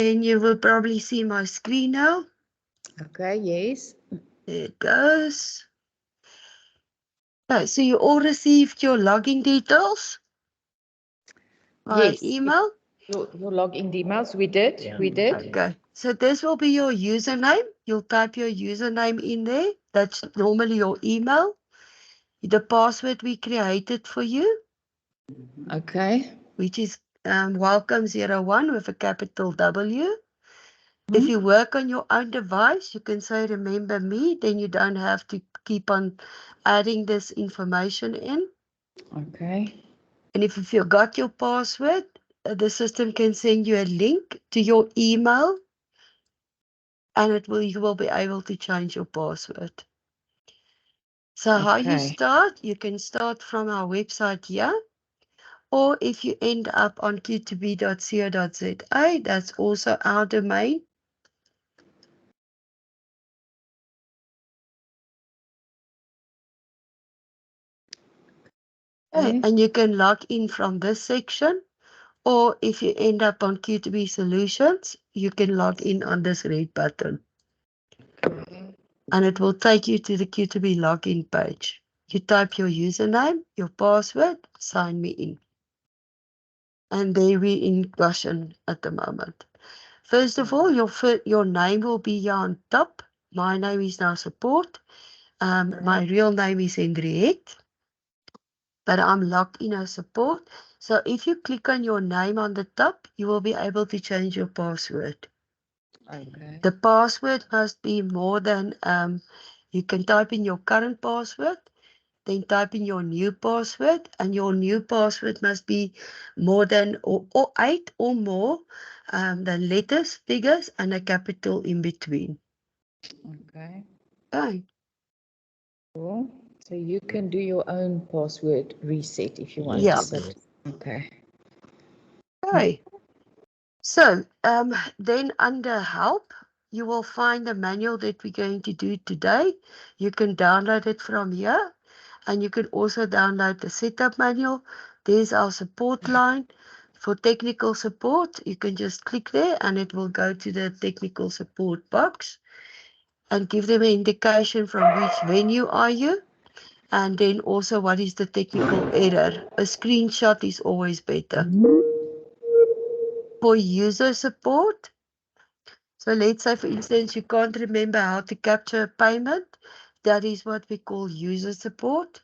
And you will probably see my screen now. Okay, yes. There it goes. Okay, so you all received your login details by Yes. email. Your login emails, we did. Yeah. We did. Okay, so this will be your username. You'll type your username in there. That's normally your email. The password we created for you, Okay. which is welcome01 with a capital W. If you work on your own device, you can say remember me, then you don't have to keep on adding this information in. Okay. And if you forgot your password, the system can send you a link to your email and you will be able to change your password. So how you Okay. start, you can start from our website here, or if you end up on q2b.co.za, that's also our domain. Okay, and you can log in from this section, or if you end up on Q2B Solutions, you can log in on this red button. And it will take you to the Q2B login page. You type your username, your password, sign me in. And there we're in Goshen at the moment. First of all, your name will be here on top. My name is now support. My real name is Henriette, but I'm logged in as support. So if you click on your name on the top, you will be able to change your password. Okay. The password must be more than, you can type in your current password, then type in your new password, and your new password must be more than or 8 or more than letters, figures, and a capital in between. Okay. Okay. Cool. So you can do your own password reset if you want Yeah. to. But, okay. Okay. So then under help, you will find the manual that we're going to do today. You can download it from here, and you can also download the setup manual. There's our support line. For technical support, you can just click there and it will go to the technical support box and give them an indication from which venue are you, and then also what is the technical error. A screenshot is always better. For user support, so let's say, for instance, you can't remember how to capture a payment. That is what we call user support.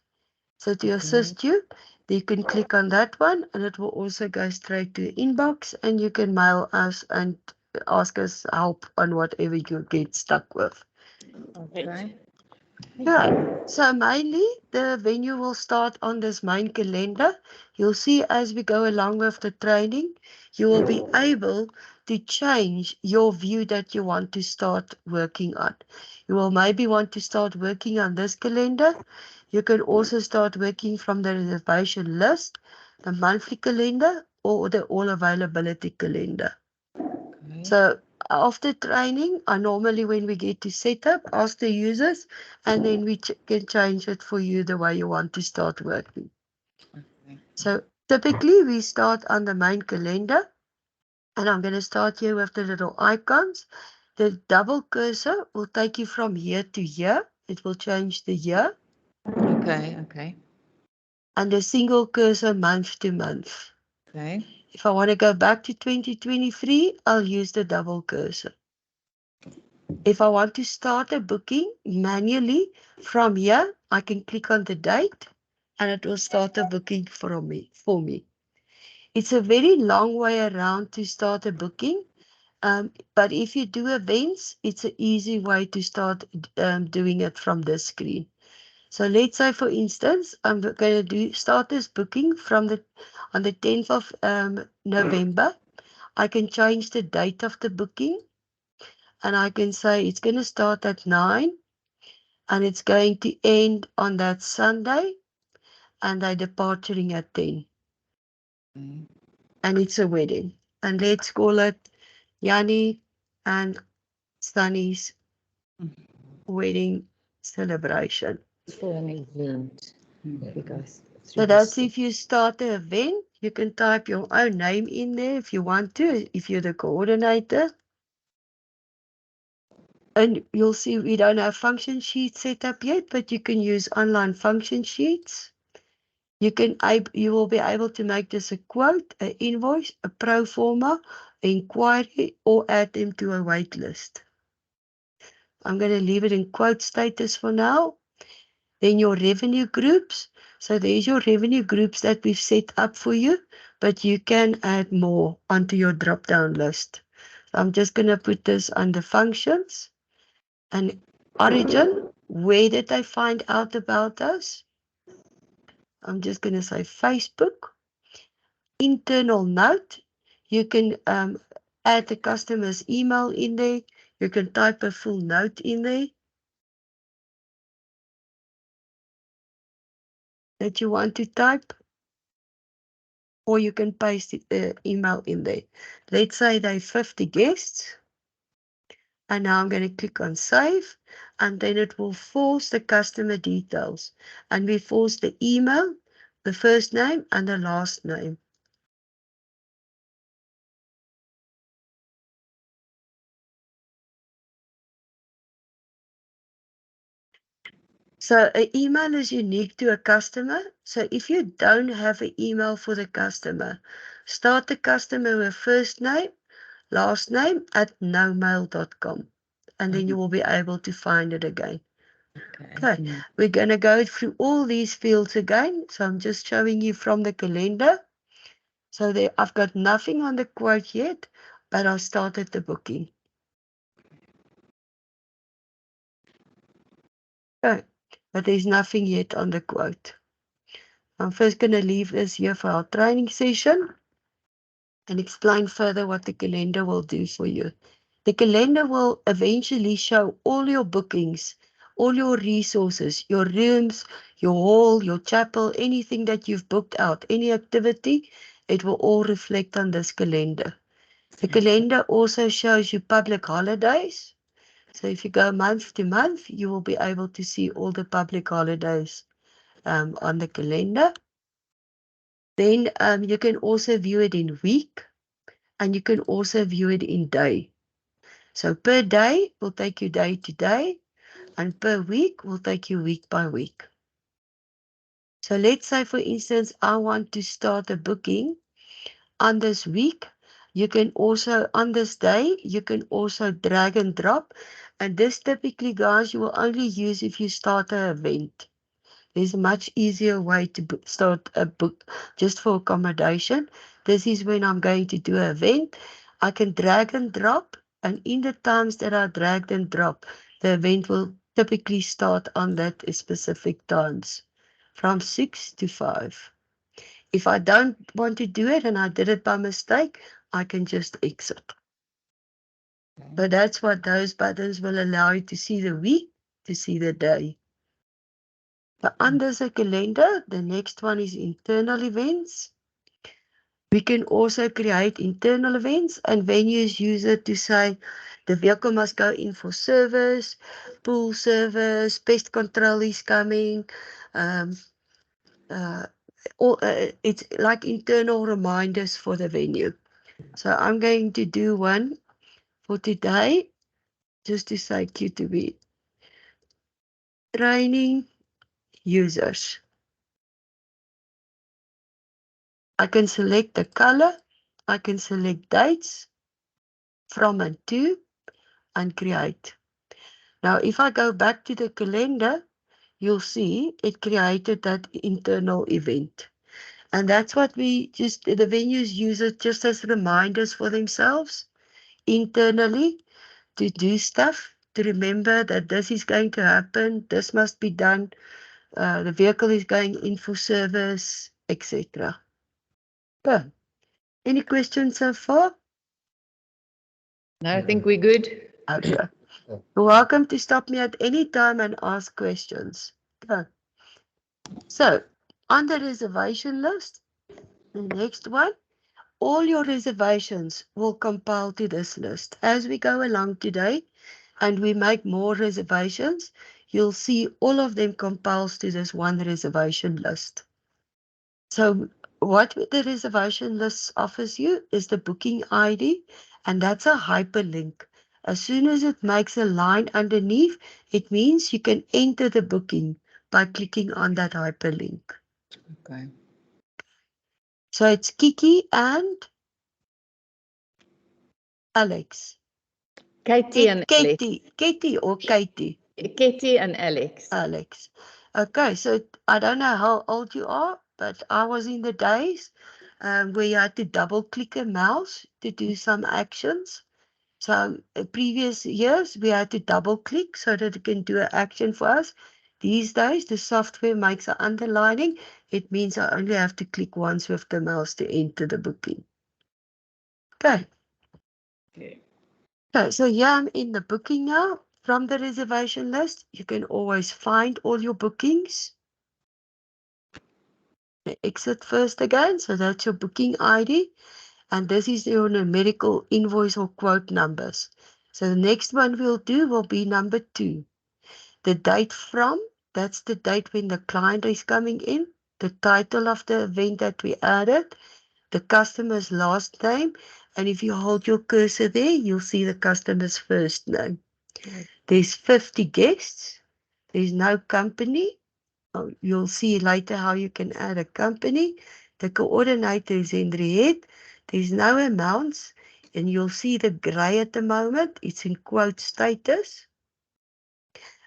So to assist you, you can click on that one and it will also go straight to the inbox, and you can mail us and ask us help on whatever you get stuck with. Okay. Yeah, so mainly the venue will start on this main calendar. You'll see as we go along with the training, you will be able to change your view that you want to start working on. You will maybe want to start working on this calendar. You can also start working from the reservation list, the monthly calendar, or the all availability calendar. Okay. So after training, I normally, when we get to setup, ask the users, and then we can change it for you the way you want to start working. Okay. So typically we start on the main calendar, and I'm going to start here with the little icons. The double cursor will take you from here to here. It will change the year. Okay. Okay. And the single cursor month to month. Okay. If I want to go back to 2023, I'll use the double cursor. If I want to start a booking manually from here, I can click on the date and it will start a booking for me. It's a very long way around to start a booking, but if you do events, it's an easy way to start doing it from this screen. So let's say, for instance, I'm going to start this booking on the 10th of November. I can change the date of the booking, and I can say it's going to start at 9 and it's going to end on that Sunday, and they're departing at 10. And it's a wedding. And let's call it Yanni and Sunny's wedding celebration. For an event. Because So that's if you start the event, You can type your own name in there if you want to, if you're the coordinator. And you'll see we don't have function sheets set up yet, but you can use online function sheets. You will be able to make this a quote, an invoice, a pro forma, inquiry, or add them to a wait list. I'm going to leave it in quote status for now. Then your revenue groups. So there's your revenue groups that we've set up for you, but you can add more onto your drop-down list. So I'm just going to put this under functions and origin. Where did they find out about us? I'm just going to say Facebook. Internal note. You can add the customer's email in there. You can type a full note in there that you want to type, or you can paste the email in there. Let's say they 50 guests, and now I'm going to click on save, and then it will force the customer details, and we force the email, the first name, and the last name. So an email is unique to a customer. So if you don't have an email for the customer, start the customer with first name, last name at nomail.com. And then you will be able to find it again. Okay, we're going to go through all these fields again. So I'm just showing you from the calendar. So there, I've got nothing on the quote yet, but I started the booking. Okay, but there's nothing yet on the quote. I'm first going to leave this here for our training session and explain further what the calendar will do for you. The calendar will eventually show all your bookings, all your resources, your rooms, your hall, your chapel, anything that you've booked out, any activity, it will all reflect on this calendar. The calendar also shows you public holidays. So if you go month to month, you will be able to see all the public holidays on the calendar. Then you can also view it in week, and you can also view it in day. So per day will take you day to day, and per week will take you week by week. So let's say, for instance, I want to start a booking on this week. You can also, on this day, you can also drag and drop. And this typically, guys, you will only use if you start an event. There's a much easier way to start a book just for accommodation. This is when I'm going to do an event. I can drag and drop, and in the times that I dragged and drop, the event will typically start on that specific times, from 6 to 5. If I don't want to do it and I did it by mistake, I can just exit. So that's what those buttons will allow you to see the week, to see the day. But under the calendar, the next one is internal events. We can also create internal events, and venues use it to say the vehicle must go in for service, pool service, pest control is coming. It's like internal reminders for the venue. So I'm going to do one for today, just to say Q2B. Training users. I can select the color, I can select dates, from and to, and create. Now, if I go back to the calendar, you'll see it created that internal event. And that's what the venues use it just as reminders for themselves internally to do stuff, to remember that this is going to happen, this must be done, the vehicle is going in for service, etc. Okay. Any questions so far? No, I think we're good. Okay. You're welcome to stop me at any time and ask questions. Okay. So, on the reservation list, the next one, all your reservations will compile to this list. As we go along today and we make more reservations, you'll see all of them compiles to this one reservation list. So What the reservation list offers you is the booking ID, and that's a hyperlink. As soon as it makes a line underneath, it means you can enter the booking by clicking on that hyperlink. Okay. So it's Kiki and Alex. Katie and Alex. Katie or Katie? Katie and Alex. Alex. Okay, so I don't know how old you are, but I was in the days where you had to double click a mouse to do some actions. So previous years, we had to double click so that it can do an action for us. These days, the software makes an underlining. It means I only have to click once with the mouse to enter the booking. Okay. Okay. Okay, so yeah, I'm in the booking now. From the reservation list, you can always find all your bookings. Exit first again, so that's your booking ID. And this is your numerical invoice or quote numbers. So the next one we'll do will be number 2. The date from, that's the date when the client is coming in. The title of the event that we added. The customer's last name. And if you hold your cursor there, you'll see the customer's first name. There's 50 guests. There's no company. You'll see later how you can add a company. The coordinator is Henriette. There's no amounts. And you'll see the gray at the moment. It's in quote status.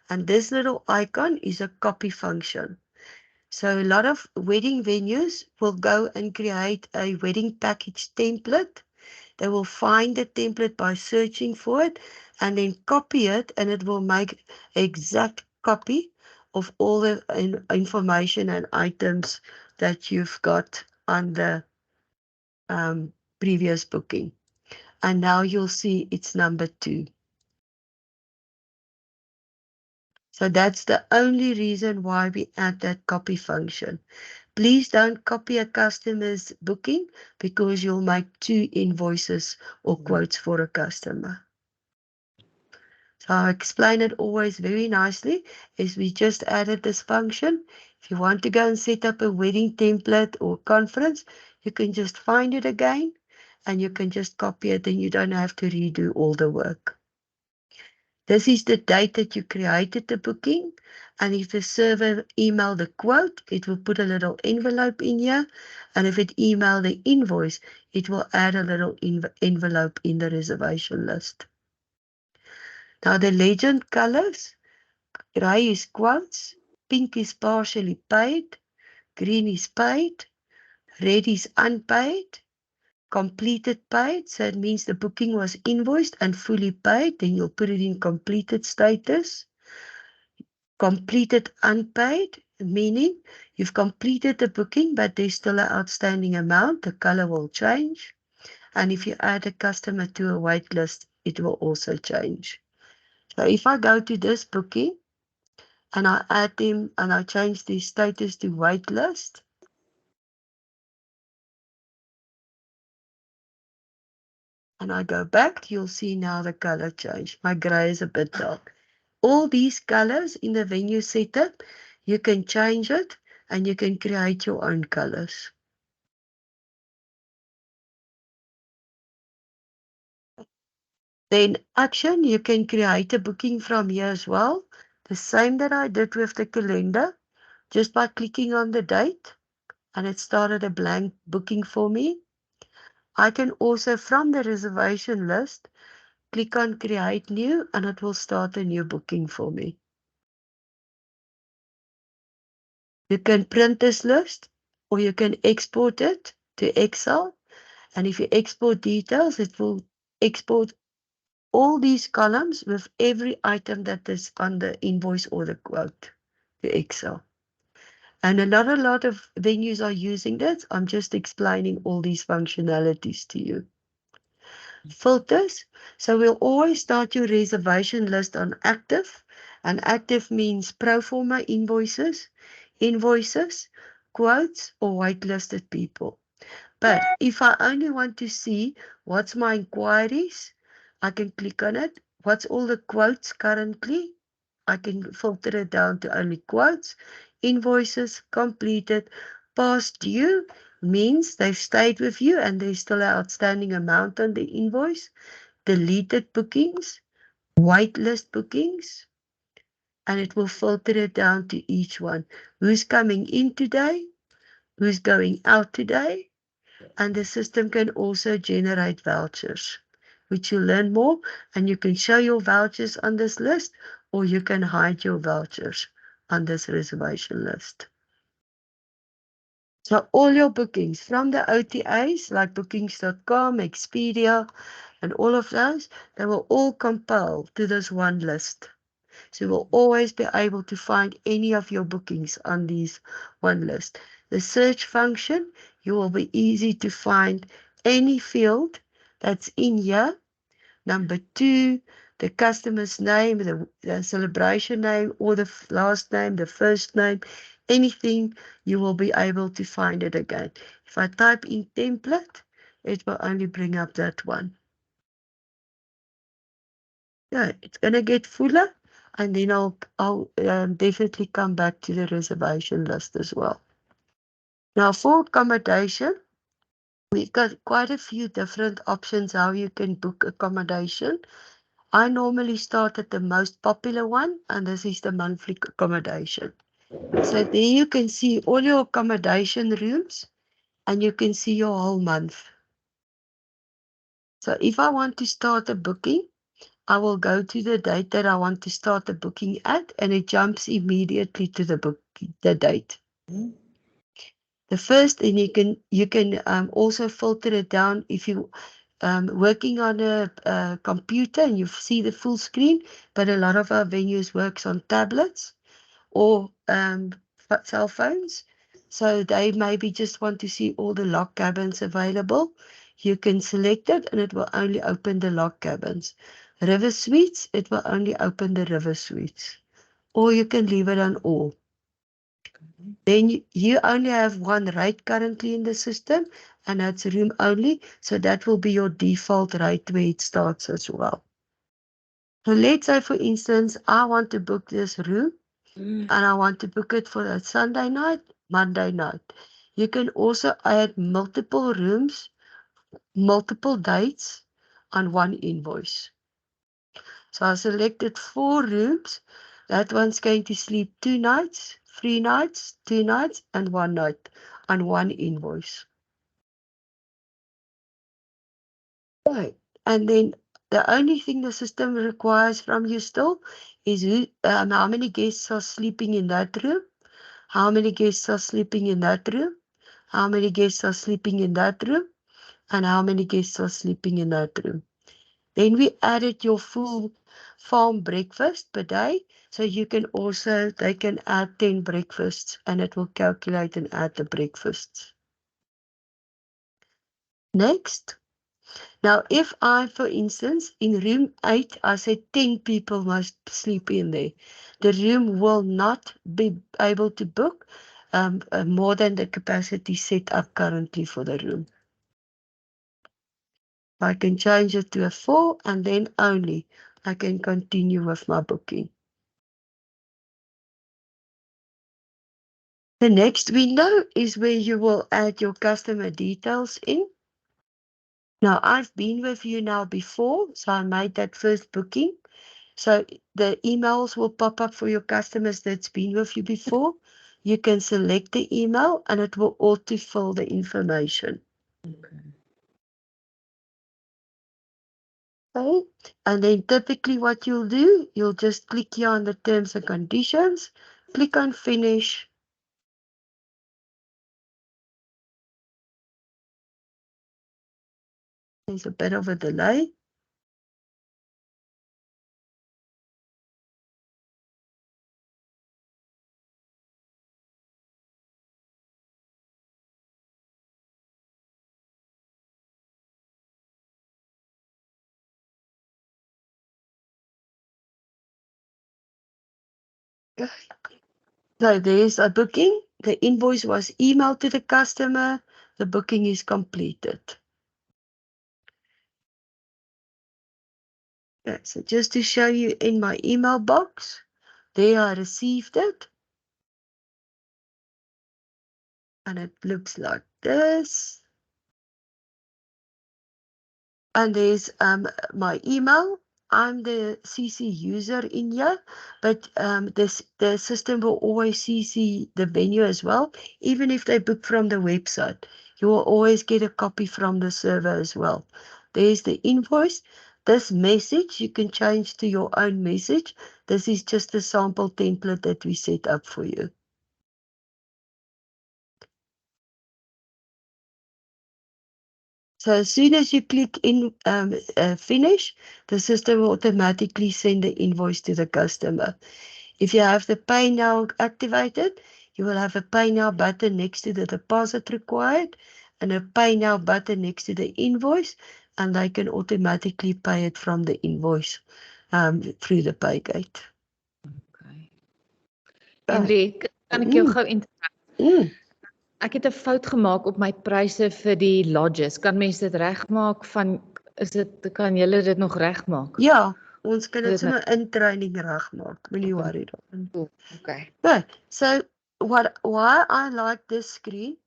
And this little icon is a copy function. So a lot of wedding venues will go and create a wedding package template. They will find the template by searching for it and then copy it, and it will make an exact copy of all the information and items that you've got on the previous booking. And now you'll see it's number 2. So that's the only reason why we add that copy function. Please don't copy a customer's booking because you'll make 2 invoices or quotes for a customer. So I explain it always very nicely is we just added this function. If you want to go and set up a wedding template or conference, you can just find it again and you can just copy it and you don't have to redo all the work. This is the date that you created the booking. And if the server emailed the quote, it will put a little envelope in here. And if it emailed the invoice, it will add a little envelope in the reservation list. Now the legend colors, gray is quotes, pink is partially paid, green is paid, red is unpaid, completed paid, so it means the booking was invoiced and fully paid, then you'll put it in completed status. Completed unpaid, meaning you've completed the booking, but there's still an outstanding amount, the color will change. And if you add a customer to a wait list, it will also change. So if I go to this booking and I add them and I change the status to wait list, and I go back, you'll see now the color change. My gray is a bit dark. All these colors in the venue setup, you can change it and you can create your own colors. Then action, you can create a booking from here as well. The same that I did with the calendar, just by clicking on the date and it started a blank booking for me. I can also, from the reservation list, click on create new and it will start a new booking for me. You can print this list or you can export it to Excel. And if you export details, it will export all these columns with every item that is on the invoice or the quote to Excel. And a lot of venues are using that. I'm just explaining all these functionalities to you. Filters. So we'll always start your reservation list on active. And active means pro forma invoices, quotes, or whitelisted people. But if I only want to see what's my inquiries, I can click on it. What's all the quotes currently? I can filter it down to only quotes, invoices, completed, Past due means they've stayed with you and there's still an outstanding amount on the invoice. Deleted bookings, whitelist bookings, and it will filter it down to each one. Who's coming in today? Who's going out today? And the system can also generate vouchers, which you'll learn more, and you can show your vouchers on this list, or you can hide your vouchers on this reservation list. So all your bookings from the OTAs like bookings.com, Expedia, and all of those, they will all compile to this one list. So you will always be able to find any of your bookings on these one list. The search function, you will be easy to find any field that's in here. Number 2, the customer's name, the celebration name, or the last name, the first name, anything, you will be able to find it again. If I type in template, it will only bring up that one. Yeah, it's going to get fuller, and then I'll definitely come back to the reservation list as well. Now, for accommodation, we've got quite a few different options how you can book accommodation. I normally start at the most popular one, and this is the monthly accommodation. So there you can see all your accommodation rooms, and you can see your whole month. So if I want to start a booking, I will go to the date that I want to start the booking at, and it jumps immediately to the date. The first, and you can also filter it down if you working on a computer and you see the full screen, but a lot of our venues works on tablets or cell phones. So they maybe just want to see all the log cabins available. You can select it and it will only open the log cabins. River suites, it will only open the river suites. Or you can leave it on all. Then you only have one rate currently in the system, and that's room only. So that will be your default rate where it starts as well. So let's say, for instance, I want to book this room and I want to book it for a Sunday night, Monday night. You can also add multiple rooms, multiple dates on one invoice. So I selected 4 rooms. That one's going to sleep 2 nights, 3 nights, 2 nights, and 1 night on one invoice. Right. And then the only thing the system requires from you still is how many guests are sleeping in that room, how many guests are sleeping in that room, how many guests are sleeping in that room, and how many guests are sleeping in that room. Then we added your full farm breakfast per day. So you can also, they can add 10 breakfasts and it will calculate and add the breakfasts. Next. Now, if I, for instance, in room 8, I said 10 people must sleep in there, the room will not be able to book more than the capacity set up currently for the room. I can change it to a 4 and then only I can continue with my booking. The next window is where you will add your customer details in. Now, I've been with you now before, so I made that first booking. So the emails will pop up for your customers that's been with you before. You can select the email and it will auto-fill the information. Okay. And then typically what you'll do, you'll just click here on the terms and conditions, click on finish. There's a bit of a delay. So there's a booking. The invoice was emailed to the customer. The booking is completed. Okay, so just to show you in my email box, there I received it. and it looks like this. And there's my email. I'm the CC user in here, but the system will always CC the venue as well. Even if they book from the website, you will always get a copy from the server as well. There's the invoice. This message you can change to your own message. This is just a sample template that we set up for you. So as soon as you click in finish, the system will automatically send the invoice to the customer. If you have the pay now activated, you will have a pay now button next to the deposit required and a pay now button next to the invoice, and they can automatically pay it from the invoice through the pay gate. Okay. Henry, kan ek jou gou Mm. Ek het 'n fout gemaak op my pryse vir die lodges. Kan mens dit regmaak kan julle dit nog regmaak? Ja, ons kan dit sommer in training regmaak. Moenie worry daaroor. Okay. Okay, so why I like this screen,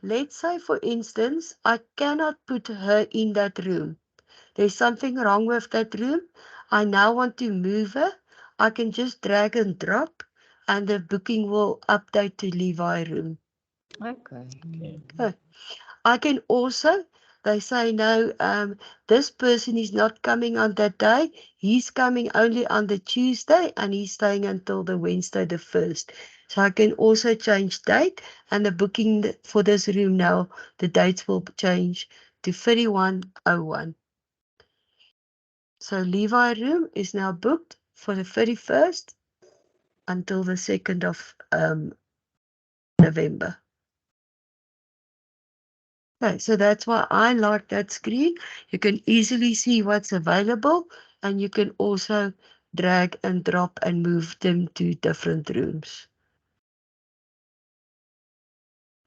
let's say for instance, I cannot put her in that room. There's something wrong with that room. I now want to move her. I can just drag and drop and the booking will update to Levi room. Okay. Okay. I can also, they say, no, this person is not coming on that day. He's coming only on the Tuesday and he's staying until the Wednesday the 1st. So I can also change date and the booking for this room now, the dates will change to 3101. So Levi room is now booked for the 31st until the 2nd of November. Okay, so that's why I like that screen. You can easily see what's available and you can also drag and drop and move them to different rooms.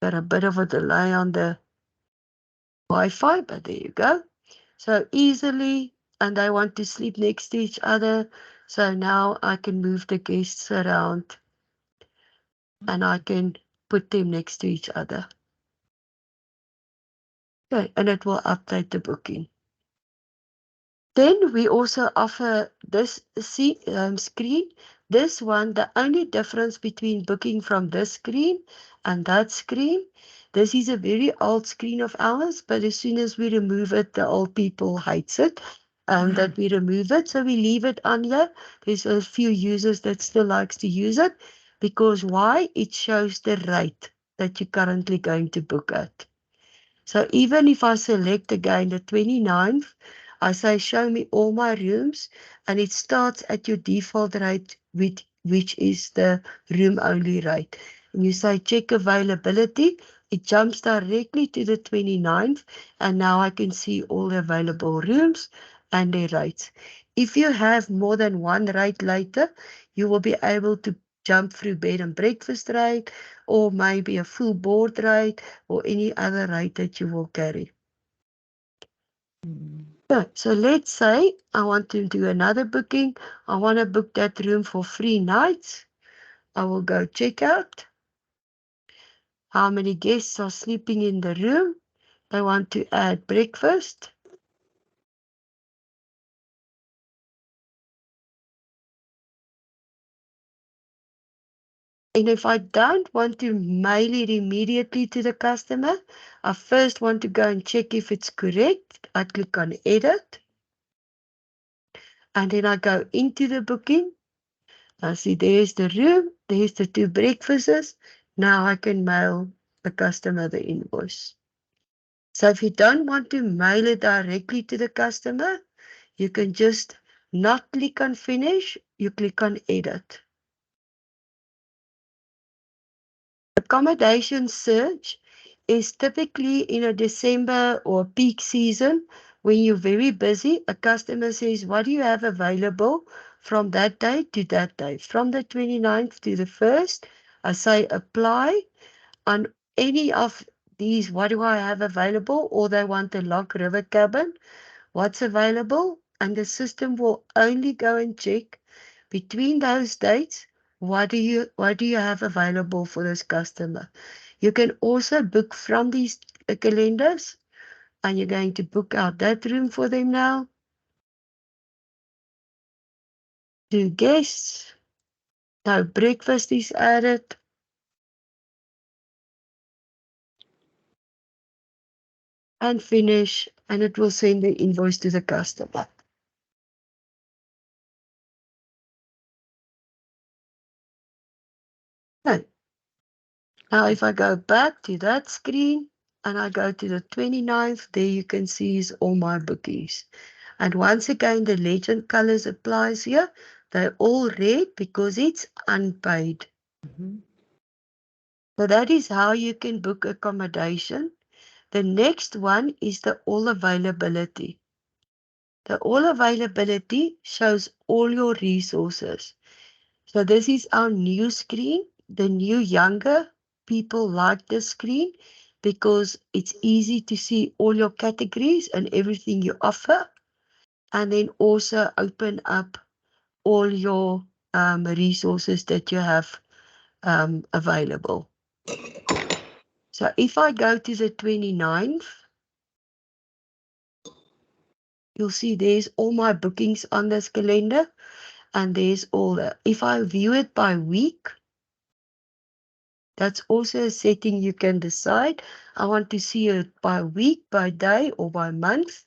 Got a bit of a delay on the Wi-Fi, but there you go. So easily, and they want to sleep next to each other. So now I can move the guests around and I can put them next to each other. Okay, and it will update the booking. Then we also offer this screen. This one, the only difference between booking from this screen and that screen, this is a very old screen of ours, but as soon as we remove it, the old people hates it. That we remove it, so we leave it on here. There's a few users that still likes to use it because why? It shows the rate that you're currently going to book at. So even if I select again the 29th, I say show me all my rooms and it starts at your default rate, which is the room only rate. And you say check availability, it jumps directly to the 29th and now I can see all the available rooms and their rates. If you have more than one rate later, you will be able to jump through bed and breakfast rate or maybe a full board rate or any other rate that you will carry. So let's say I want to do another booking. I want to book that room for 3 nights. I will go check out how many guests are sleeping in the room. I want to add breakfast. And if I don't want to mail it immediately to the customer, I first want to go and check if it's correct. I click on edit. And then I go into the booking. I see there's the room, there's the 2 breakfasts. Now I can mail the customer the invoice. So if you don't want to mail it directly to the customer, you can just not click on finish, you click on edit. Accommodation search is typically in a December or peak season when you're very busy. A customer says, what do you have available from that day to that day? From the 29th to the 1st, I say apply on any of these. What do I have available? Or they want a Lock River cabin. What's available? And the system will only go and check between those dates. What do you have available for this customer? You can also book from these calendars, and you're going to book out that room for them now. 2 guests. Now breakfast is added. And finish, and it will send the invoice to the customer. Okay. Now if I go back to that screen and I go to the 29th, there you can see is all my bookings. And once again, the legend colors applies here. They're all red because it's unpaid. So that is how you can book accommodation. The next one is the all availability. The all availability shows all your resources. So this is our new screen. The new younger people like this screen because it's easy to see all your categories and everything you offer. And then also open up all your resources that you have available. So if I go to the 29th, you'll see there's all my bookings on this calendar. And there's all the, if I view it by week, that's also a setting you can decide. I want to see it by week, by day, or by month.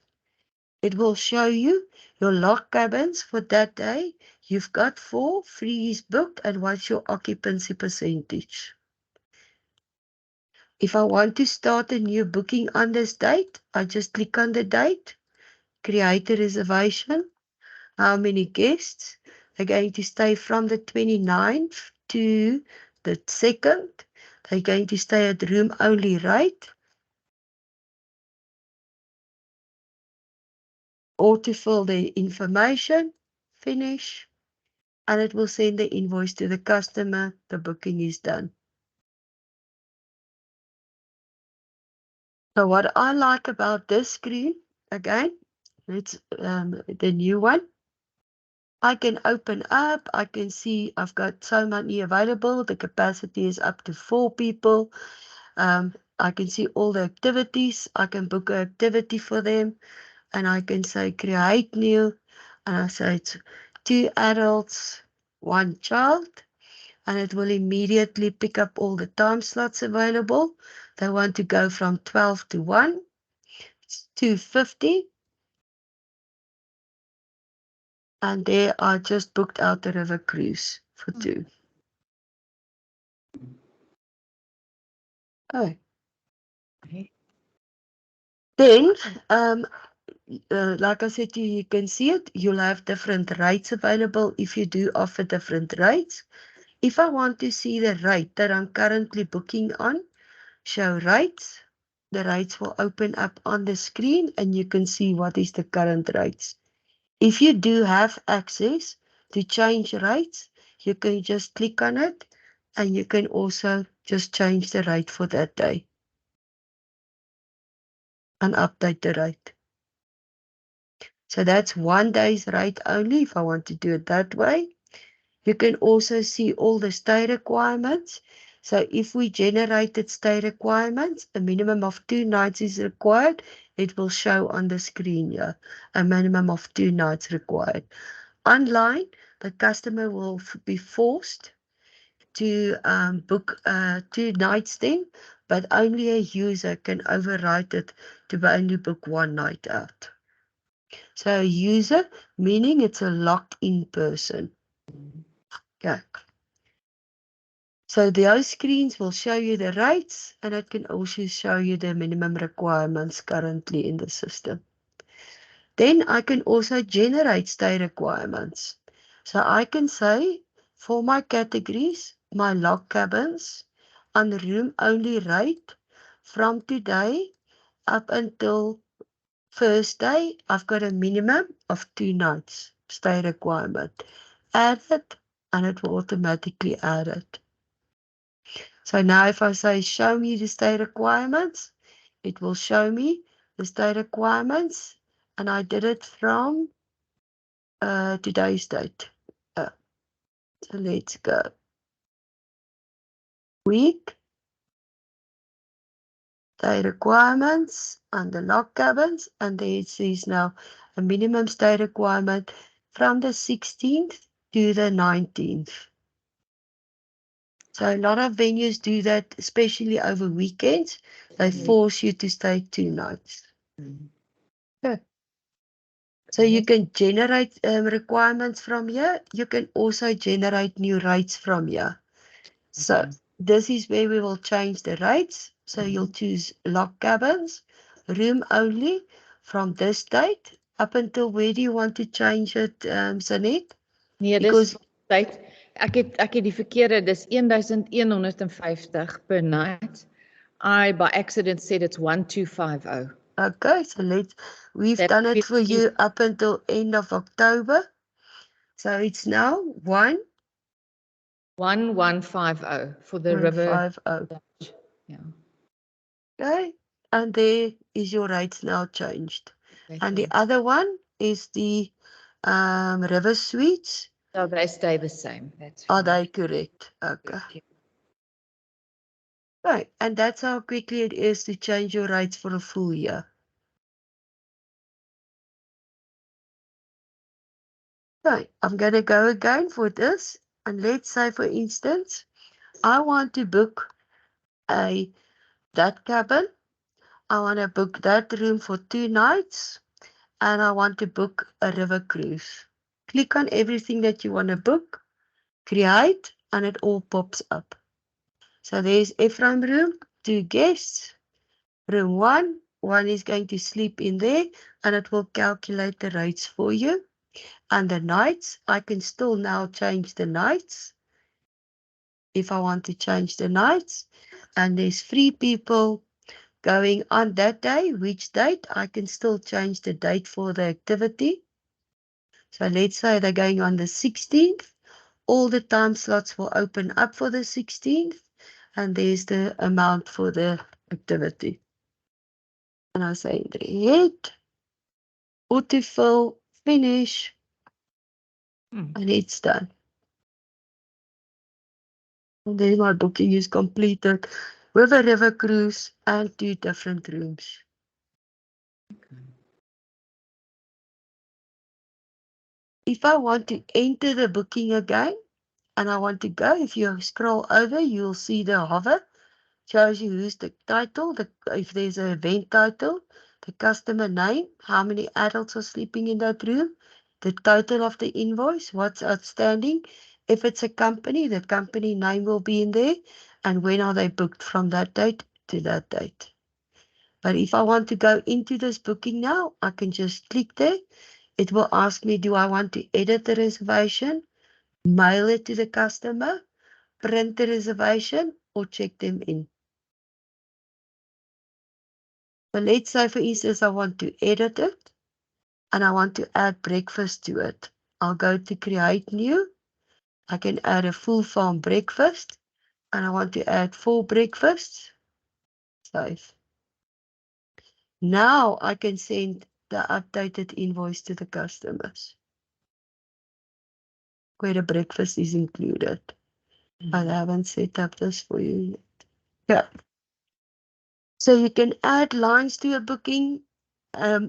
It will show you your log cabins for that day. You've got 4, 3 is booked, and what's your occupancy percentage. If I want to start a new booking on this date, I just click on the date, create a reservation. How many guests are going to stay from the 29th to the 2nd? They're going to stay at room only rate. Or to fill the information, finish, and it will send the invoice to the customer. The booking is done. So what I like about this screen, again, it's the new one. I can open up, I can see I've got so many available. The capacity is up to 4 people. I can see all the activities. I can book an activity for them, and I can say create new, and I say it's 2 adults, 1 child, and it will immediately pick up all the time slots available. They want to go from 12 to 1, it's 250, and there I just booked out the river cruise for 2. Oh. Okay. Then, like I said to you, you can see it. You'll have different rates available if you do offer different rates. If I want to see the rate that I'm currently booking on, show rates, the rates will open up on the screen and you can see what is the current rates. If you do have access to change rates, you can just click on it and you can also just change the rate for that day and update the rate. So that's 1 day's rate only if I want to do it that way. You can also see all the stay requirements. So if we generated stay requirements, a minimum of 2 nights is required. It will show on the screen here, a minimum of 2 nights required. Online, the customer will be forced to book 2 nights then, but only a user can override it to only book 1 night out. So a user, meaning it's a locked-in person. Okay. So those screens will show you the rates, and it can also show you the minimum requirements currently in the system. Then I can also generate stay requirements. So I can say for my categories, my log cabins on the room only rate from today up until first day, I've got a minimum of 2 nights stay requirement. Add it, and it will automatically add it. So now if I say show me the stay requirements, it will show me the stay requirements, and I did it from today's date. So let's go. Week Stay requirements under log cabins, and there it says now a minimum stay requirement from the 16th to the 19th. So a lot of venues do that, especially over weekends. They force you to stay 2 nights. Yeah. So you can generate requirements from here. You can also generate new rates from here. So this is where we will change the rates. So you'll choose log cabins, room only from this date up until where do you want to change it, Sanet? Nee, dis Because tyd. Ek het die verkeerde, dis 1150 per night. I by accident said it's 1250. okay, so we've That done it will for be you up until end of October. So it's now 1150 for the river. 150. Yeah. Okay, and there is your rates now changed. And the other one is the river suites. So they stay the same. That's Are fine. they correct? Okay. Right, and that's how quickly it is to change your rates for a full year. Right, I'm going to go again for this. And let's say, for instance, I want to book that cabin. I want to book that room for 2 nights. And I want to book a river cruise. Click on everything that you want to book, create, and it all pops up. So there's Ephraim room, 2 guests. Room 1 is going to sleep in there, and it will calculate the rates for you. And the nights, I can still now change the nights if I want to change the nights. And there's 3 people going on that day. Which date? I can still change the date for the activity. So let's say they're going on the 16th. All the time slots will open up for the 16th. And there's the amount for the activity. And I say create, autofill, finish, and it's done. And then my booking is completed with a river cruise and 2 different rooms. If I want to enter the booking again and I want to go, if you scroll over, you'll see the hover. Shows you who's the title, if there's an event title, the customer name, how many adults are sleeping in that room, the total of the invoice, what's outstanding. If it's a company, the company name will be in there, and when are they booked from that date to that date. But if I want to go into this booking now, I can just click there. It will ask me, do I want to edit the reservation, mail it to the customer, print the reservation, or check them in. So let's say, for instance, I want to edit it and I want to add breakfast to it. I'll go to create new. I can add a full farm breakfast and I want to add 4 breakfasts. Save. Now I can send the updated invoice to the customers where the breakfast is included. I haven't set up this for you yet. Yeah. So you can add lines to a booking.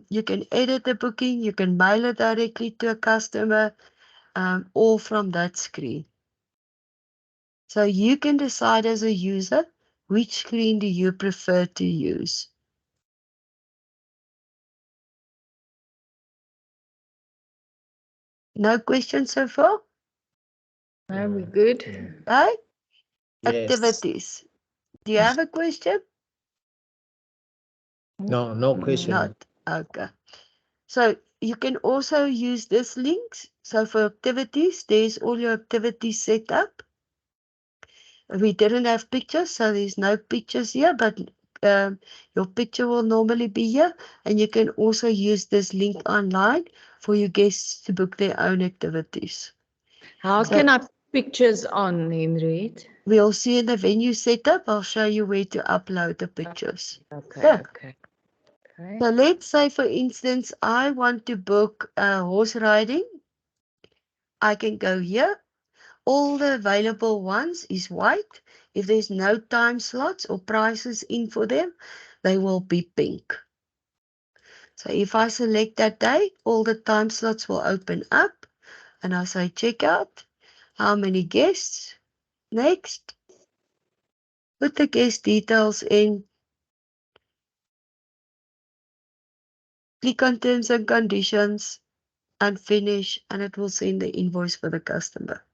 You can edit the booking. You can mail it directly to a customer, all from that screen. So you can decide as a user, which screen do you prefer to use? No questions so far? Are we good? Okay. Yes. Activities. Do you have a question? No question. Not. Okay. So you can also use this links. So for activities, there's all your activities set up. We didn't have pictures, so there's no pictures here, but your picture will normally be here. And you can also use this link online for your guests to book their own activities. How So- can I put pictures on, Henriette? We'll see in the venue setup. I'll show you where to upload the pictures. Okay, Yeah. okay. So let's say, for instance, I want to book horse riding. I can go here. All the available ones is white. If there's no time slots or prices in for them, they will be pink. So if I select that day, all the time slots will open up and I say checkout, how many guests, next, put the guest details in, click on terms and conditions and finish, and it will send the invoice for the customer.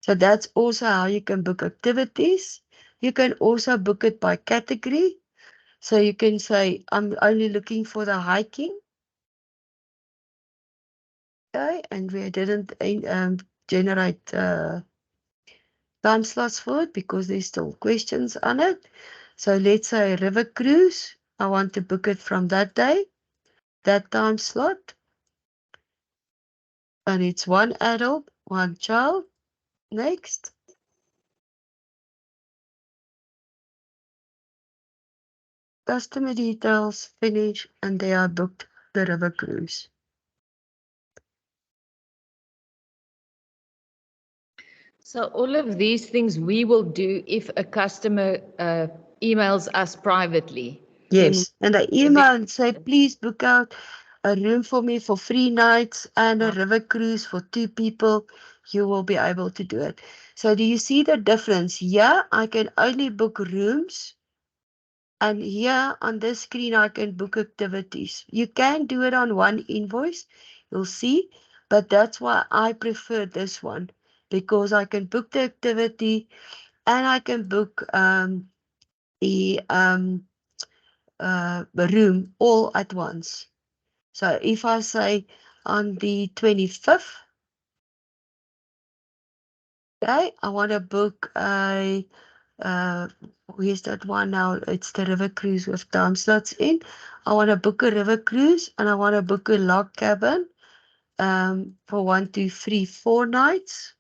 So that's also how you can book activities. You can also book it by category. So you can say, I'm only looking for the hiking. Okay, and we didn't generate time slots for it because there's still questions on it. So let's say river cruise. I want to book it from that day, that time slot. And it's one adult, one child. Next. Customer details, finish, and they are booked the river cruise. So all of these things we will do if a customer emails us privately. Yes, and I email and say, please book out a room for me for 3 nights and a river cruise for 2 people. You will be able to do it. So do you see the difference? Yeah, I can only book rooms. And here on this screen, I can book activities. You can do it on one invoice, you'll see, but that's why I prefer this one, because I can book the activity and I can book the room all at once. So if I say on the 25th, okay, I want to book a where's that one now? It's the river cruise with time slots in. I want to book a river cruise and I want to book a log cabin for 1, 2, 3, 4 nights.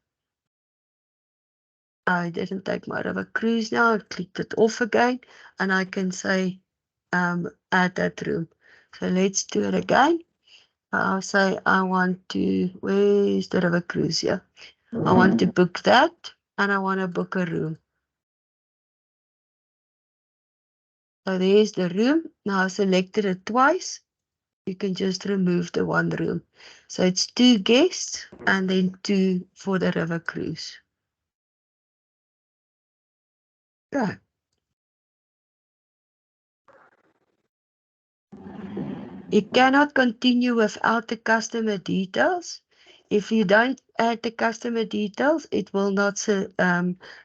I didn't take my river cruise now. I clicked it off again and I can say add that room. So let's do it again. I'll say I want to, where's the river cruise here? I want to book that and I want to book a room. So there's the room. Now I selected it twice. You can just remove the one room. So it's 2 guests and then 2 for the river cruise. Yeah. You cannot continue without the customer details. If you don't add the customer details, it will not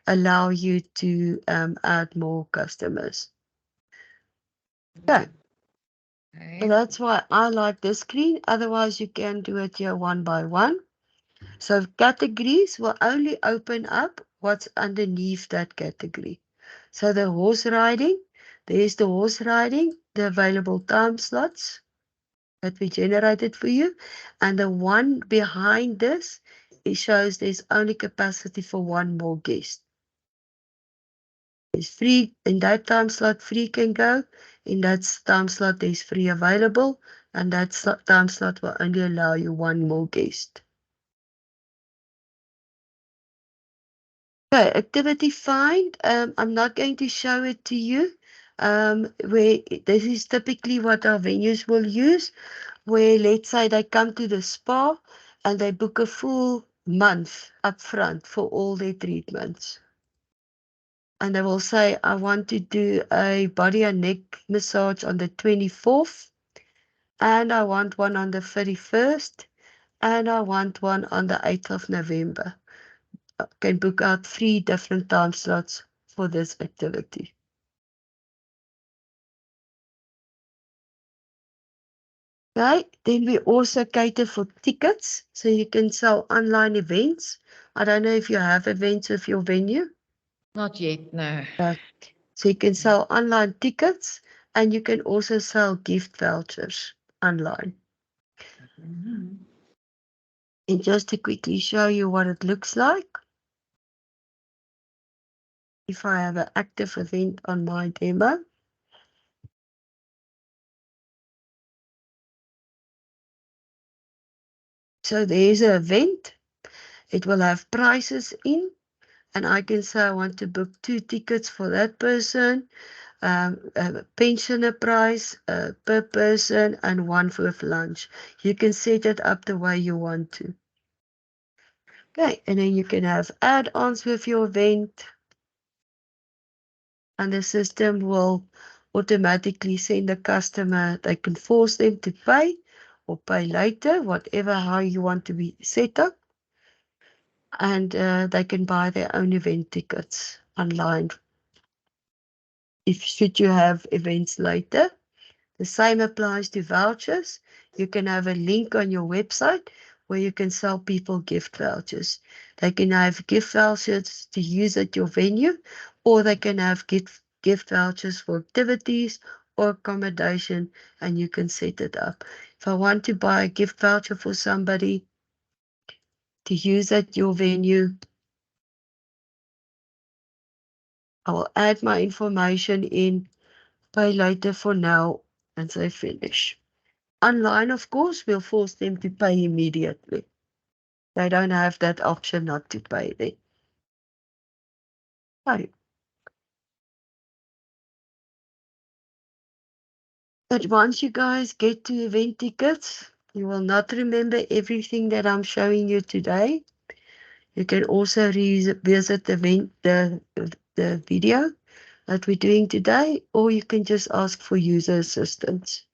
allow you to add more customers. Okay. So that's why I like this screen. Otherwise, you can do it here one by one. So categories will only open up what's underneath that category. So the horse riding, there's the horse riding, the available time slots that we generated for you. And the one behind this, it shows there's only capacity for 1 more guest. It's free, in that time slot, free can go. In that time slot, there's free available. And that time slot will only allow you 1 more guest. Okay, activity find. I'm not going to show it to you. Where this is typically what our venues will use, where let's say they come to the spa and they book a full month up front for all their treatments. And they will say, I want to do a body and neck massage on the 24th, and I want one on the 31st, and I want one on the 8th of November. I can book out 3 different time slots for this activity. Okay, then we also cater for tickets, so you can sell online events. I don't know if you have events with your venue. Not yet, no. So you can sell online tickets and you can also sell gift vouchers online. And just to quickly show you what it looks like. If I have an active event on my demo. So there's an event. It will have prices in. and I can say I want to book 2 tickets for that person, a pensioner price per person, and 1 with lunch. You can set it up the way you want to. Okay, and then you can have add-ons with your event, and the system will automatically send the customer, they can force them to pay or pay later, whatever how you want to be set up. And they can buy their own event tickets online. If should you have events later, the same applies to vouchers. You can have a link on your website where you can sell people gift vouchers. They can have gift vouchers to use at your venue, or they can have gift vouchers for activities or accommodation, and you can set it up. If I want to buy a gift voucher for somebody to use at your venue, I will add my information in, pay later for now, and say finish. Online, of course, will force them to pay immediately. They don't have that option not to pay then. Right. But once you guys get to event tickets, you will not remember everything that I'm showing you today. You can also revisit the video that we're doing today, or you can just ask for user assistance.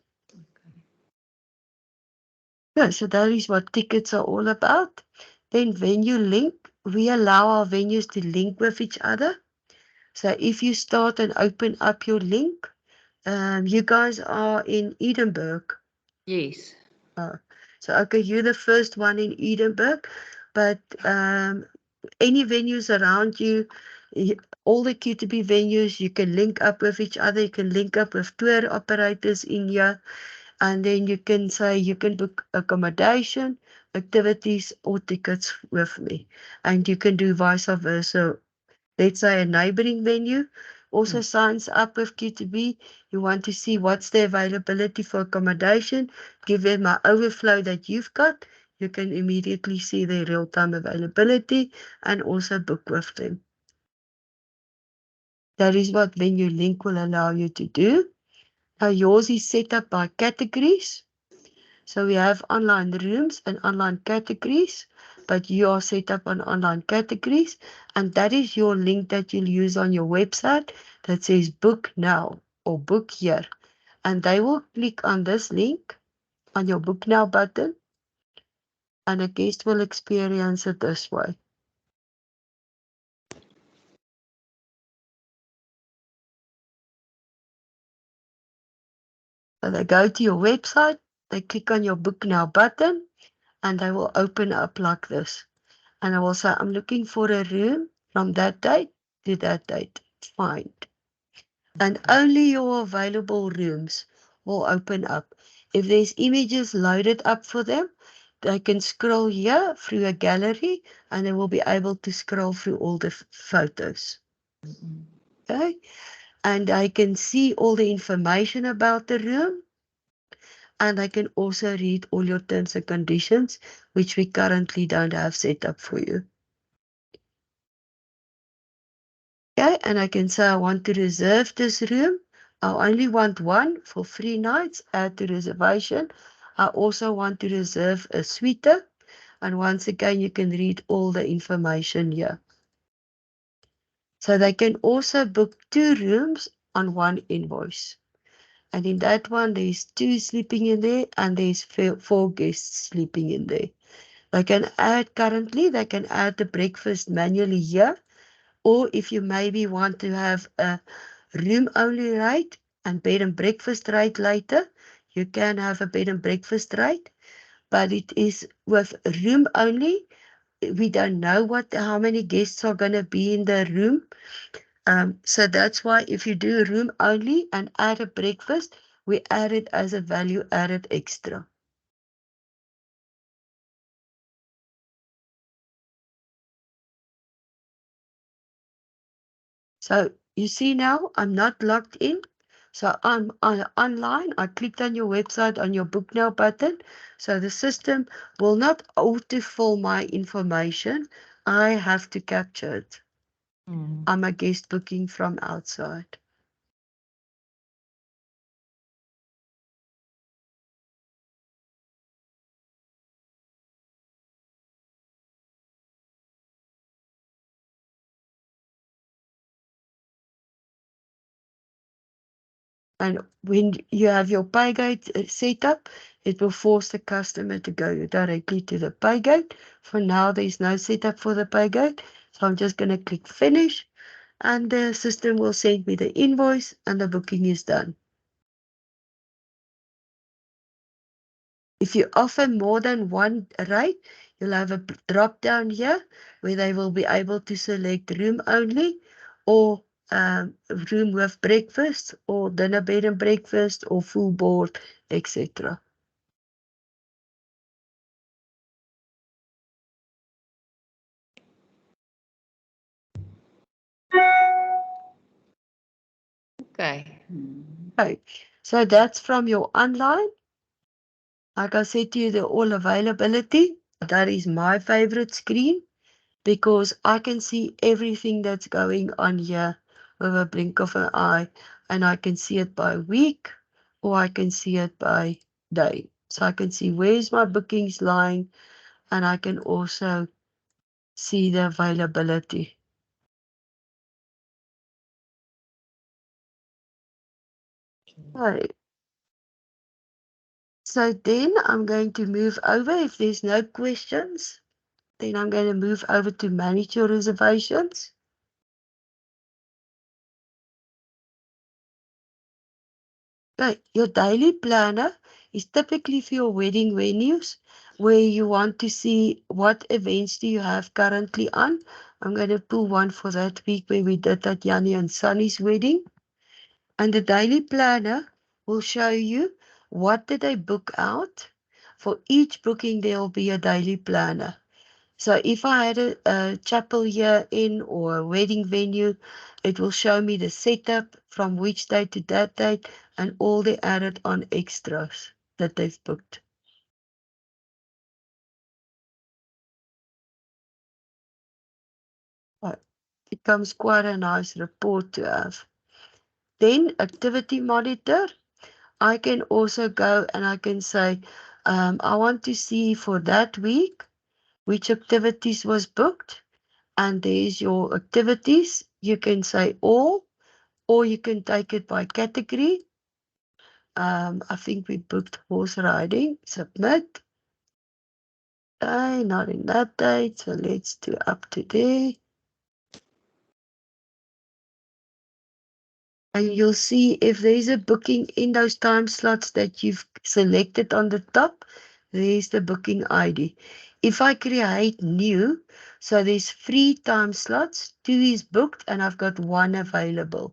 Yeah, so that is what tickets are all about. Then venue link, we allow our venues to link with each other. So if you start and open up your link, you guys are in Edinburgh. Yes. So okay, you're the first one in Edinburgh, but any venues around you, all the QTB venues, you can link up with each other. You can link up with tour operators in here. And then you can say you can book accommodation, activities, or tickets with me. And you can do vice versa. Let's say a neighboring venue also signs up with QTB. You want to see what's the availability for accommodation, give them an overflow that you've got. You can immediately see their real-time availability and also book with them. That is what Venue Link will allow you to do. Now yours is set up by categories. So we have online rooms and online categories, but you are set up on online categories, and that is your link that you'll use on your website that says book now or book here. And they will click on this link on your book now button, and a guest will experience it this way. So they go to your website, they click on your book now button, and they will open up like this. And I will say, I'm looking for a room from that date to that date. Fine. And only your available rooms will open up. If there's images loaded up for them, they can scroll here through a gallery and they will be able to scroll through all the photos. Okay? And I can see all the information about the room. And I can also read all your terms and conditions, which we currently don't have set up for you. Okay, and I can say I want to reserve this room. I only want one for 3 nights, add to reservation. I also want to reserve a suite. And once again, you can read all the information here. So they can also book 2 rooms on one invoice. And in that one, there's 2 sleeping in there and there's 4 guests sleeping in there. They can add currently, they can add the breakfast manually here. Or if you maybe want to have a room-only rate and bed and breakfast rate later, you can have a bed and breakfast rate, but it is with room only. We don't know how many guests are going to be in the room. So that's why if you do room only and add a breakfast, we add it as a value added extra. So you see now I'm not logged in. So I'm online. I clicked on your website on your book now button. So the system will not auto-fill my information. I have to capture it. I'm a guest booking from outside. And when you have your pay gate set up, it will force the customer to go directly to the pay gate. For now, there's no setup for the pay gate. So I'm just going to click finish and the system will send me the invoice and the booking is done. If you offer more than one rate, you'll have a drop down here where they will be able to select room only or room with breakfast or dinner, bed and breakfast or full board, etc. Okay. Okay, so that's from your online. Like I said to you, the all availability. That is my favorite screen because I can see everything that's going on here with a blink of an eye, and I can see it by week or I can see it by day. So I can see where's my bookings lying, and I can also see the availability. Okay. So then I'm going to move over. If there's no questions, then I'm going to move over to manage your reservations. Okay, your daily planner is typically for your wedding venues where you want to see what events do you have currently on. I'm going to pull one for that week where we did that Yanni and Sunny's wedding. And the daily planner will show you what did they book out. For each booking, there will be a daily planner. So if I had a chapel here in or a wedding venue, it will show me the setup from which date to that date and all the added on extras that they've booked. But it becomes quite a nice report to have. Then activity monitor. I can also go and I can say, I want to see for that week which activities was booked. And there's your activities. You can say all, or you can take it by category. I think we booked horse riding. Submit. Okay, not in that date, so let's do up to there. And you'll see if there's a booking in those time slots that you've selected on the top, there's the booking ID. If I create new, so there's 3 time slots, 2 is booked and I've got 1 available.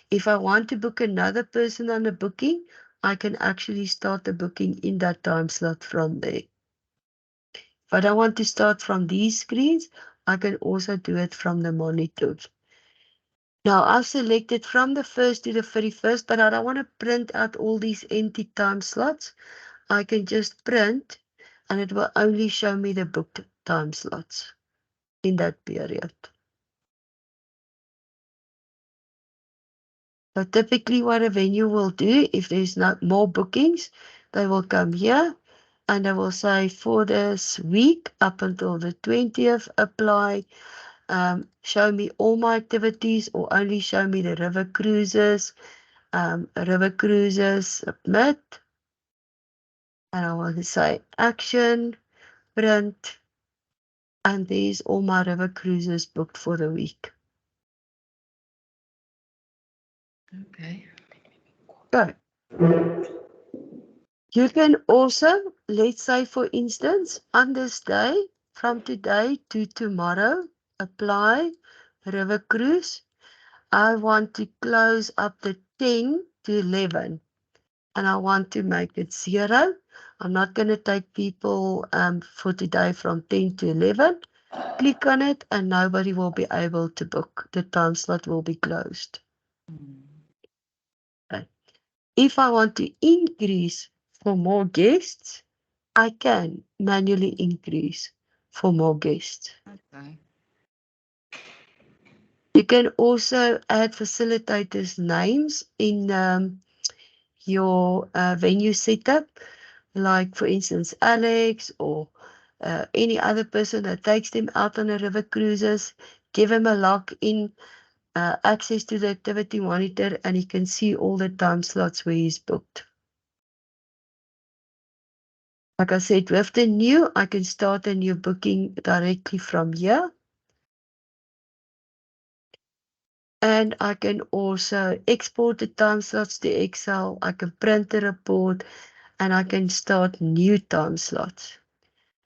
If I want to book another person on a booking, I can actually start the booking in that time slot from there. If I don't want to start from these screens, I can also do it from the monitors. Now I've selected from the 1st to the 31st, but I don't want to print out all these empty time slots. I can just print and it will only show me the booked time slots in that period. So typically what a venue will do, if there's not more bookings, they will come here and I will say for this week up until the 20th, apply, show me all my activities or only show me the river cruises, submit, and I will say action, print, and there's all my river cruises booked for the week. Okay. Go. You can also, let's say for instance, on this day, from today to tomorrow, apply river cruise. I want to close up the 10 to 11 and I want to make it 0. I'm not going to take people for today from 10 to 11. Click on it and nobody will be able to book. The time slot will be closed. Okay. If I want to increase for more guests, I can manually increase for more guests. Okay. You can also add facilitators' names in your venue setup, like for instance Alex or any other person that takes them out on the river cruises. Give him a login access to the activity monitor, and he can see all the time slots where he's booked. Like I said, with the new, I can start a new booking directly from here. And I can also export the time slots to Excel. I can print the report and I can start new time slots.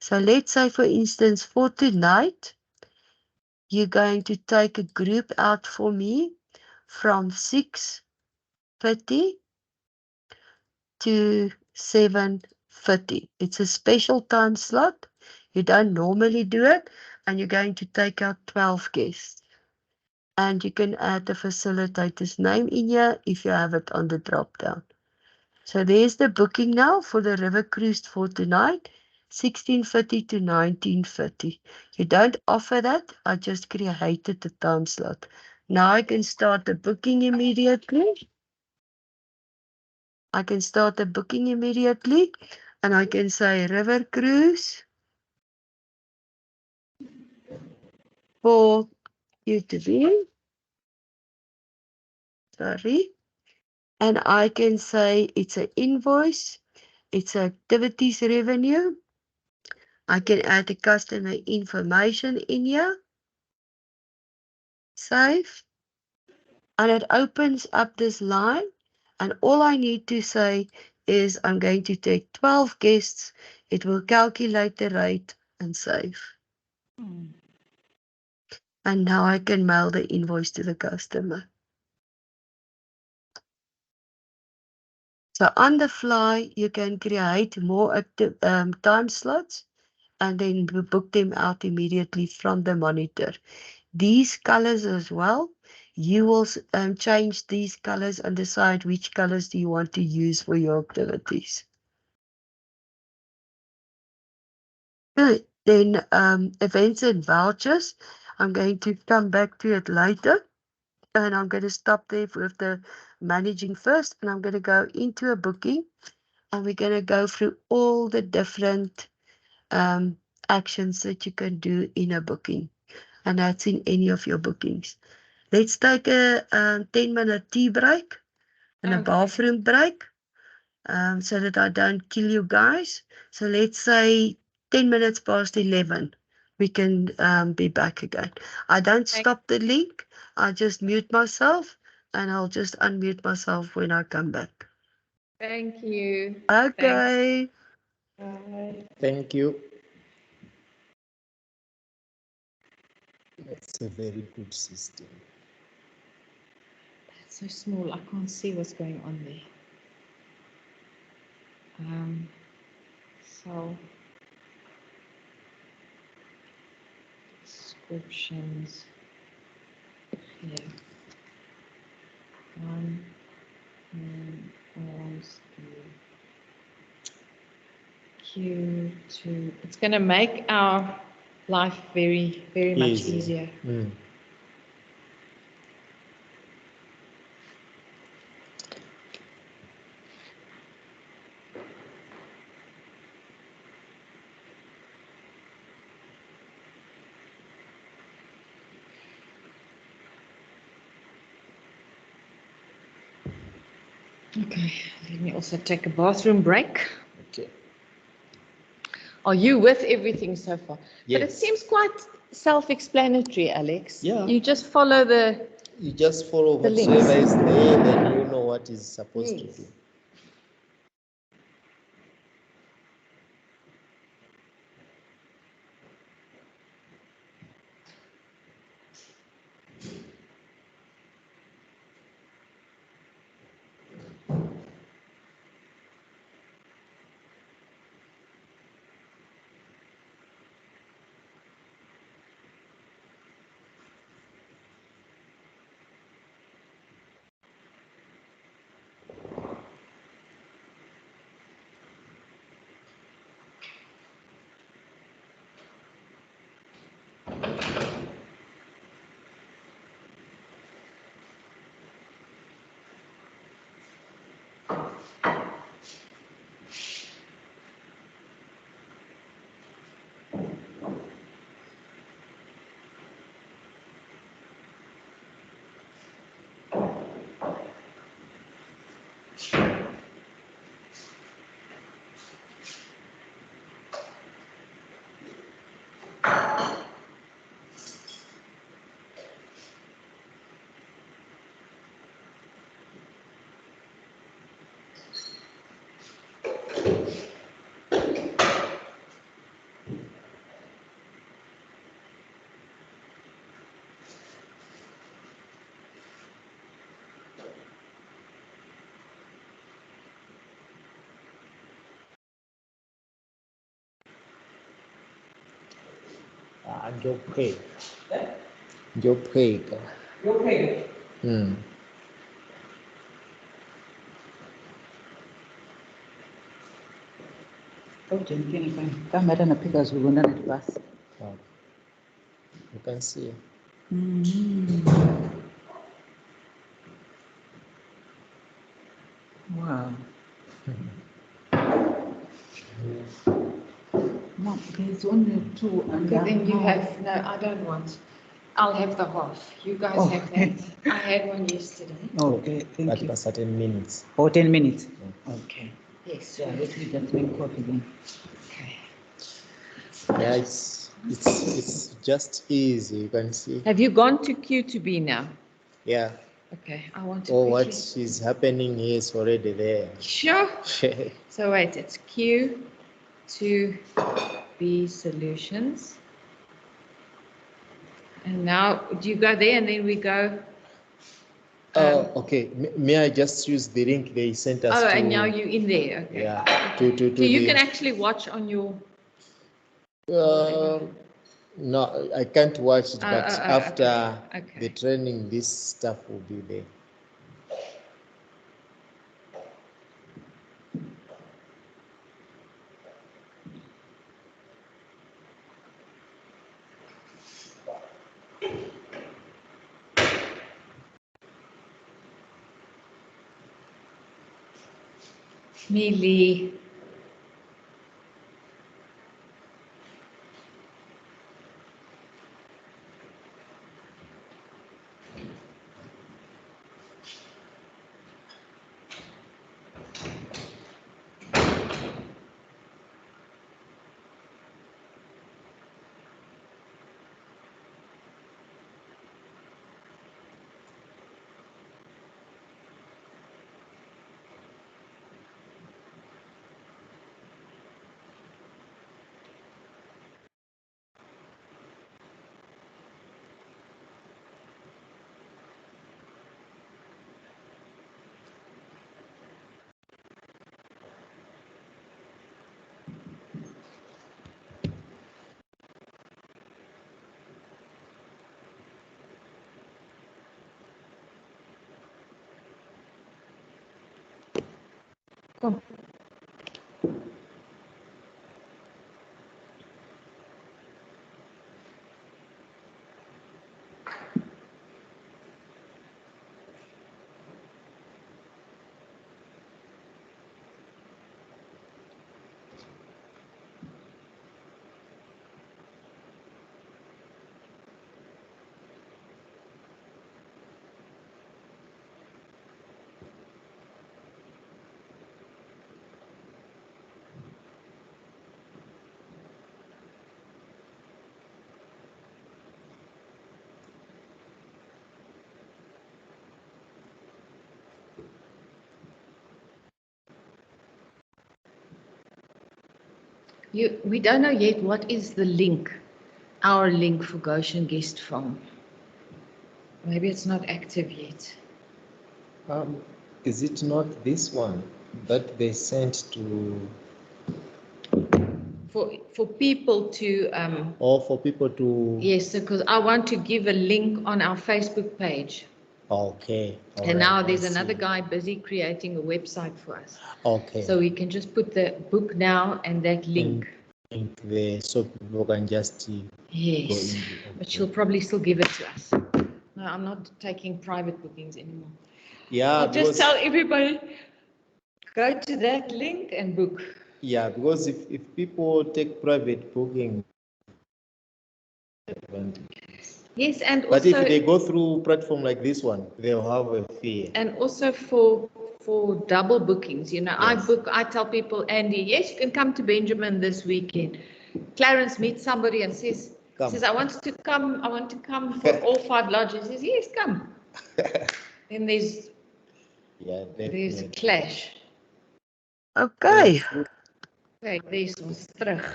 So let's say, for instance, for tonight, you're going to take a group out for me from 6:30 to 7:30. It's a special time slot. You don't normally do it, and you're going to take out 12 guests. And you can add the facilitator's name in here if you have it on the drop down. So there's the booking now for the river cruise for tonight, 16:30 to 19:30. You don't offer that. I just created the time slot. Now I can start the booking immediately. I can start the booking immediately, and I can say river cruise for you to be. Sorry. And I can say it's an invoice. It's activities revenue. I can add the customer information in here. Save. And it opens up this line. And all I need to say is I'm going to take 12 guests. It will calculate the rate and save. And now I can mail the invoice to the customer. So on the fly, you can create more active, time slots and then book them out immediately from the monitor. These colors as well, you will change these colors and decide which colors do you want to use for your activities. Good. Then events and vouchers, I'm going to come back to it later. And I'm going to stop there with the managing first. And I'm going to go into a booking. And we're going to go through all the different actions that you can do in a booking. And that's in any of your bookings. Let's take a 10-minute tea break and a bathroom break so that I don't kill you guys. So let's say 10 minutes past 11, we can be back again. I don't stop the link. I just mute myself and I'll just unmute myself when I come back. Thank you. Okay. Bye. Thank you. It's a very good system. That's so small. I can't see what's going on there. So descriptions here. Q2. It's going to make our life very, very much easier. Okay, let me also take a bathroom break. Okay. Are you with everything so far? Yes. But it seems quite self-explanatory, Alex. Yeah. You just follow the... You just follow The links. whatsoever is there, then you know what is supposed to do. Njopheka. Njopheka. Mm. Oh, Jenny, come at and pick us, we're going to bus. Oh. You can see. Wow. No, there's only two and Okay, then you have, no, I don't want. I'll have the half. You guys Oh. have that. I had one yesterday. Okay, thank But you. for certain minutes. Oh, 10 minutes. Okay. Yes. Yeah, let me just make coffee then. Okay. Yeah, it's just easy. You can see. Have you gone to Q to B now? Yeah. Okay, I want to Oh, quickly. what is happening here is already there. Sure. So wait, it's Q to B solutions. And now, do you go there and then we go? Oh, okay. May I just use the link they sent us Oh, to? and now you're in there. Okay. Yeah. To So you the. can actually watch on your. No, I can't watch it, but after okay. the training, this stuff will be there. Mealy. Kom. We don't know yet what is the link, our link for Goshen guest phone. Maybe it's not active yet. Is it not this one that they sent to? For people to Or for people to? yes, because I want to give a link on our Facebook page. Okay. All And right, now I there's see. another guy busy creating a website for us. Okay. So we can just put the book now and that link. Link there so people can just go Yes, in. but she'll probably still give it to us. No, I'm not taking private bookings anymore. Yeah, I'll just because tell everybody, go to that link and book. yeah, because if people take private booking, Yes, and but if also they go through platform like this one, they'll have a fee. and also for double bookings, you know, Yes. I tell people, Andy, yes, you can come to Benjamin this weekend. Clarence meets somebody and says, Come. I want to come for all 5 lodges. He says, yes, come. Then there's Yeah, a definitely. clash. Okay. Kyk, dis ons terug.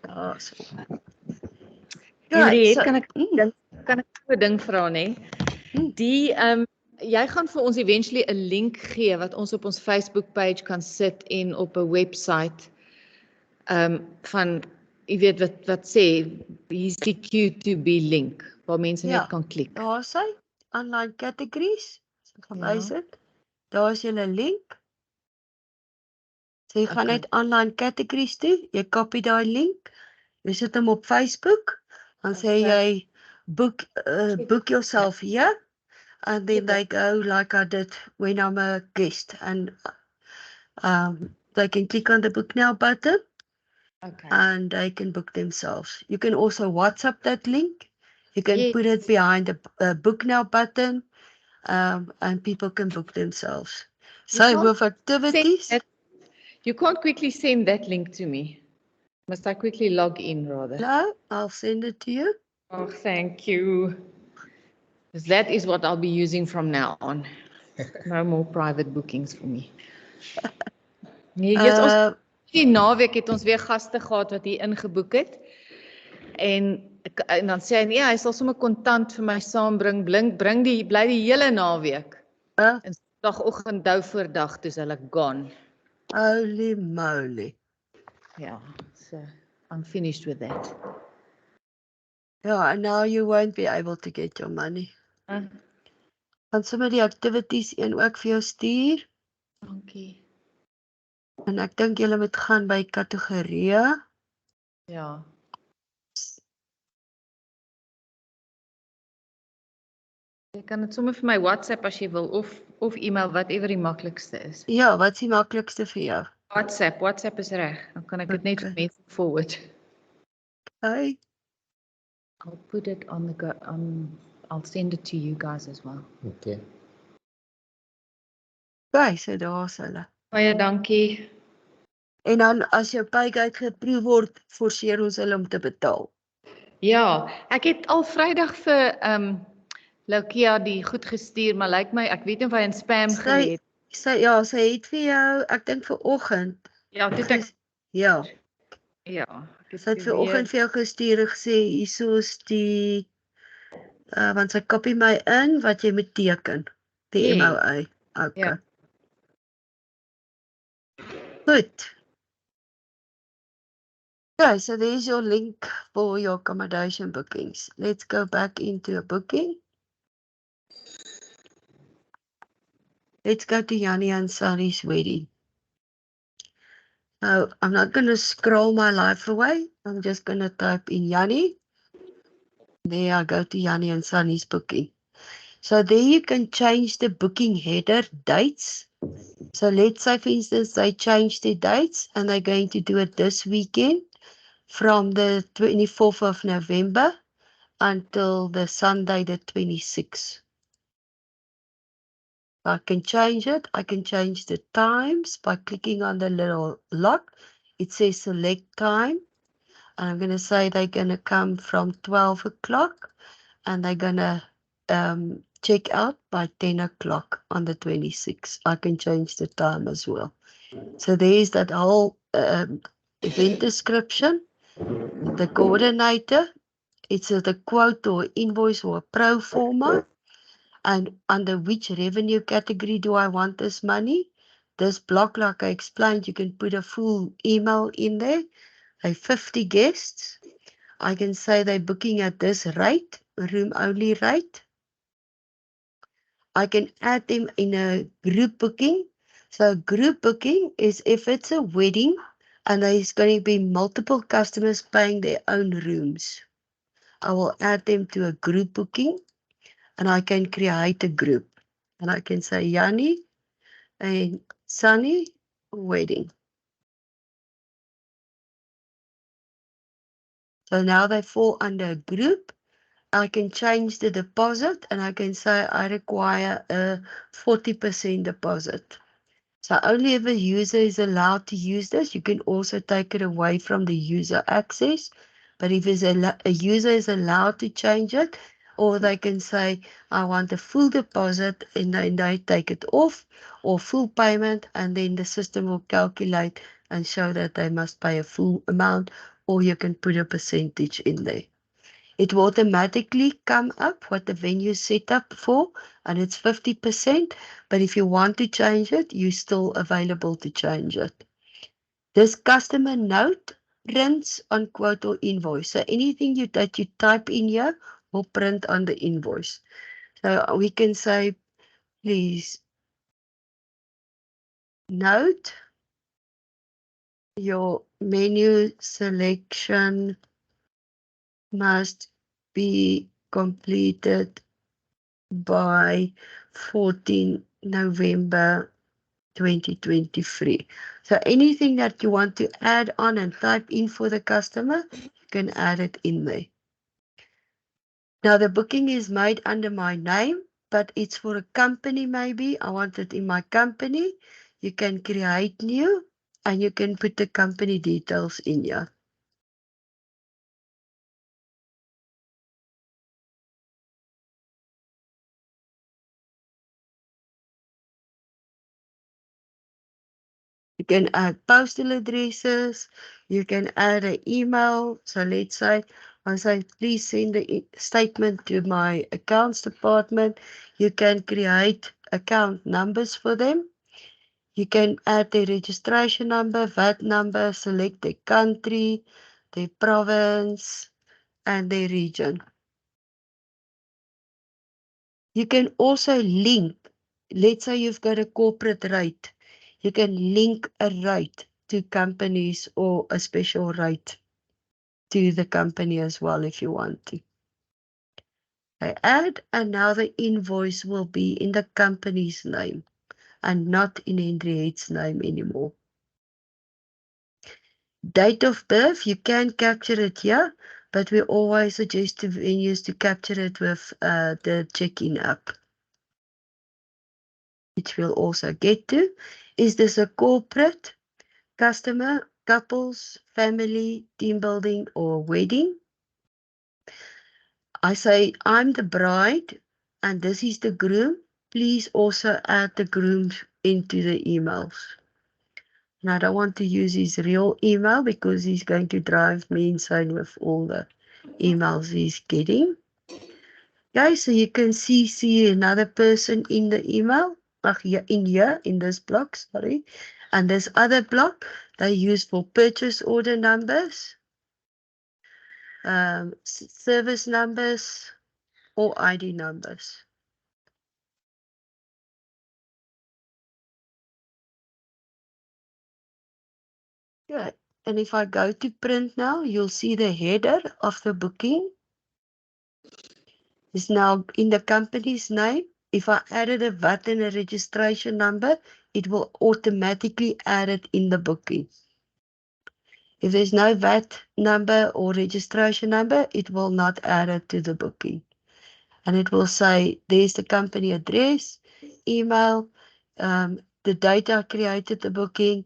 Awesome. Henry, so, kan ek 'n ding vra nê? Mm. Die jy gaan vir ons eventually 'n link gee wat ons op ons Facebook page kan sit en op 'n website van jy weet wat sê hier's die Q2B link waar mense Ja. net kan klik. daar is hy, online categories, so gaan Ja. wys dit. Daar is julle link. So jy gaan Okay. net online categories toe, jy copy daai link, jy sit hom op Facebook, dan sê jy book yourself here, and then they go like I did when I'm a guest, and they can click on the book now button Okay. and they can book themselves. You can also WhatsApp that link. You can Yes. put it behind the book now button, and people can book themselves. You So can't with activities, You can't quickly send that link to me. Must I quickly log in rather? no, I'll send it to you. Oh, thank you. Because that is what I'll be using from now on. No more private bookings for me. Nee, yes, ons die naweek het ons weer gaste gehad wat hier ingeboek het. En dan sê hy nee, hy sal sommer kontant vir my saambring, bring bly die hele naweek. En Sondagoggend dou voor dag toe is hulle gone. Holy moly. Ja, so I'm finished with that. Yeah, and now you won't be able to get your money. Gaan sommer die activities een ook vir jou stuur. Dankie. En ek dink julle moet gaan by kategorieë. Ja. Jy kan dit sommer vir my WhatsApp as jy wil of e-mail, whatever die maklikste is. Ja, wat is die maklikste vir jou? WhatsApp is reg. Dan kan ek dit net vir mense forward. Okay. I'll put it on I'll send it to you guys as well. Okay. Okay, so daar's hulle. Baie dankie. En dan as jou paygate geproef word, forceer ons hulle om te betaal. Ja, ek het al Vrydag vir Laukia die goed gestuur, maar lyk my ek weet nie of hy in spam gelê het. Sy het vir jou, ek dink vanoggend. Ja, dit ek Ja. Ja, Sy het vanoggend vir jou gestuur en gesê hierso is die want sy kopie my in wat jy moet teken. Die MOA. Okay. Ja. Good. Okay, so there's your link for your accommodation bookings. Let's go back into a booking. Let's go to Yanni and Sunny's wedding. Now, I'm not going to scroll my life away. I'm just going to type in Yanni. There I go to Yanni and Sunny's booking. So there you can change the booking header dates. So let's say, for instance, they change their dates and they're going to do it this weekend from the 24th of November until the Sunday, the 26th. I can change it. I can change the times by clicking on the little lock. It says select time. And I'm going to say they're going to come from 12 o'clock and they're going to check out by 10 o'clock on the 26th. I can change the time as well. So there's that whole event description, the coordinator. It's the quote or invoice or a pro forma. And under which revenue category do I want this money? This block, like I explained, you can put a full email in there. 50 guests. I can say they're booking at this rate, room only rate. I can add them in a group booking. So group booking is if it's a wedding and there's going to be multiple customers paying their own rooms. I will add them to a group booking and I can create a group. And I can say Yanni and Sunny wedding. So now they fall under a group. I can change the deposit and I can say I require a 40% deposit. So only if a user is allowed to use this, you can also take it away from the user access. But if a user is allowed to change it, or they can say, I want a full deposit, and then they take it off, or full payment, and then the system will calculate and show that they must pay a full amount, or you can put a percentage in there. It will automatically come up what the venue is set up for, and it's 50%, but if you want to change it, you're still available to change it. This customer note prints on quote or invoice. So anything that you type in here will print on the invoice. So we can say, please note your menu selection must be completed by 14 November 2023. So anything that you want to add on and type in for the customer, you can add it in there. Now the booking is made under my name, but it's for a company maybe. I want it in my company. You can create new and you can put the company details in here. You can add postal addresses. You can add an email. So let's say I say, please send the statement to my accounts department. You can create account numbers for them. You can add their registration number, VAT number, select their country, their province, and their region. You can also link, let's say you've got a corporate rate. You can link a rate to companies or a special rate to the company as well if you want to. I add, and now the invoice will be in the company's name and not in Henriette's name anymore. Date of birth, you can capture it here, but we always suggest to venues to capture it with the check-in app, which we'll also get to. Is this a corporate, customer, couples, family, team building, or wedding? I say, I'm the bride, and this is the groom. Please also add the groom into the emails. And I don't want to use his real email because he's going to drive me insane with all the emails he's getting. Okay, so you can see another person in the email, in this block, sorry. And this other block, they use for purchase order numbers, service numbers, or ID numbers. Good. And if I go to print now, you'll see the header of the booking is now in the company's name. If I added a VAT and a registration number, it will automatically add it in the booking. If there's no VAT number or registration number, it will not add it to the booking. And it will say, there's the company address, email, the date I created the booking,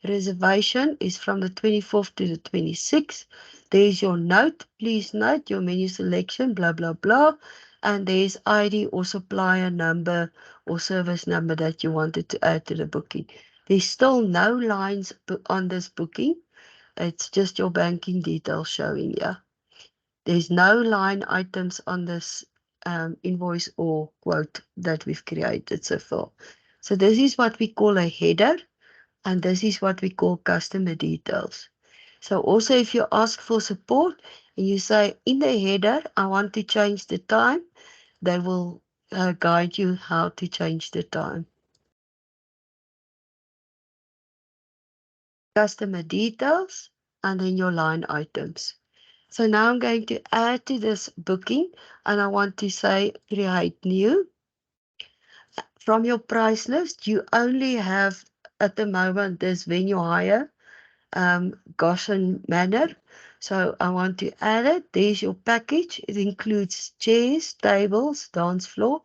reservation is from the 24th to the 26th. There's your note, please note your menu selection, blah, blah, blah. And there's ID or supplier number or service number that you wanted to add to the booking. There's still no lines on this booking. It's just your banking details showing here. There's no line items on this invoice or quote that we've created so far. So this is what we call a header, and this is what we call customer details. So also if you ask for support and you say in the header, I want to change the time, they will guide you how to change the time. Customer details, and then your line items. So now I'm going to add to this booking, and I want to say create new. From your price list, you only have at the moment this venue hire, Goshen Manor. So I want to add it. There's your package. It includes chairs, tables, dance floor,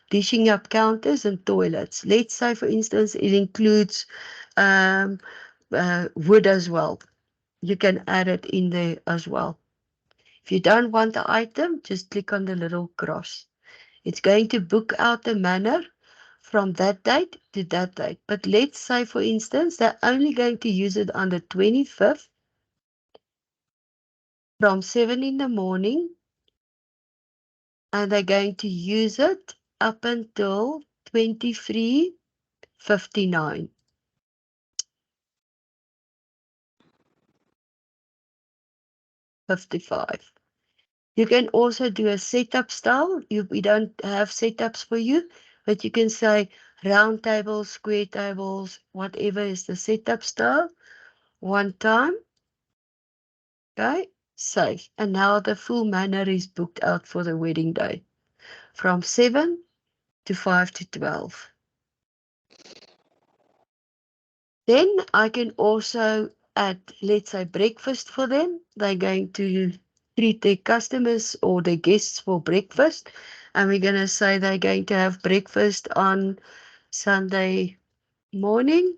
dishing up counters, and toilets. Let's say, for instance, it includes wood as well. You can add it in there as well. If you don't want the item, just click on the little cross. It's going to book out the manor from that date to that date. But let's say, for instance, they're only going to use it on the 25th from 7 in the morning, and they're going to use it up until 23:59. You can also do a setup style. We don't have setups for you, but you can say round tables, square tables, whatever is the setup style. One time. Okay, save. And now the full manor is booked out for the wedding day from 7 to 5 to 12. Then I can also add, let's say, breakfast for them. They're going to treat their customers or their guests for breakfast. And we're going to say they're going to have breakfast on Sunday morning.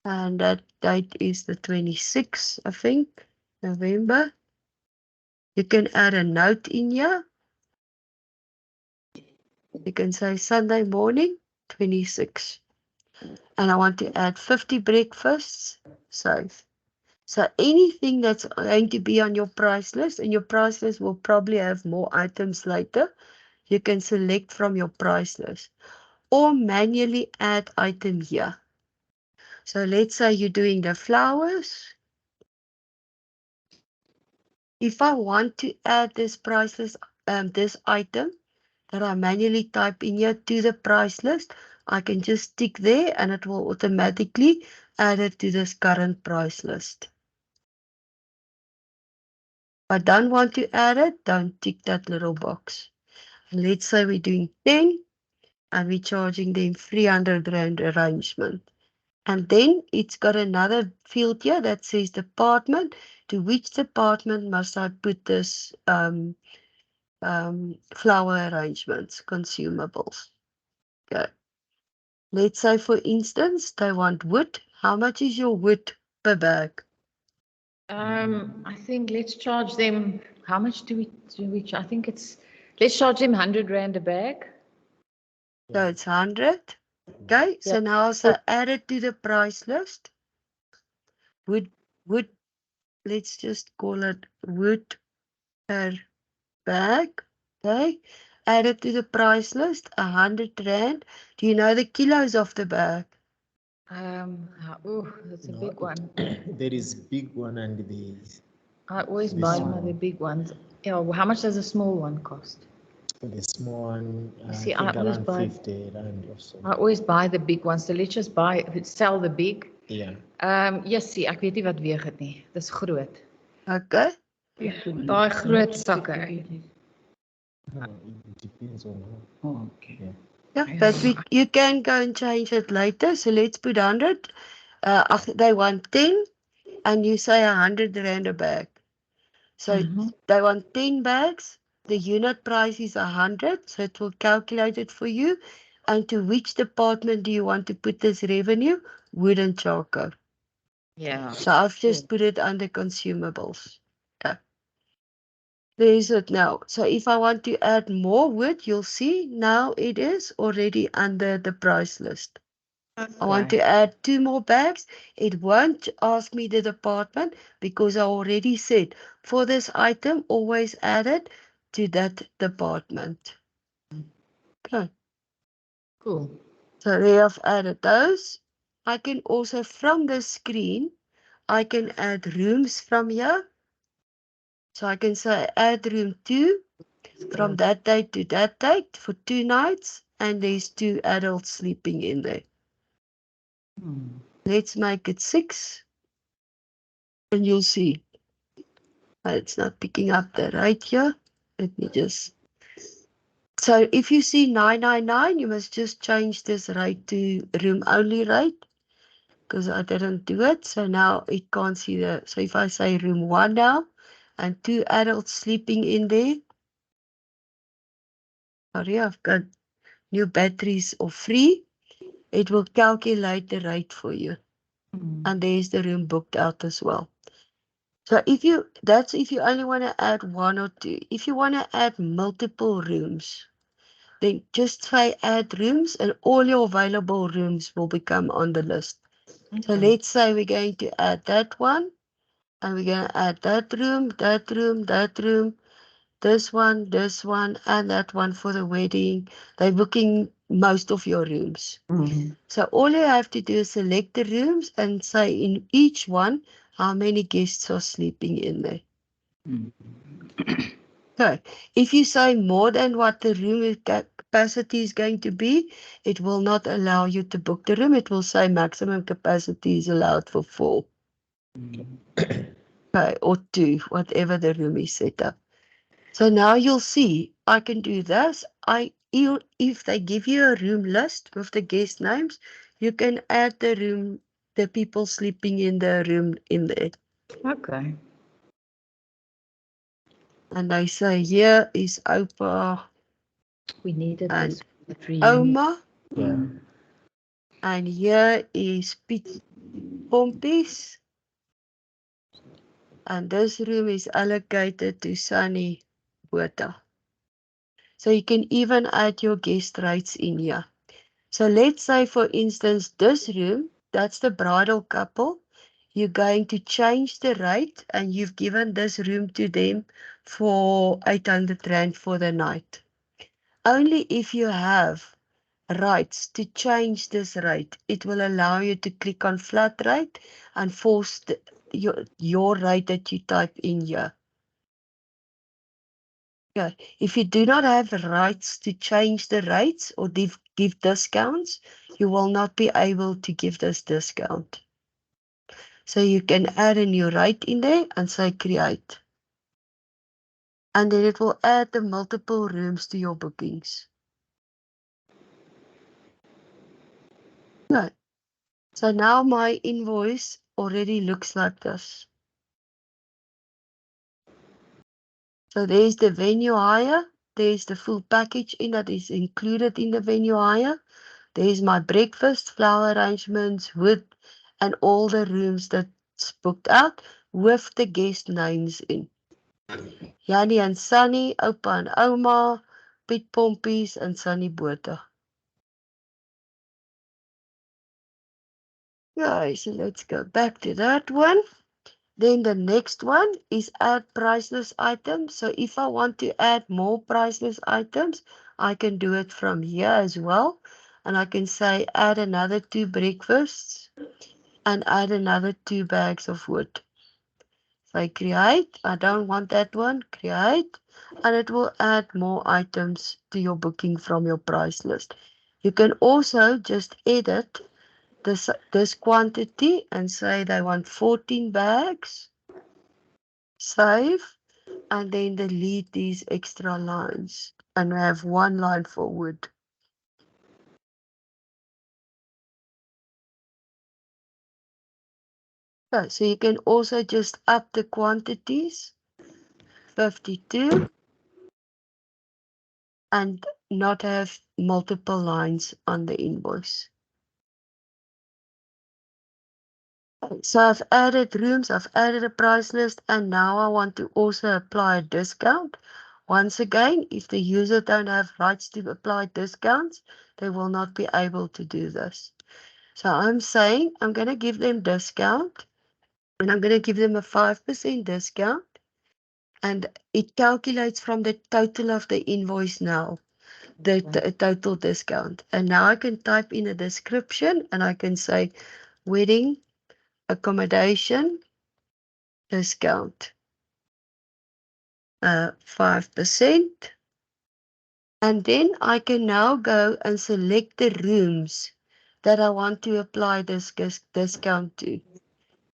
And that date is the 26th, I think, November. You can add a note in here. You can say Sunday morning, 26. And I want to add 50 breakfasts. Save. So anything that's going to be on your price list, and your price list will probably have more items later, you can select from your price list or manually add item here. So let's say you're doing the flowers. If I want to add this price list, this item that I manually type in here to the price list, I can just tick there and it will automatically add it to this current price list. If I don't want to add it, don't tick that little box. And let's say we're doing 10 and we're charging them 300 Rand arrangement. And then it's got another field here that says department. To which department must I put this flower arrangements, consumables? Okay. Let's say, for instance, they want wood. How much is your wood per bag? I think let's charge them, how much do we, I think let's charge them 100 Rand a bag. So it's 100. Okay, so Yeah. now as I add it to the price list, wood, let's just call it wood per bag. Okay, add it to the price list, 100 Rand. Do you know the kilos of the bag? Oh, that's a No, big one. There is big one and the I always This buy one. the big ones. Yeah, well, how much does a small one cost? small one. I See, think I always around buy- 50 Rand or so. I always buy the big ones. So let's just sell the big. Yeah. Yes, see, ek weet nie wat weeg dit nie. Dis groot. Okay, Daai groot sakke. It depends on how. Oh, okay. Yeah. yeah, but you can go and change it later. So let's put 100. They want 10 and you say 100 Rand a bag. So they want 10 bags. The unit price is 100, so it will calculate it for you. And to which department do you want to put this revenue? Wood and charcoal. Yeah. So I've just put it under consumables. Okay. There is it now. So if I want to add more wood, you'll see now it is already under the price list. I want to add 2 more bags. It won't ask me the department because I already said for this item, always add it to that department. Okay. Cool. So there I've added those. I can also, from the screen, I can add rooms from here. So I can say add room 2 from that date to that date for 2 nights. And there's 2 adults sleeping in there. Let's make it 6. And you'll see. It's not picking up the rate here. Let me just. So if you see 999, you must just change this rate to room only rate because I didn't do it. So now it can't see the. So if I say room 1 now and 2 adults sleeping in there. Sorry, I've got new batteries or free. It will calculate the rate for you. And there's the room booked out as well. So that's if you only want to add one or two. If you want to add multiple rooms, then just say add rooms and all your available rooms will become on the list. So let's say we're going to add that one, and we're going to add that room, that room, that room, this one, and that one for the wedding. They're booking most of your rooms. So all you have to do is select the rooms and say in each one how many guests are sleeping in there. Okay. If you say more than what the room capacity is going to be, it will not allow you to book the room. It will say maximum capacity is allowed for 4. Okay, or 2, whatever the room is set up. So now you'll see, I can do this. If they give you a room list with the guest names, you can add the people sleeping in the room in there. Okay. And I say here is Opa We needed and this for the reunion. Oma, Yeah. and here is Piet Pompies, and this room is allocated to Sunny Botha. So you can even add your guest rates in here. So let's say, for instance, this room, that's the bridal couple. You're going to change the rate and you've given this room to them for 800 Rand for the night. Only if you have rights to change this rate, it will allow you to click on flat rate and force your rate that you type in here. Okay. If you do not have rights to change the rates or give discounts, you will not be able to give this discount. So you can add a new rate in there and say create. And then it will add the multiple rooms to your bookings. Good. So now my invoice already looks like this. So there's the venue hire. There's the full package in that is included in the venue hire. There's my breakfast, flower arrangements, wood, and all the rooms that's booked out with the guest names in. Jannie and Sunny, Opa and Oma, Piet Pompies, and Sunny Botha. Yeah, so let's go back to that one. Then the next one is add priceless items. So if I want to add more priceless items, I can do it from here as well. And I can say add another 2 breakfasts and add another 2 bags of wood. So I create, I don't want that one, create, and it will add more items to your booking from your price list. You can also just edit this quantity and say they want 14 bags. Save, and then delete these extra lines and have one line for wood. Okay, so you can also just up the quantities, 52, and not have multiple lines on the invoice. So I've added rooms, I've added a price list, and now I want to also apply a discount. Once again, if the user don't have rights to apply discounts, they will not be able to do this. So I'm saying I'm going to give them discount, and I'm going to give them a 5% discount, and it calculates from the total of the invoice now, the total discount. And now I can type in a description, and I can say wedding accommodation discount, 5%. And then I can now go and select the rooms that I want to apply this discount to.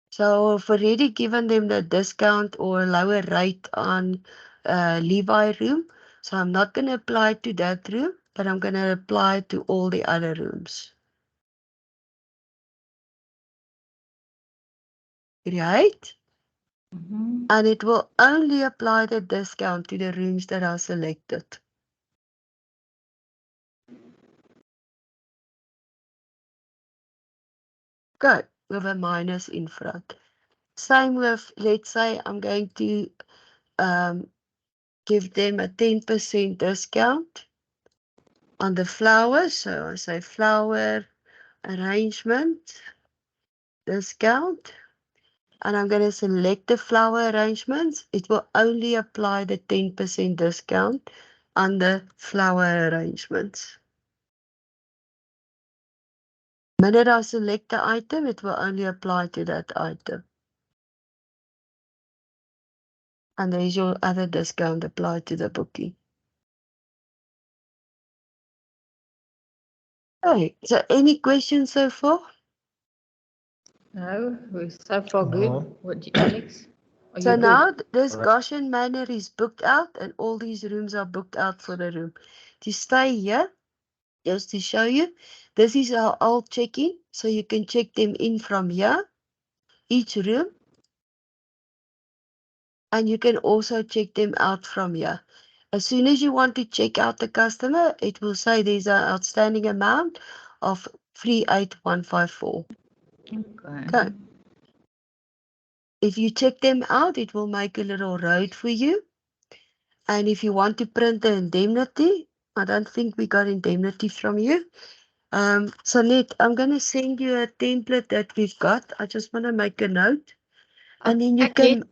So I've already given them the discount or lower rate on Levi room. So I'm not going to apply to that room, but I'm going to apply to all the other rooms. Right? And it will only apply the discount to the rooms that are selected. Good, with a minus in front. Same with, let's say I'm going to give them a 10% discount on the flowers. So I say flower arrangement discount. And I'm going to select the flower arrangements. It will only apply the 10% discount on the flower arrangements. The minute I select the item, it will only apply to that item. And there's your other discount applied to the booking. Okay, so any questions so far? No, we're so far good. No. What, Alex? Are So you now good? this Right. Goshen Manor is booked out and all these rooms are booked out for the room. To stay here, just to show you, this is our old check-in. So you can check them in from here, each room. And you can also check them out from here. As soon as you want to check out the customer, it will say there's an outstanding amount of 38154. Okay. Okay. If you check them out, it will make a little road for you. And if you want to print the indemnity, I don't think we got indemnity from you. Sanet, I'm going to send you a template that we've got. I just want to make a note. And then you Ek het can...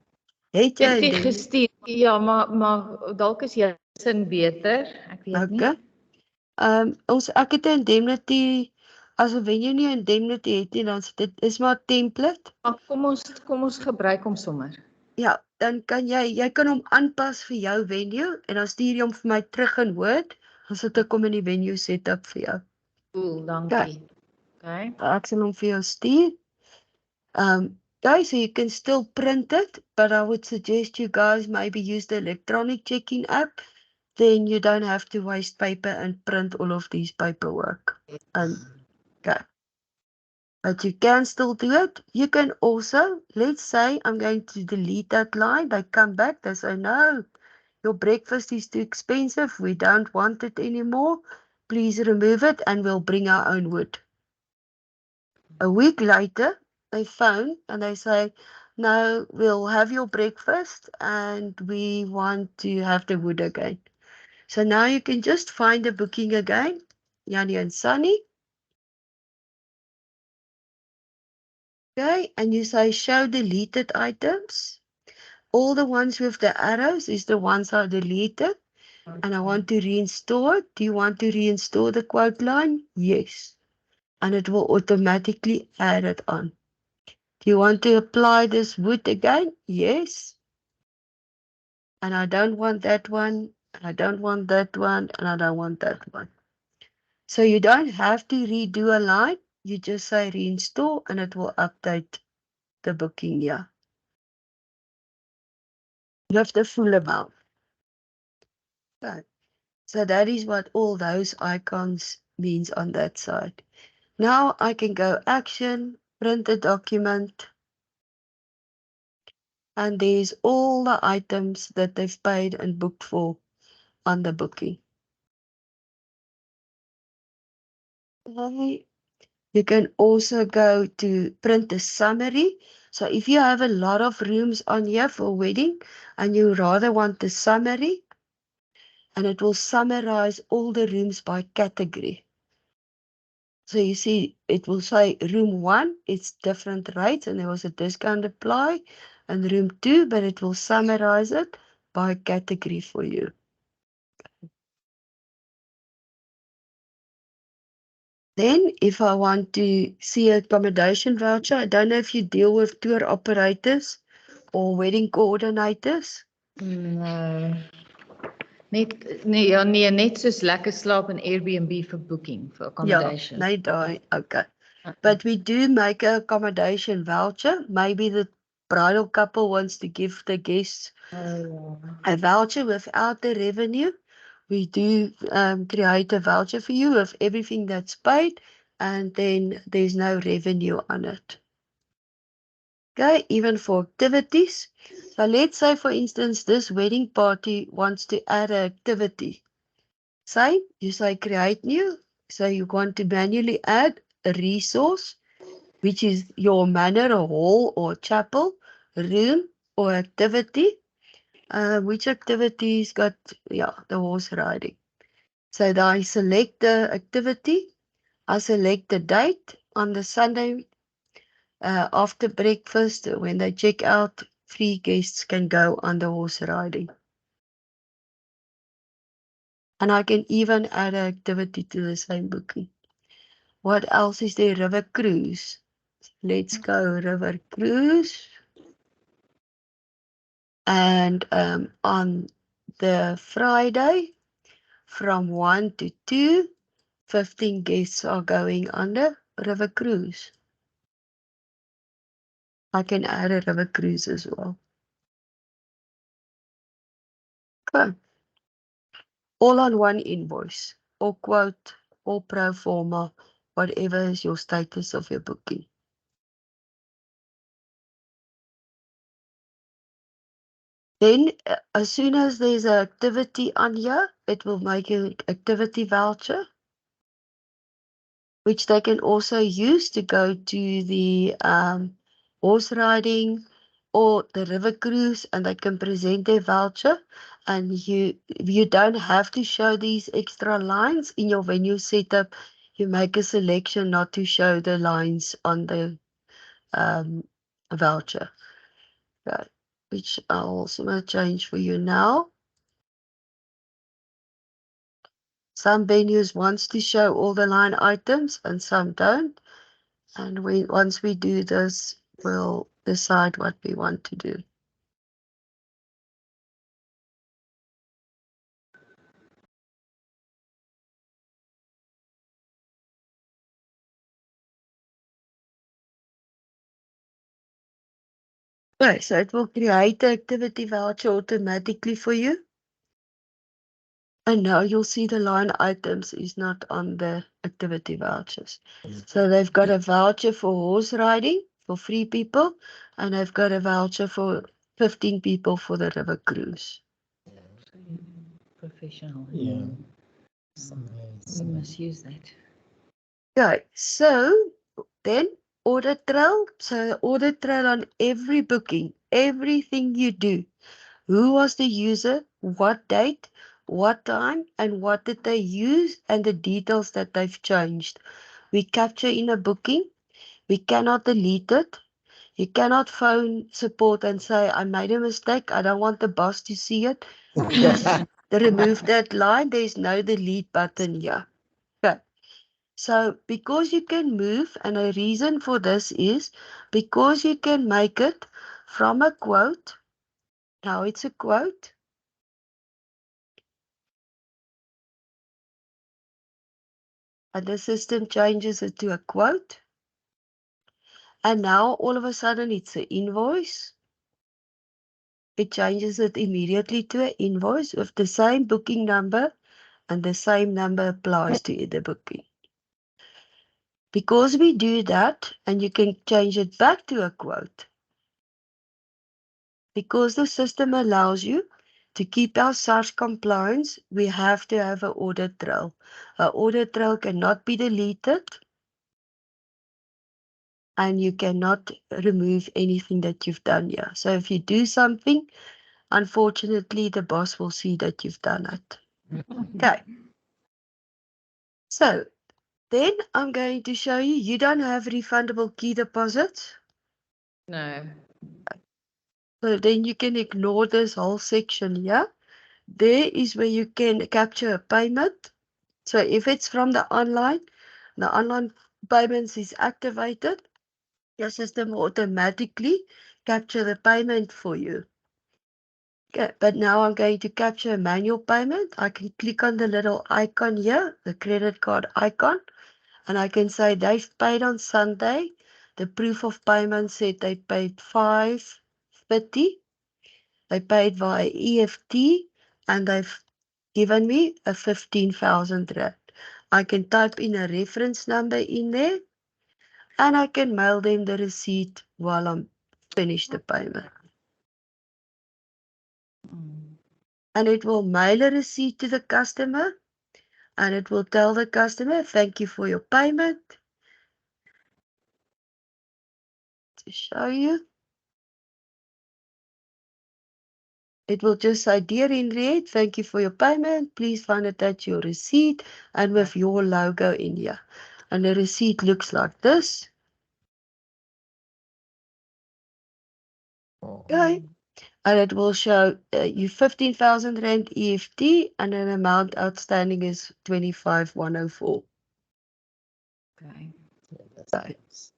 Het jy dit indemnity? gestuur. Ja, maar dalk is jy sin beter. Ek weet nie. Okay. Ek het 'n indemnity, as 'n venue nie 'n indemnity het nie, dan is maar 'n template. Maar kom ons gebruik hom sommer. Ja, dan kan jy kan hom aanpas vir jou venue en dan stuur jy hom vir my terug in Word, dan sit ek hom in die venue setup vir jou. Cool, Okay, dankie. Okay. ek sal hom vir jou stuur. Guys, so you can still print it, but I would suggest you guys maybe use the electronic check-in app. Then you don't have to waste paper and print all of these paperwork. And okay. But you can still do it. You can also, let's say I'm going to delete that line. They come back, they say, no, your breakfast is too expensive. We don't want it anymore. Please remove it and we'll bring our own wood. A week later, they phone and they say, no, we'll have your breakfast and we want to have the wood again. So now you can just find the booking again, Yanni and Sunny. Okay, and you say show deleted items. All the ones with the arrows is the ones I deleted. And I want to reinstall it. Do you want to reinstall the quote line? Yes. And it will automatically add it on. Do you want to apply this wood again? Yes. And I don't want that one. And I don't want that one. And I don't want that one. So you don't have to redo a line. You just say reinstall and it will update the booking here. You have the full amount. Okay. So that is what all those icons means on that side. Now I can go action, print a document, and there's all the items that they've paid and booked for on the booking. Okay. You can also go to print a summary. So if you have a lot of rooms on here for a wedding and you rather want the summary, and it will summarize all the rooms by category. So you see, it will say room 1, it's different rates and there was a discount apply, and room 2, but it will summarize it by category for you. Then if I want to see accommodation voucher, I don't know if you deal with tour operators or wedding coordinators. No. Net soos lekker slaap in Airbnb vir booking, vir accommodation. Yeah, die. Okay. Uh-uh. But we do make an accommodation voucher. Maybe the bridal couple wants to give the guests a voucher without the revenue. We do create a voucher for you of everything that's paid, and then there's no revenue on it. Okay, even for activities. So let's say, for instance, this wedding party wants to add an activity. You say create new. So you want to manually add a resource. which is your manor, a hall or chapel, room or activity. Which activities got, yeah, the horse riding. So I select the activity, I select the date on the Sunday after breakfast. When they check out, 3 guests can go on the horse riding. And I can even add an activity to the same booking. What else is there? River cruise. Let's go river cruise. And on the Friday, from 1 to 2, 15 guests are going on the river cruise. I can add a river cruise as well. Okay. All on one invoice, or quote, or pro forma, whatever is your status of your booking. Then, as soon as there's an activity on here, it will make an activity voucher, which they can also use to go to the horse riding or the river cruise, and they can present their voucher. And you don't have to show these extra lines in your venue setup. You make a selection not to show the lines on the voucher. Okay. Which I'll also change for you now. Some venues wants to show all the line items and some don't. And once we do this, we'll decide what we want to do. Okay, so it will create the activity voucher automatically for you. And now you'll see the line items is not on the activity vouchers. So they've got a voucher for horse riding for 3 people, and they've got a voucher for 15 people for the river cruise. Professional. Yeah. We must use that. Okay, so then audit trail. So audit trail on every booking, everything you do. Who was the user, what date, what time, and what did they use, and the details that they've changed. We capture in a booking. We cannot delete it. You cannot phone support and say, I made a mistake. I don't want the boss to see it. Please remove that line. There's no delete button here. Okay. So because you can move, and a reason for this is because you can make it from a quote. Now it's a quote. And the system changes it to a quote. And now all of a sudden it's an invoice. It changes it immediately to an invoice with the same booking number, and the same number applies to the booking. Because we do that, and you can change it back to a quote. Because the system allows you to keep our SARS compliance, we have to have an audit trail. An audit trail cannot be deleted, and you cannot remove anything that you've done here. So if you do something, unfortunately, the boss will see that you've done it. Okay. So then I'm going to show you, you don't have refundable key deposits. No. So then you can ignore this whole section here. There is where you can capture a payment. So if it's from the online payments is activated, your system will automatically capture the payment for you. Okay, but now I'm going to capture a manual payment. I can click on the little icon here, the credit card icon, and I can say they've paid on Sunday. The proof of payment said they paid $5.30. They paid via EFT, and they've given me a 15,000 rand. I can type in a reference number in there, and I can mail them the receipt while I'm finished the payment. And it will mail a receipt to the customer, and it will tell the customer, thank you for your payment. to show you. It will just say, "Dear Henriette, thank you for your payment. Please find attached your receipt and with your logo in here." And the receipt looks like this. Okay. And it will show you 15,000 Rand EFT and an amount outstanding is 25,104. Okay. Yeah, that's Okay. nice.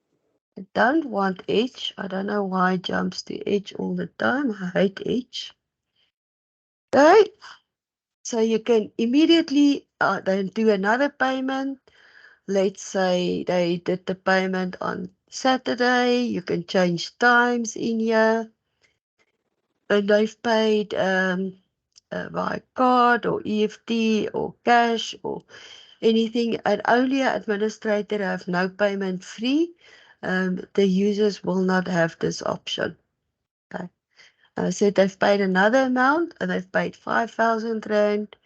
I don't want H. I don't know why it jumps to H all the time. I hate H. Okay. So you can immediately then do another payment. Let's say they did the payment on Saturday. You can change times in here. And they've paid by card or EFT or cash or anything. And only an administrator have no payment free. The users will not have this option. Okay. So they've paid another amount and they've paid 5,000 Rand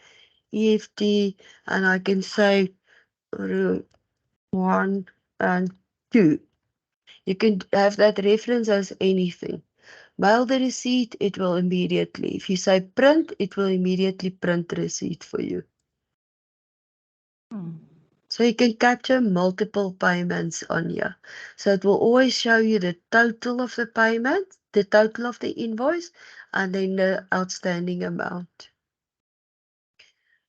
EFT. And I can say 1 and 2. You can have that reference as anything. Mail the receipt, it will immediately. If you say print, it will immediately print the receipt for you. So you can capture multiple payments on here. So it will always show you the total of the payment, the total of the invoice, and then the outstanding amount.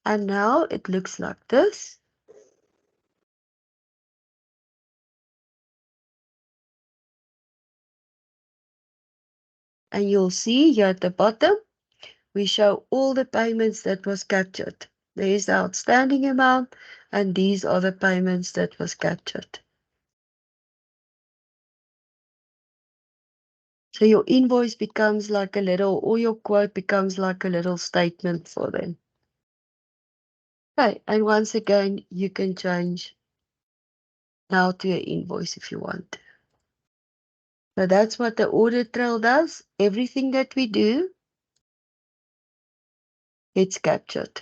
And now it looks like this. And you'll see here at the bottom, we show all the payments that was captured. There is the outstanding amount, and these are the payments that was captured. So your invoice becomes like a little, or your quote becomes like a little statement for them. Okay, and once again, you can change now to an invoice if you want. So that's what the audit trail does. Everything that we do, it's captured.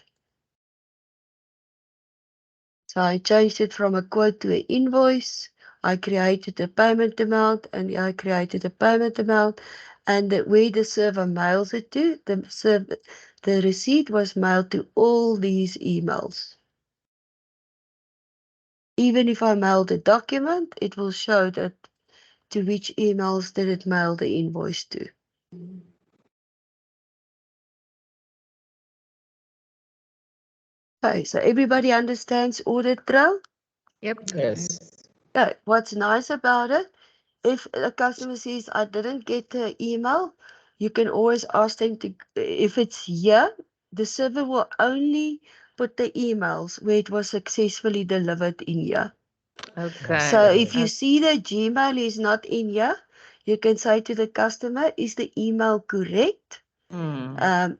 So I changed it from a quote to an invoice. I created a payment amount and I created a payment amount. And where the server mails it to, the receipt was mailed to all these emails. Even if I mail the document, it will show that to which emails did it mail the invoice to. Okay, so everybody understands audit trail? Yep. Yes. Okay, what's nice about it, if a customer says, I didn't get the email, you can always ask them to, if it's here, the server will only put the emails where it was successfully delivered in here. Okay. So if you see the Gmail is not in here, you can say to the customer, is the email correct?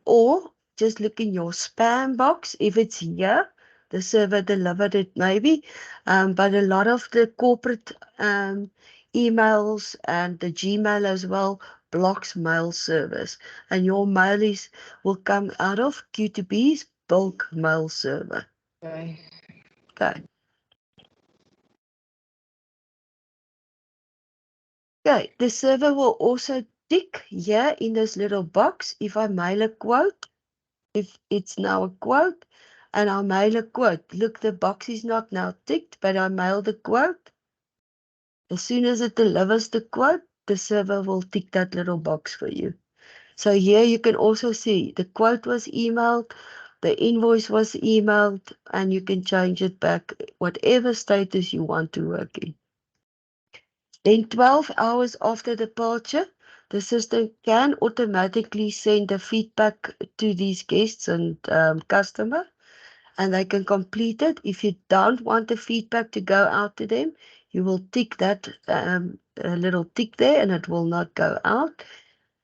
Or just look in your spam box. If it's here, the server delivered it maybe. But a lot of the corporate emails and the Gmail as well blocks mail service. And your mail will come out of Q2B's bulk mail server. Okay. Okay. Okay, the server will also tick here in this little box if I mail a quote, if it's now a quote, and I mail a quote. Look, the box is not now ticked, but I mail the quote. As soon as it delivers the quote, the server will tick that little box for you. So here you can also see the quote was emailed, the invoice was emailed, and you can change it back, whatever status you want to work in. Then 12 hours after departure, the system can automatically send the feedback to these guests and customer, and they can complete it. If you don't want the feedback to go out to them, you will tick that little tick there and it will not go out.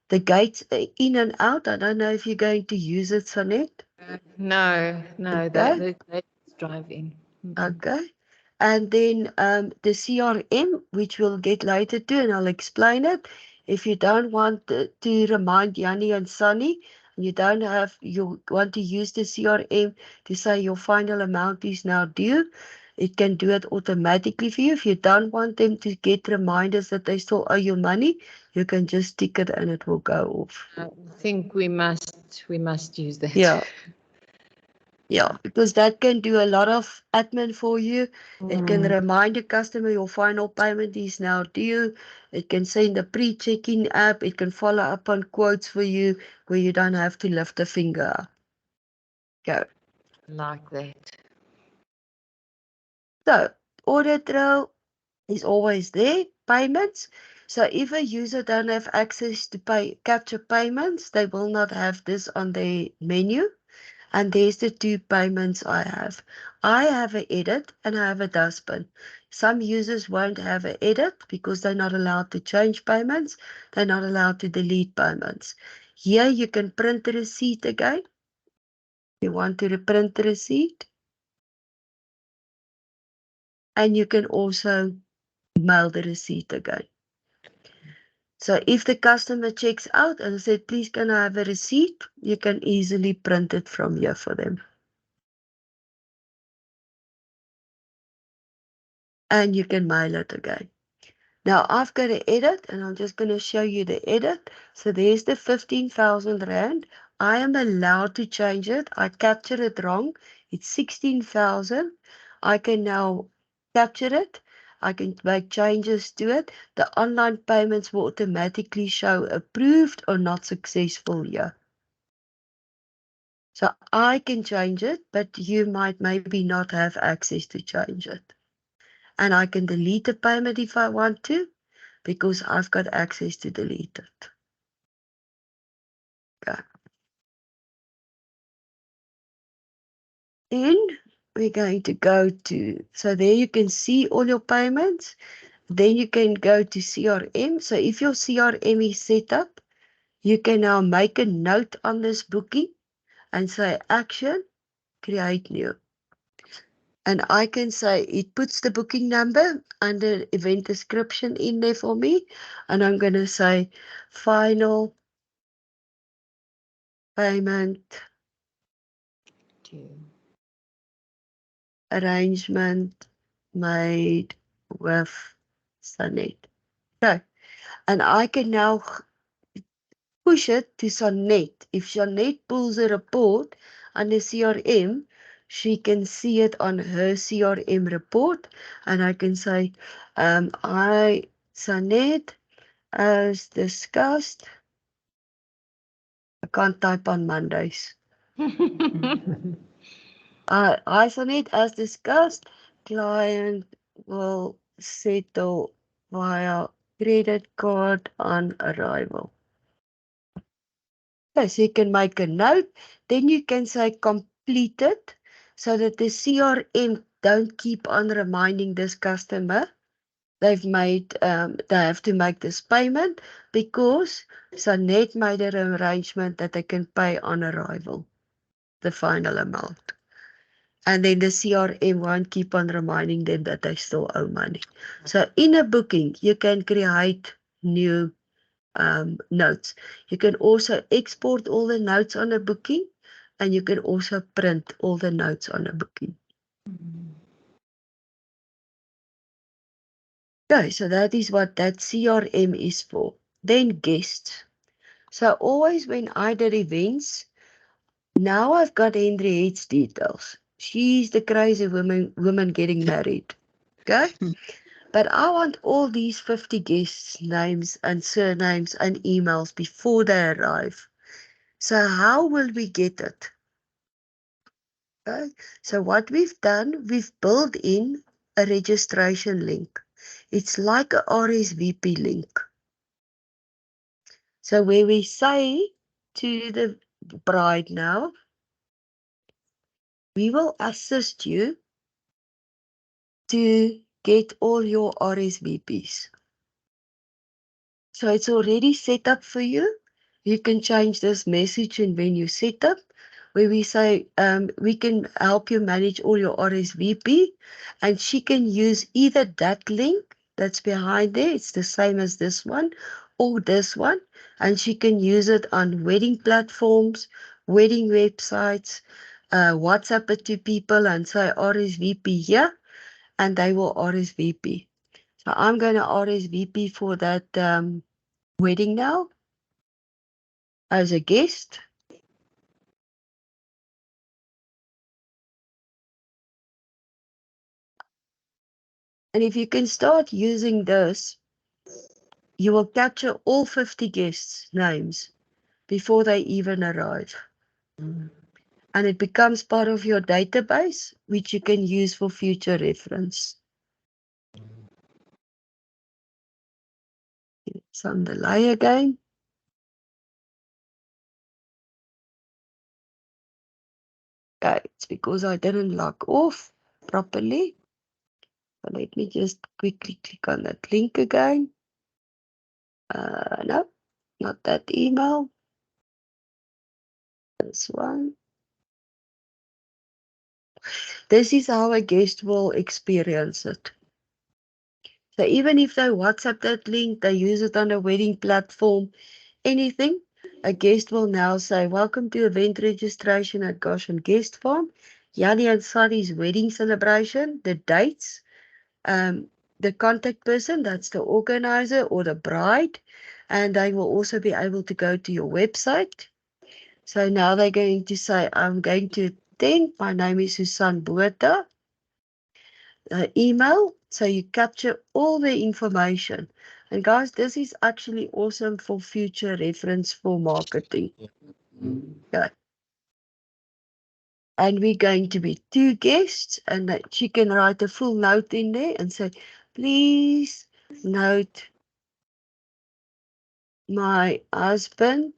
The gates in and out, I don't know if you're going to use it, Sonette. No, Okay. that drive in. Okay. And then the CRM, which we'll get later to, and I'll explain it. If you don't want to remind Yanni and Sunny, and you want to use the CRM to say your final amount is now due, It can do it automatically for you. If you don't want them to get reminders that they still owe you money, you can just tick it and it will go off. I think we must use that. Yeah. Yeah, because that can do a lot of admin for you. It can remind the customer your final payment is now due. It can send a pre-check-in app. It can follow up on quotes for you where you don't have to lift a finger. Go. Like that. So, audit trail is always there. Payments. So if a user don't have access to capture payments, they will not have this on their menu. And there's the two payments I have. I have an edit and I have a dustbin. Some users won't have an edit because they're not allowed to change payments. They're not allowed to delete payments. Here you can print the receipt again. You want to print the receipt. And you can also mail the receipt again. So if the customer checks out and said, please can I have a receipt, you can easily print it from here for them. And you can mail it again. Now I've got an edit and I'm just going to show you the edit. So there's the 15,000 Rand. I am allowed to change it. I captured it wrong. It's 16,000. I can now capture it. I can make changes to it. The online payments will automatically show approved or not successful here. So I can change it, but you might maybe not have access to change it. And I can delete the payment if I want to, because I've got access to delete it. Okay. Then we're going to go to, so there you can see all your payments. Then you can go to CRM. So if your CRM is set up, you can now make a note on this booking and say action, create new. And I can say it puts the booking number under event description in there for me. And I'm going to say final payment arrangement made with Sonnet. Okay. And I can now push it to Sonnet. If Sonnet pulls a report under CRM, she can see it on her CRM report. And I can say, Sonnet, as discussed, I can't type on Mondays. Sonnet, as discussed, client will settle via credit card on arrival. Okay, so you can make a note. Then you can say completed so that the CRM don't keep on reminding this customer they have to make this payment because Sonnet made an arrangement that they can pay on arrival, the final amount. And then the CRM won't keep on reminding them that they still owe money. So in a booking, you can create new notes. You can also export all the notes on a booking, and you can also print all the notes on a booking. Okay, so that is what that CRM is for. Then guests. So always when I did events, now I've got Henriette's details. She's the crazy woman getting married. Okay? But I want all these 50 guests' names and surnames and emails before they arrive. So how will we get it? Okay? So what we've done, we've built in a registration link. It's like a RSVP link. So where we say to the bride now, we will assist you to get all your RSVPs. So it's already set up for you. You can change this message in when you set up, where we say we can help you manage all your RSVP, and she can use either that link that's behind there, it's the same as this one, or this one, and she can use it on wedding platforms, wedding websites, WhatsApp it to people and say RSVP here. and they will RSVP. So I'm going to RSVP for that wedding now as a guest. And if you can start using this, you will capture all 50 guests' names before they even arrive. And it becomes part of your database, which you can use for future reference. Some delay again. Okay, it's because I didn't log off properly. So let me just quickly click on that link again. No, not that email. This one. This is how a guest will experience it. So even if they WhatsApp that link, they use it on a wedding platform, anything, a guest will now say, welcome to event registration at Goshen Guest Farm, Yanni and Sadi's wedding celebration, the dates, the contact person, that's the organizer or the bride, and they will also be able to go to your website. So now they're going to say, I'm going to attend. My name is Susan Botha. Email, so you capture all the information. And guys, this is actually awesome for future reference for marketing. Okay. And we're going to be 2 guests, and that she can write a full note in there and say, please note my husband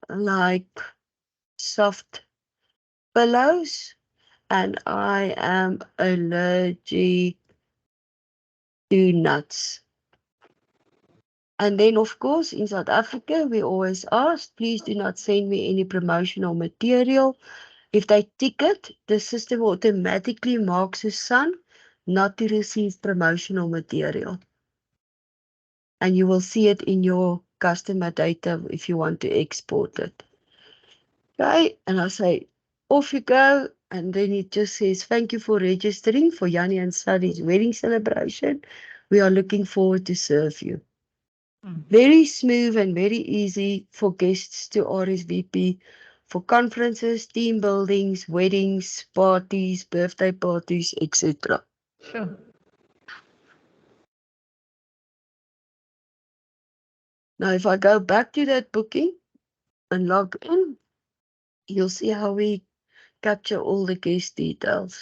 like soft pillows, and I am allergic to nuts. And then, of course, in South Africa, we always ask, please do not send me any promotional material. If they tick it, the system will automatically mark Susan not to receive promotional material. And you will see it in your customer data if you want to export it. Okay, and I say, off you go. And then it just says, thank you for registering for Yanni and Sadi's wedding celebration. We are looking forward to serve you. Very smooth and very easy for guests to RSVP for conferences, team buildings, weddings, parties, birthday parties, etc. Sure. Now, if I go back to that booking and log in, you'll see how we capture all the guest details.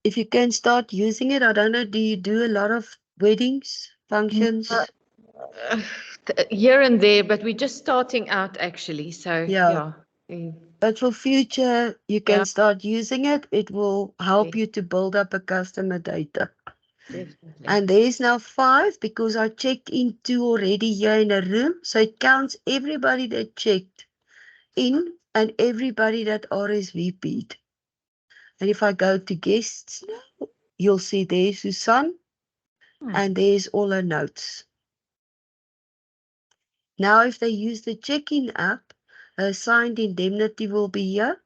If you can start using it, I don't know, do you do a lot of weddings, functions? Here and there, but we're just starting out actually. So Yeah. But for future, you can start using it. It will help you to build up a customer data. Definitely. And there is now 5 because I checked in 2 already here in a room. So it counts everybody that checked in and everybody that RSVP'd. And if I go to guests now, you'll see there's Susan and there's all her notes. Now, if they use the check-in app, a signed indemnity will be here.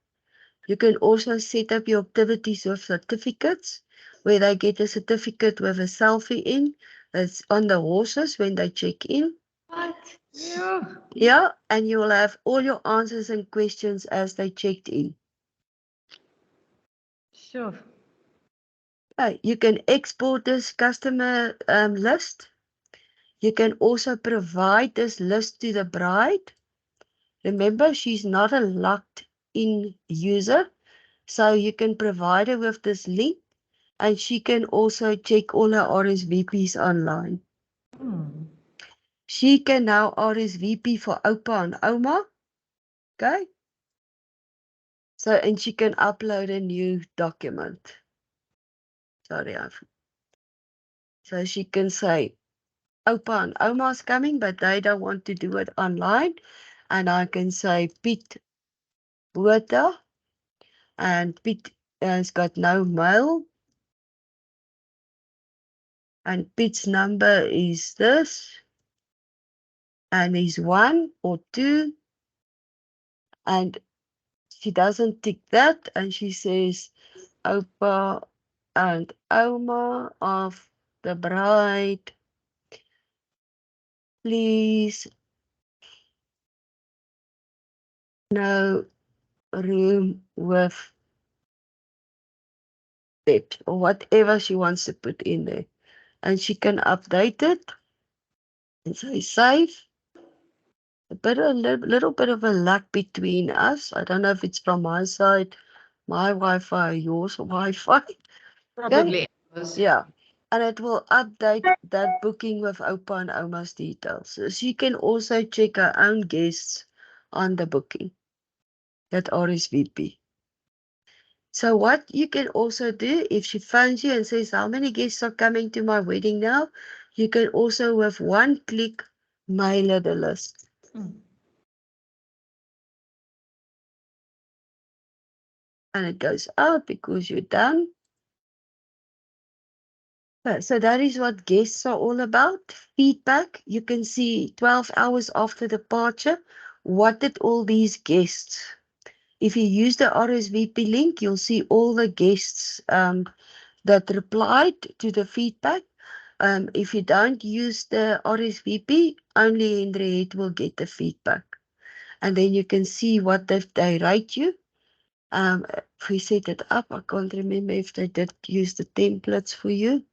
You can also set up your activities with certificates, where they get a certificate with a selfie in. That's on the horses when they check in. What? Yeah. Yeah, and you will have all your answers and questions as they checked in. Sure. You can export this customer list. You can also provide this list to the bride. Remember, she's not a locked-in user, so you can provide her with this link, and she can also check all her RSVPs online. She can now RSVP for Opa and Oma. Okay? So, and she can upload a new document. Sorry, so she can say, Opa and Oma's coming, but they don't want to do it online. And I can say, Piet Botha, and Piet has got no mail. And Piet's number is this. And he's 1 or 2. And she doesn't tick that, and she says, Opa and Oma of the bride, please, no room with debt, or whatever she wants to put in there. And she can update it and say save. A little bit of a lag between us. I don't know if it's from my side, my Wi-Fi, or yours Wi-Fi. Probably ours. Yeah. And it will update that booking with Opa and Oma's details. So she can also check her own guests on the booking, that RSVP. So what you can also do, if she phones you and says, how many guests are coming to my wedding now? You can also, with one click, mail her the list. And it goes out because you're done. So that is what guests are all about. Feedback. You can see 12 hours after departure, what did all these guests. If you use the RSVP link, you'll see all the guests that replied to the feedback. If you don't use the RSVP, only Henriette will get the feedback. And then you can see what they rate you. If we set it up, I can't remember if they did use the templates for you.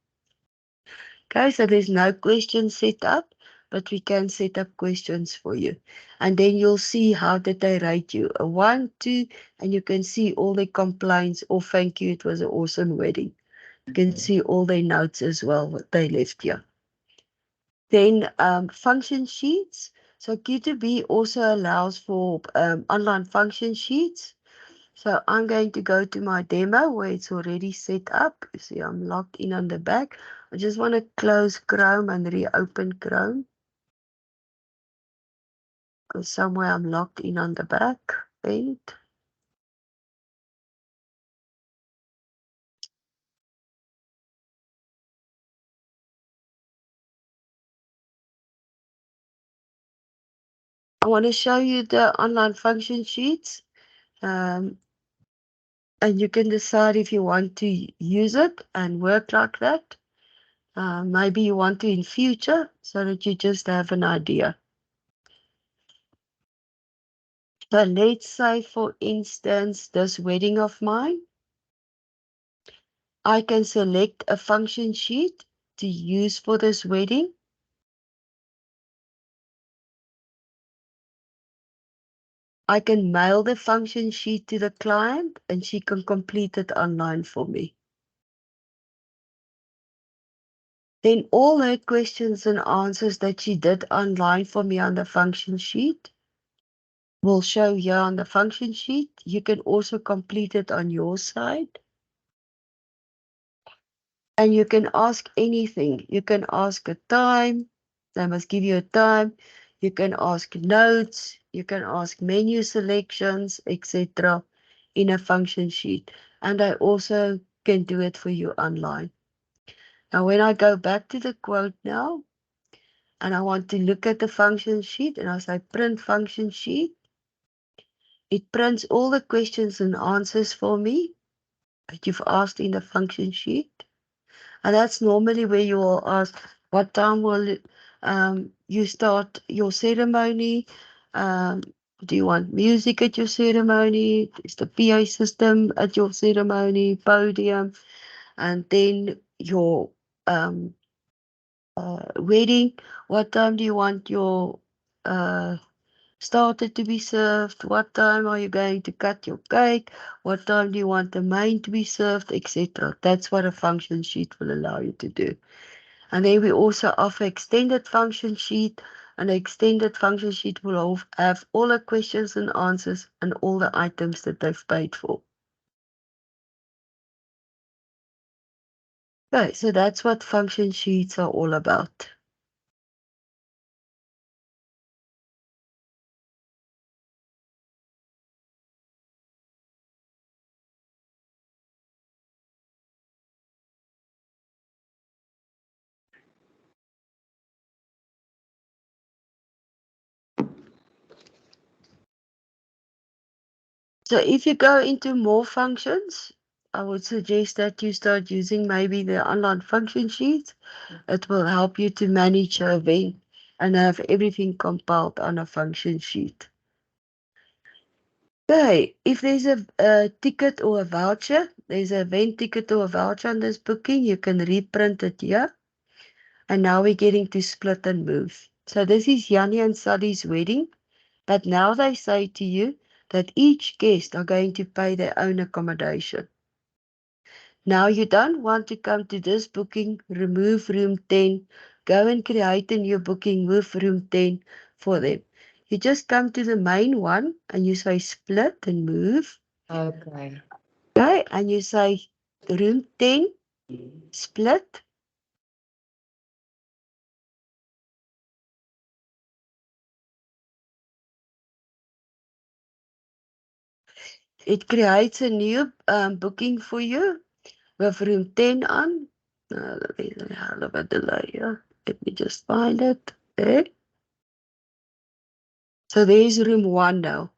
Okay, so there's no question set up, but we can set up questions for you. And then you'll see how did they rate you, a 1, 2, and you can see all the complaints, or thank you, it was an awesome wedding. You can see all their notes as well, what they left here. Then function sheets. So Q2B also allows for online function sheets. So I'm going to go to my demo where it's already set up. You see, I'm logged in on the back. I just want to close Chrome and reopen Chrome. Because somewhere I'm logged in on the back end. I want to show you the online function sheets. And you can decide if you want to use it and work like that. Maybe you want to in future so that you just have an idea. So let's say, for instance, this wedding of mine. I can select a function sheet to use for this wedding. I can mail the function sheet to the client and she can complete it online for me. Then all her questions and answers that she did online for me on the function sheet will show here on the function sheet. You can also complete it on your side. And you can ask anything. You can ask a time. They must give you a time. You can ask notes. You can ask menu selections, etc. in a function sheet. And I also can do it for you online. Now, when I go back to the quote now, and I want to look at the function sheet, and I say print function sheet, it prints all the questions and answers for me that you've asked in the function sheet. And that's normally where you will ask, what time will you start your ceremony? Do you want music at your ceremony? Is the PA system at your ceremony, podium? And then your wedding, what time do you want your starter to be served? What time are you going to cut your cake? What time do you want the main to be served, etc.? That's what a function sheet will allow you to do. And then we also offer extended function sheet. An extended function sheet will have all the questions and answers and all the items that they've paid for. Okay, so that's what function sheets are all about. So if you go into more functions, I would suggest that you start using maybe the online function sheet. It will help you to manage your event and have everything compiled on a function sheet. Okay, if there's a ticket or a voucher, there's an event ticket or a voucher on this booking, you can reprint it here. And now we're getting to split and move. So this is Yanni and Sally's wedding, but now they say to you that each guest are going to pay their own accommodation. Now you don't want to come to this booking, remove room 10, go and create a new booking, move room 10 for them. You just come to the main one and you say split and move. Okay. Okay, and you say room 10, split. It creates a new booking for you with room 10 on. There's a hell of a delay here. Let me just find it. There. So there's room 1 now.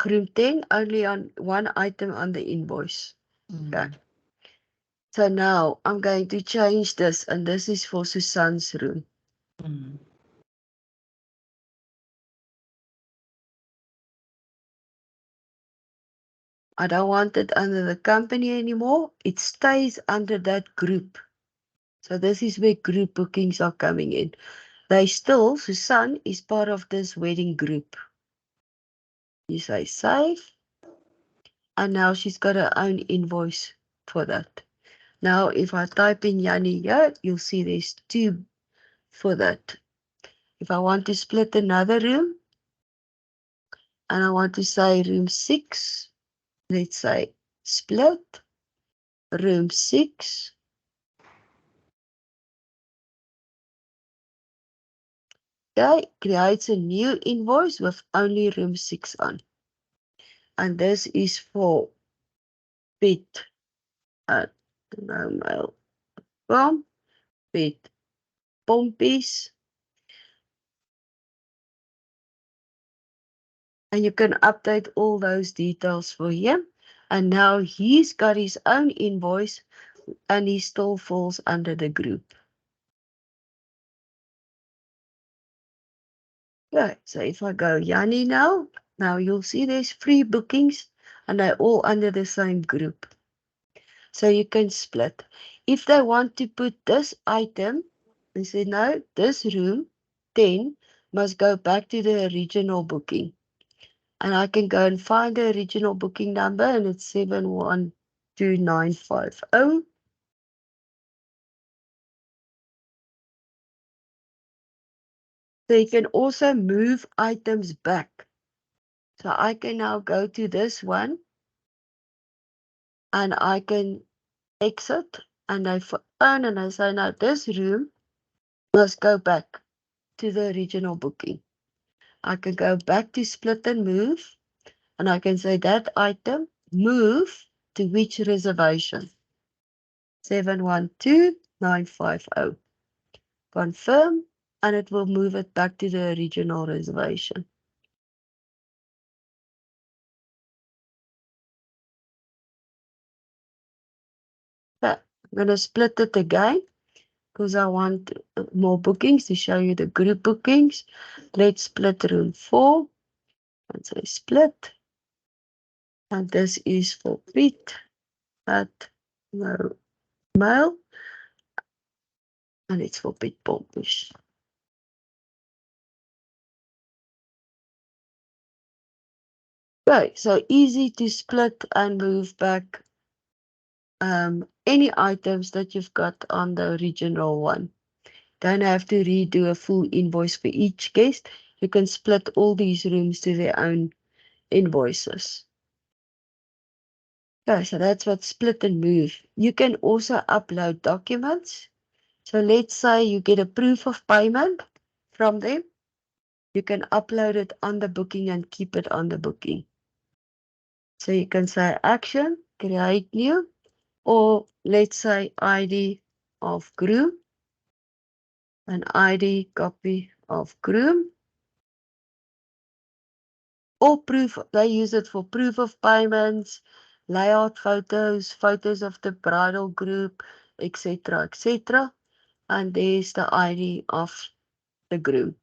Room 10 only on one item on the invoice. Okay. So now I'm going to change this, and this is for Susan's room. I don't want it under the company anymore. It stays under that group. So this is where group bookings are coming in. Susan is part of this wedding group. You say save. And now she's got her own invoice for that. Now, if I type in Yanni here, you'll see there's 2 for that. If I want to split another room, and I want to say room 6, let's say split room 6. Okay, creates a new invoice with only room 6 on. And this is for bed at no mail from bed pompies. And you can update all those details for him. And now he's got his own invoice and he still falls under the group. Okay, so if I go Yanni now you'll see there's 3 bookings and they're all under the same group. So you can split. If they want to put this item, they say no, this room 10 must go back to the original booking. And I can go and find the original booking number, and it's 712950. So you can also move items back. So I can now go to this one and I can exit and I phone and I say now this room must go back to the original booking. I can go back to split and move and I can say that item move to which reservation? 712950. Confirm, and it will move it back to the original reservation. Okay, I'm going to split it again because I want more bookings to show you the group bookings. Let's split room 4 and say split. And this is for Pete at no mail. And it's for Pete Pompish. Okay, so easy to split and move back any items that you've got on the original one. Don't have to redo a full invoice for each guest. You can split all these rooms to their own invoices. Okay, so that's what split and move. You can also upload documents. So let's say you get a proof of payment from them. You can upload it on the booking and keep it on the booking. So you can say action, create new, or let's say ID of groom, an ID copy of groom. Or proof, they use it for proof of payments, layout photos, photos of the bridal group, etc., etc. And there's the ID of the group.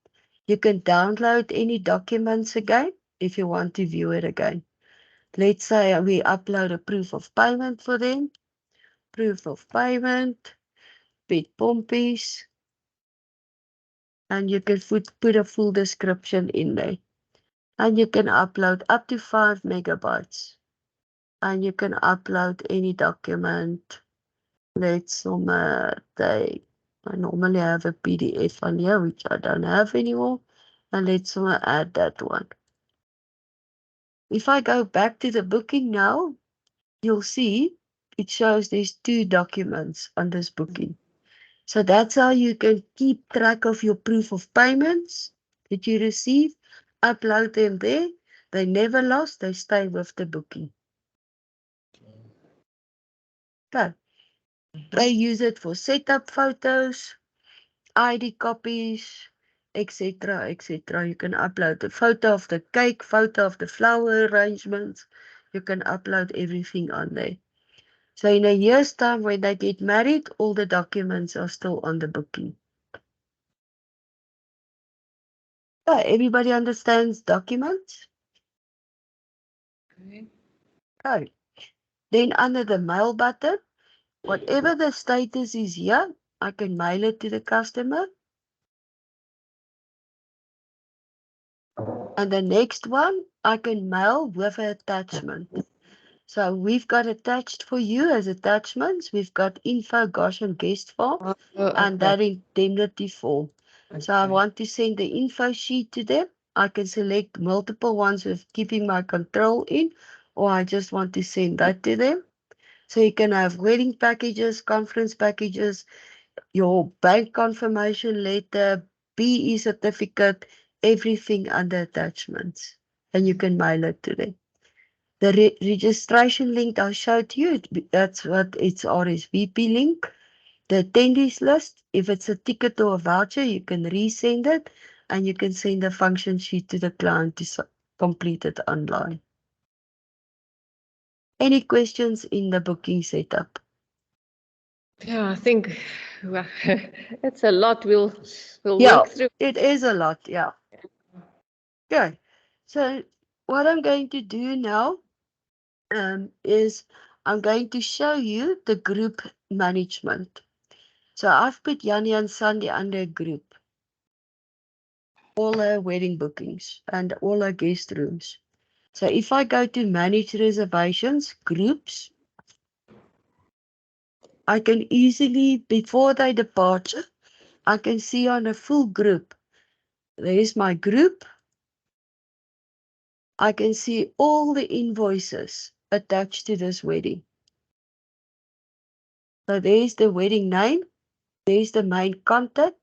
You can download any documents again if you want to view it again. Let's say we upload a proof of payment for them. Proof of payment, bid pompies, and you can put a full description in there. And you can upload up to 5 megabytes. And you can upload any document. Let's say I normally have a PDF on here, which I don't have anymore. And let's add that one. If I go back to the booking now, you'll see it shows there's 2 documents on this booking. So that's how you can keep track of your proof of payments that you receive, upload them there. They never lost, they stay with the booking. Okay. They use it for setup photos, ID copies, etc., etc. You can upload the photo of the cake, photo of the flower arrangements. You can upload everything on there. So in a year's time, when they get married, all the documents are still on the booking. Yeah, everybody understands documents? Okay. Okay. Then under the mail button, whatever the status is here, I can mail it to the customer. And the next one, I can mail with an attachment. So we've got attached for you as attachments. We've got info, Goshen guest form, and that indemnity form. So I want to send the info sheet to them. I can select multiple ones with keeping my control in, or I just want to send that to them. So you can have wedding packages, conference packages, your bank confirmation letter, BE certificate, everything under attachments. And you can mail it to them. The registration link I showed you, that's what it's RSVP link. The attendees list, if it's a ticket or a voucher, you can resend it and you can send a function sheet to the client to complete it online. Any questions in the booking setup? Yeah, I think well, it's a lot. We'll Yeah, work through. it is a lot, yeah. Okay, so what I'm going to do now is I'm going to show you the group management. So I've put Yanni and Sandy under a group. All our wedding bookings and all our guest rooms. So if I go to manage reservations, groups, I can easily, before they departure, I can see on a full group. There's my group. I can see all the invoices attached to this wedding. So there's the wedding name. There's the main contact.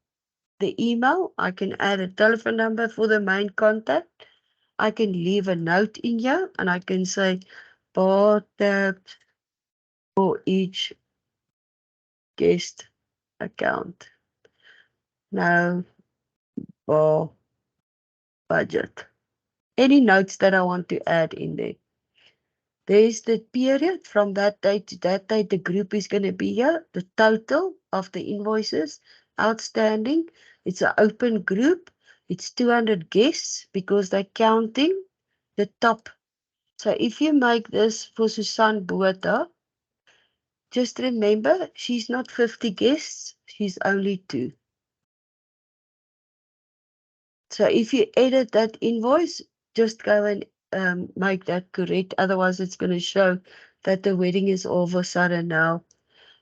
The email, I can add a telephone number for the main contact. I can leave a note in here and I can say bar tab for each guest account. No bar budget. Any notes that I want to add in there. There's the period from that date to that date the group is going to be here. The total of the invoices outstanding. It's an open group. It's 200 guests because they're counting the top. So if you make this for Susan Botha, just remember she's not 50 guests, she's only 2. So if you edit that invoice, just go and make that correct. Otherwise, it's going to show that the wedding is all of a sudden now.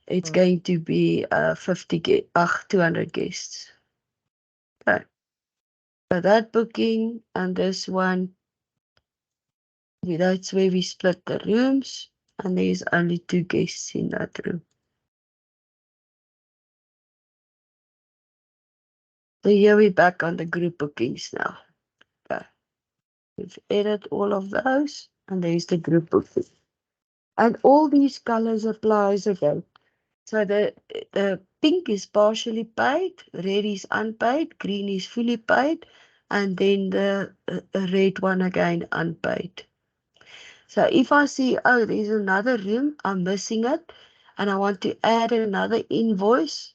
It's going to be 200 guests. Okay. So that booking and this one, that's where we split the rooms. And there's only 2 guests in that room. So here we're back on the group bookings now. Okay. We've edited all of those. And there's the group booking. And all these colors applies again. So the pink is partially paid, red is unpaid, green is fully paid, and then the red one again, unpaid. So if I see, oh, there's another room, I'm missing it, and I want to add another invoice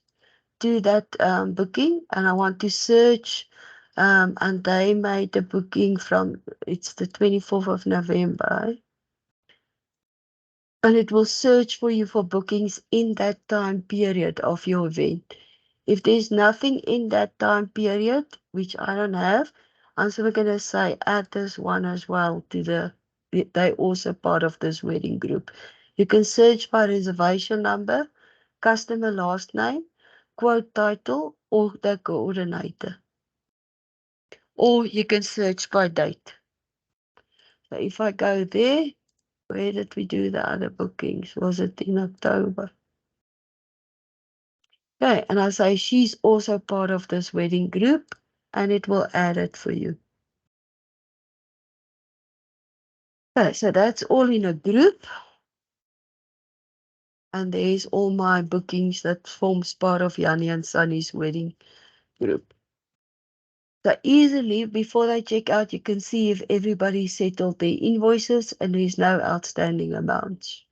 to that booking, and I want to search, and they made the booking from, it's the 24th of November, and it will search for you for bookings in that time period of your event. If there's nothing in that time period, which I don't have, I'm still going to say add this one as well to they also part of this wedding group. You can search by reservation number, customer last name, quote title, or the coordinator. Or you can search by date. So if I go there, where did we do the other bookings? Was it in October? Okay, and I say she's also part of this wedding group, and it will add it for you. Okay, so that's all in a group. And there's all my bookings that forms part of Yanni and Sunny's wedding group. So easily, before they check out, you can see if everybody settled their invoices and there's no outstanding amounts.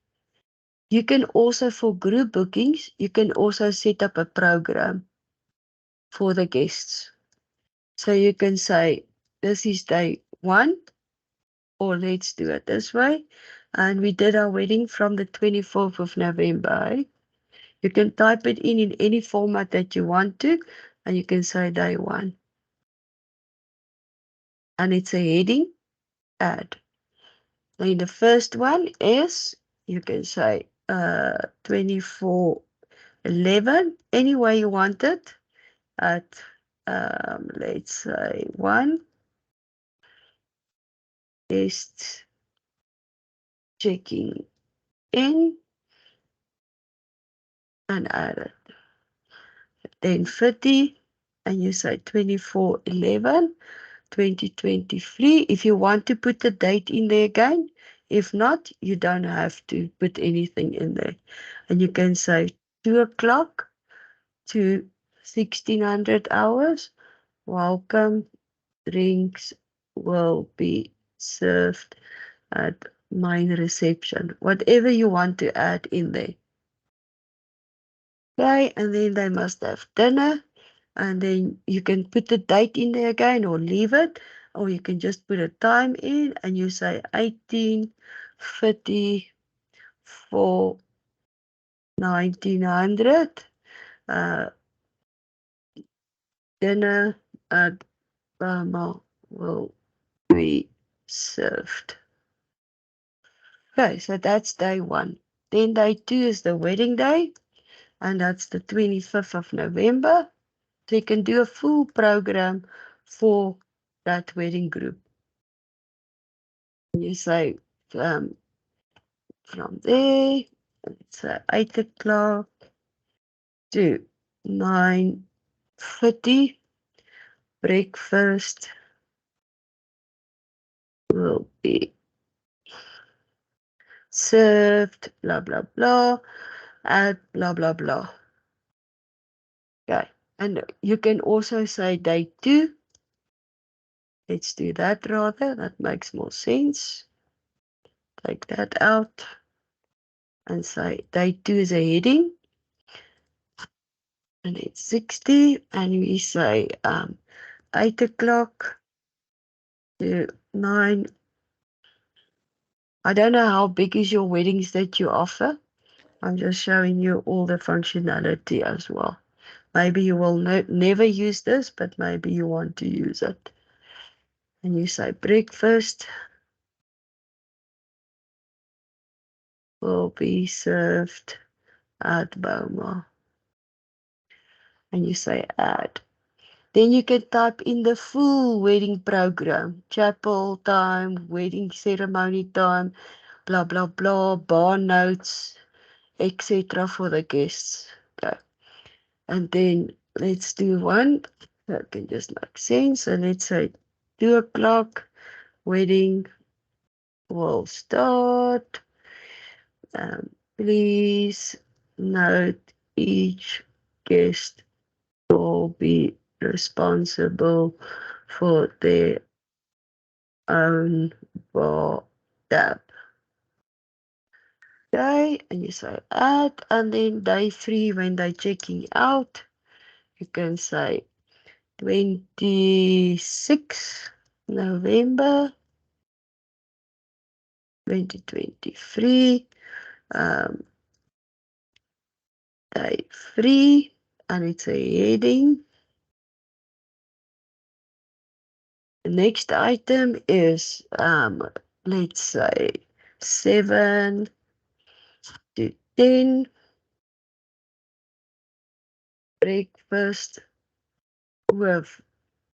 You can also, for group bookings, you can also set up a program for the guests. So you can say, this is day 1, or let's do it this way. And we did our wedding from the 24th of November. You can type it in any format that you want to, and you can say day 1. And it's a heading, add. Then the first one is, you can say 24/11, any way you want it, at, let's say 1, is checking in, and add it. Then 30, and you say 24/11, 2023. If you want to put the date in there again, if not, you don't have to put anything in there. And you can say 2 o'clock to 1600 hours. Welcome drinks will be served at main reception. Whatever you want to add in there. Okay, and then they must have dinner, and then you can put the date in there again or leave it, or you can just put a time in and you say 18:50 for 1900. Dinner at Burma will be served. Okay, so that's day 1. Then day 2 is the wedding day, and that's the 25th of November. So you can do a full program for that wedding group. You say from there, it's 8 o'clock to 9:30. Breakfast will be served, blah, blah, blah, at blah, blah, blah. Okay, and you can also say day 2. Let's do that rather, that makes more sense. Take that out and say day 2 is a heading. And it's 60, and we say 8 o'clock to 9. I don't know how big is your weddings that you offer. I'm just showing you all the functionality as well. Maybe you will never use this, but maybe you want to use it. And you say breakfast will be served at Boma. And you say add. Then you can type in the full wedding program. Chapel time, wedding ceremony time, blah, blah, blah, bar notes, etc. for the guests. Okay. And then let's do one that can just make sense. So let's say 2 o'clock, wedding will start. Please note each guest will be responsible for their own bar tab. Okay, and you say add, and then day 3 when they're checking out, you can say 26 November 2023, day 3, and it's a heading. The next item is, let's say 7 to 10, breakfast with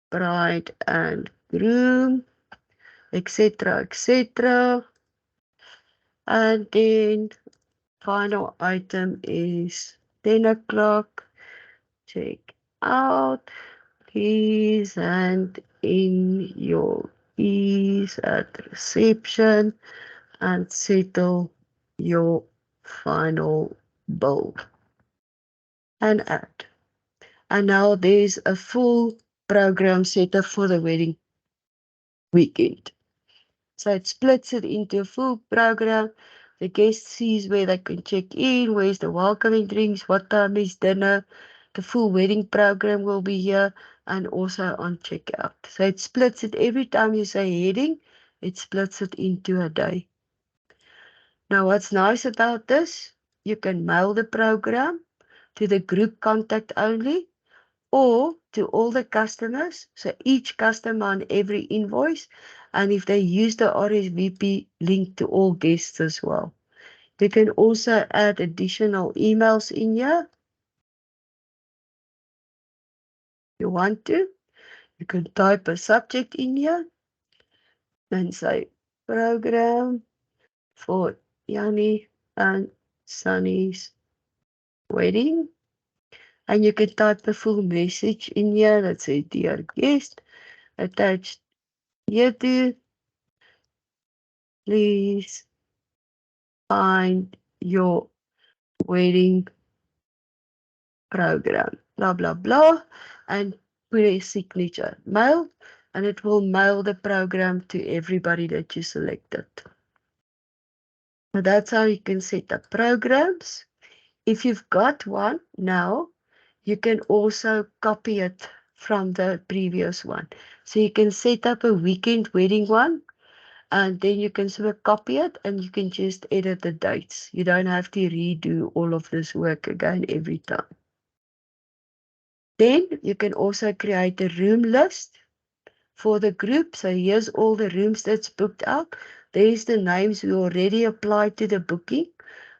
bride and groom, etc., etc. And then final item is 10 o'clock, check out, please hand in your keys at reception and settle your final bill and add. And now there's a full program set up for the wedding weekend. So it splits it into a full program. The guest sees where they can check in, where's the welcoming drinks, what time is dinner. The full wedding program will be here and also on checkout. So it splits it every time you say heading, it splits it into a day. Now what's nice about this, you can mail the program to the group contact only or to all the customers, so each customer on every invoice, and if they use the RSVP link to all guests as well. You can also add additional emails in here. If you want to, you can type a subject in here and say program for Yanni and Sunny's wedding. And you can type a full message in here that says, dear guest, attached here to, please find your wedding program, blah, blah, blah, and put a signature, mail, and it will mail the program to everybody that you selected. So that's how you can set up programs. If you've got one now, you can also copy it from the previous one. So you can set up a weekend wedding one, and then you can sort of copy it and you can just edit the dates. You don't have to redo all of this work again every time. Then you can also create a room list for the group. So here's all the rooms that's booked out. There's the names we already applied to the booking.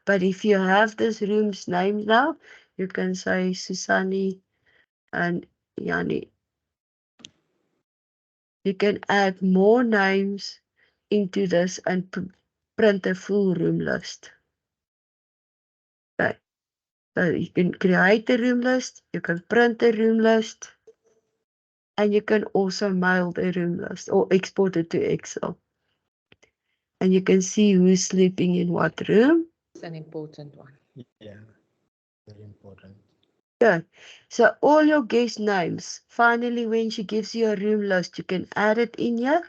But if you have this room's name now, you can say Susani and Yanni. You can add more names into this and print a full room list. Okay. So you can create a room list, you can print a room list, and you can also mail the room list or export it to Excel. And you can see who's sleeping in what room. It's an important one. Yeah, very important. Okay, so all your guest names, finally when she gives you a room list, you can add it in here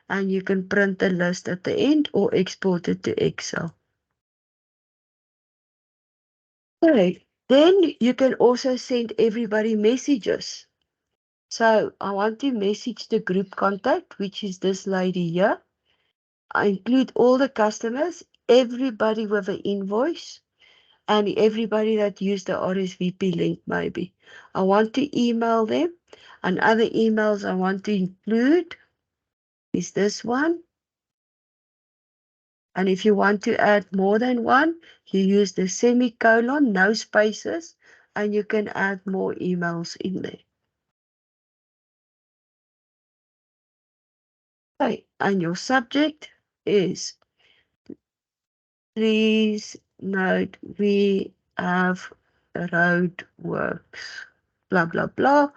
and you can print the list at the end or export it to Excel. Okay, then you can also send everybody messages. So I want to message the group contact, which is this lady here. I include all the customers, everybody with an invoice, and everybody that used the RSVP link maybe. I want to email them, and other emails I want to include is this one. And if you want to add more than one, you use the semicolon, no spaces, and you can add more emails in there. Okay, and your subject is, please note we have road works, blah, blah, blah,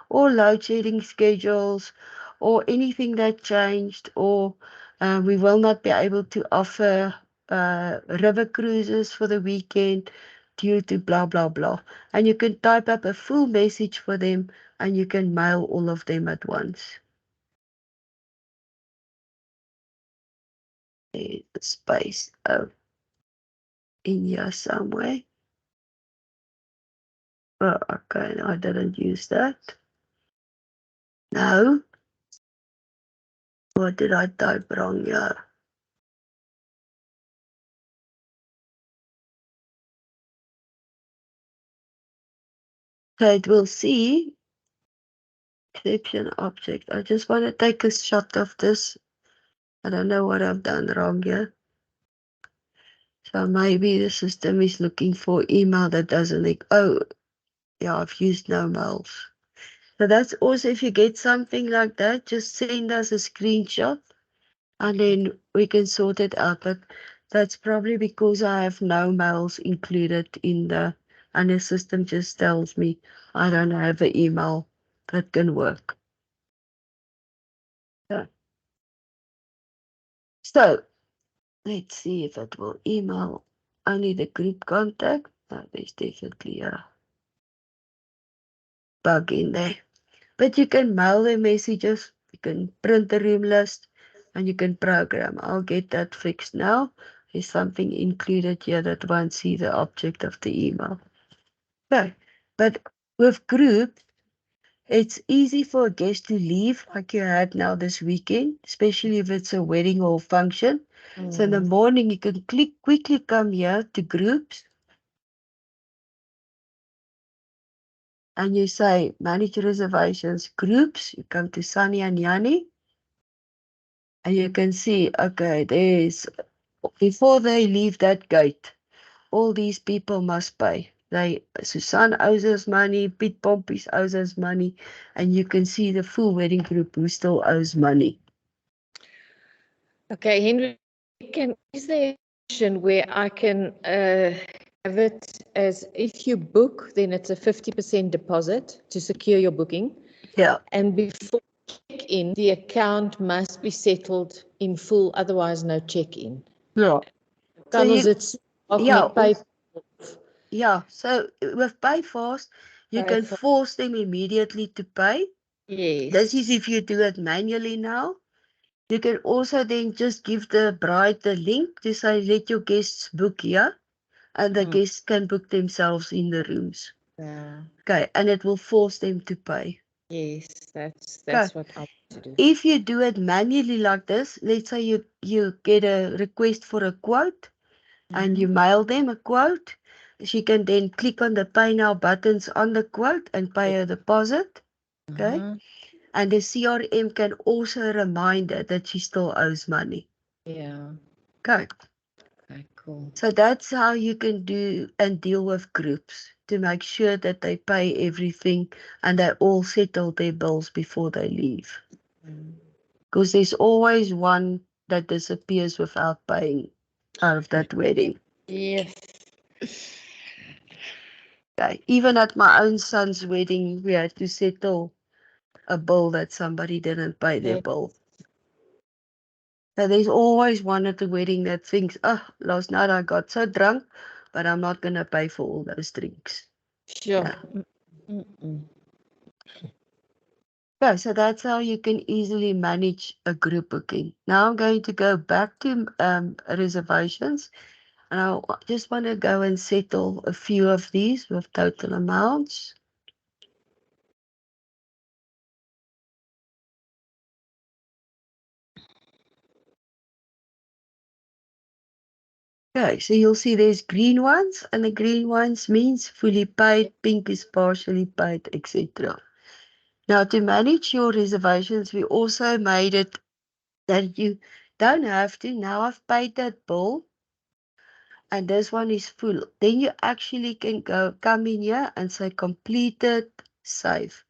or load shedding schedules, or anything that changed, or we will not be able to offer river cruises for the weekend due to blah, blah, blah. And you can type up a full message for them and you can mail all of them at once. The space in here somewhere. Oh, okay, no, I didn't use that. No. What did I type wrong here? So it will see exception object. I just want to take a shot of this. I don't know what I've done wrong here. So maybe the system is looking for email that doesn't like, oh, yeah, I've used no mails. So that's also, if you get something like that, just send us a screenshot and then we can sort it out. But that's probably because I have no mails included in and the system just tells me I don't have an email that can work. Yeah. So let's see if it will email only the group contact. No, there's definitely a bug in there. But you can mail the messages, you can print the room list, and you can program. I'll get that fixed now. There's something included here that won't see the object of the email. Okay, but with group, it's easy for a guest to leave like you had now this weekend, especially if it's a wedding or function. So in the morning, you can quickly come here to groups and you say manage reservations groups. You come to Sunny and Yanni and you can see, okay, there's, before they leave that gate, all these people must pay. Susan owes us money, Piet Pompies owes us money, and you can see the full wedding group who still owes money. Okay, Henry, is there a option where I can have it as if you book, then it's a 50% deposit to secure your booking. Yeah. And before check-in, the account must be settled in full, otherwise no check-in. Yeah. Kan ons dit ook yeah, met pay? Yeah, so with pay fast, you can force them immediately to pay. Yes. This is if you do it manually now. You can also then just give the bride the link to say, let your guests book here, and the guests can book themselves in the rooms. Yeah. Okay, and it will force them to pay. Yes, that's what I want to do. If you do it manually like this, let's say you get a request for a quote, and you mail them a quote, she can then click on the pay now buttons on the quote and pay a deposit. Okay. And the CRM can also remind her that she still owes money. Yeah. Okay. Okay, cool. So that's how you can do and deal with groups to make sure that they pay everything and they all settle their bills before they leave. Because there's always one that disappears without paying out of that wedding. Yes. Okay. Even at my own son's wedding, we had to settle a bill that somebody didn't pay their bill. So there's always one at the wedding that thinks, oh, last night I got so drunk, but I'm not going to pay for all those drinks. Sure. Yeah. Okay, so that's how you can easily manage a group booking. Now I'm going to go back to reservations, and I just want to go and settle a few of these with total amounts. Okay, so you'll see there's green ones, and the green ones means fully paid, pink is partially paid, etc. Now, to manage your reservations, we also made it that you don't have to. Now I've paid that bill, and this one is full. Then you actually can come in here and say completed, save.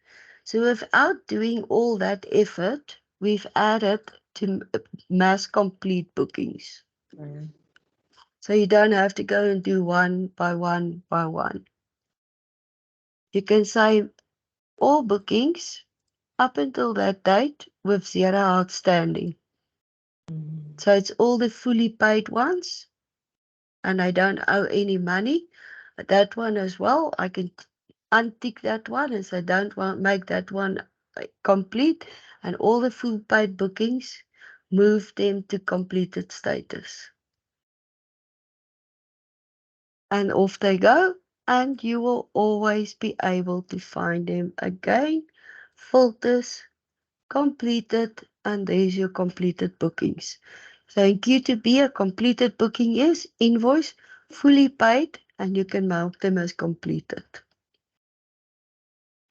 So without doing all that effort, we've added to mass complete bookings. So you don't have to go and do one by one by one. You can say all bookings up until that date with 0 outstanding. So it's all the fully paid ones, and I don't owe any money. That one as well, I can untick that one and say don't want make that one complete, and all the full paid bookings move them to completed status. And off they go, and you will always be able to find them again. Filters, completed, and there's your completed bookings. So in Q2B, a completed booking is invoice, fully paid, and you can mark them as completed.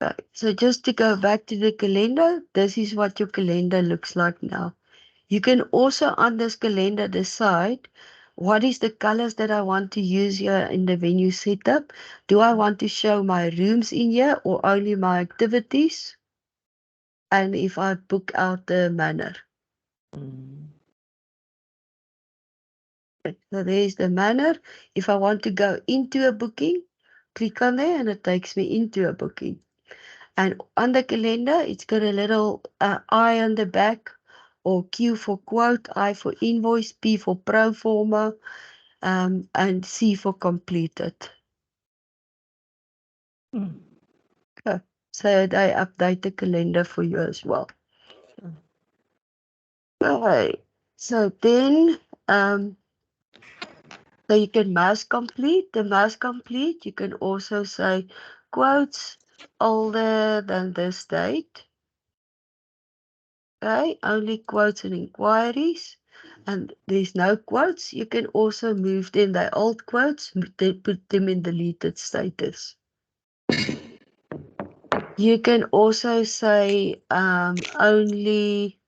Okay, so just to go back to the calendar, this is what your calendar looks like now. You can also on this calendar decide what is the colors that I want to use here in the venue setup. Do I want to show my rooms in here or only my activities? And if I book out the manner. So there's the manner. If I want to go into a booking, click on there and it takes me into a booking. And on the calendar, it's got a little I on the back, or Q for quote, I for invoice, P for pro forma, and C for completed. Okay. So they update the calendar for you as well. Okay. So then, so you can mouse complete. The mouse complete, you can also say quotes older than this date. Okay, only quotes and inquiries. And there's no quotes. You can also move them, the old quotes, put them in deleted status. You can also say only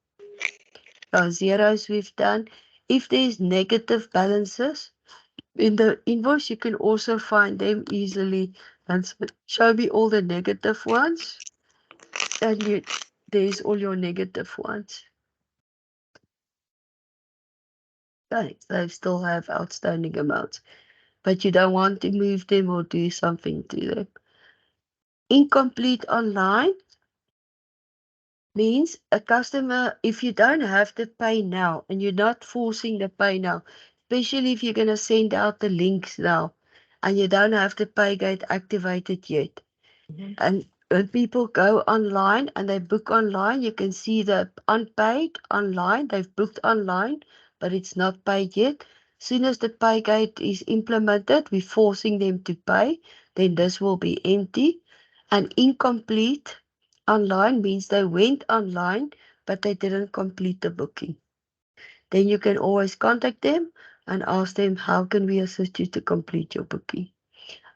zeros we've done. If there's negative balances in the invoice, you can also find them easily and show me all the negative ones. And there's all your negative ones. Okay, they still have outstanding amounts, but you don't want to move them or do something to them. Incomplete online means a customer, if you don't have to pay now and you're not forcing the pay now, especially if you're going to send out the links now and you don't have the pay gate activated yet. And when people go online and they book online, you can see the unpaid online, they've booked online, but it's not paid yet. Soon as the pay gate is implemented, we're forcing them to pay, then this will be empty. And incomplete online means they went online, but they didn't complete the booking. Then you can always contact them and ask them, how can we assist you to complete your booking?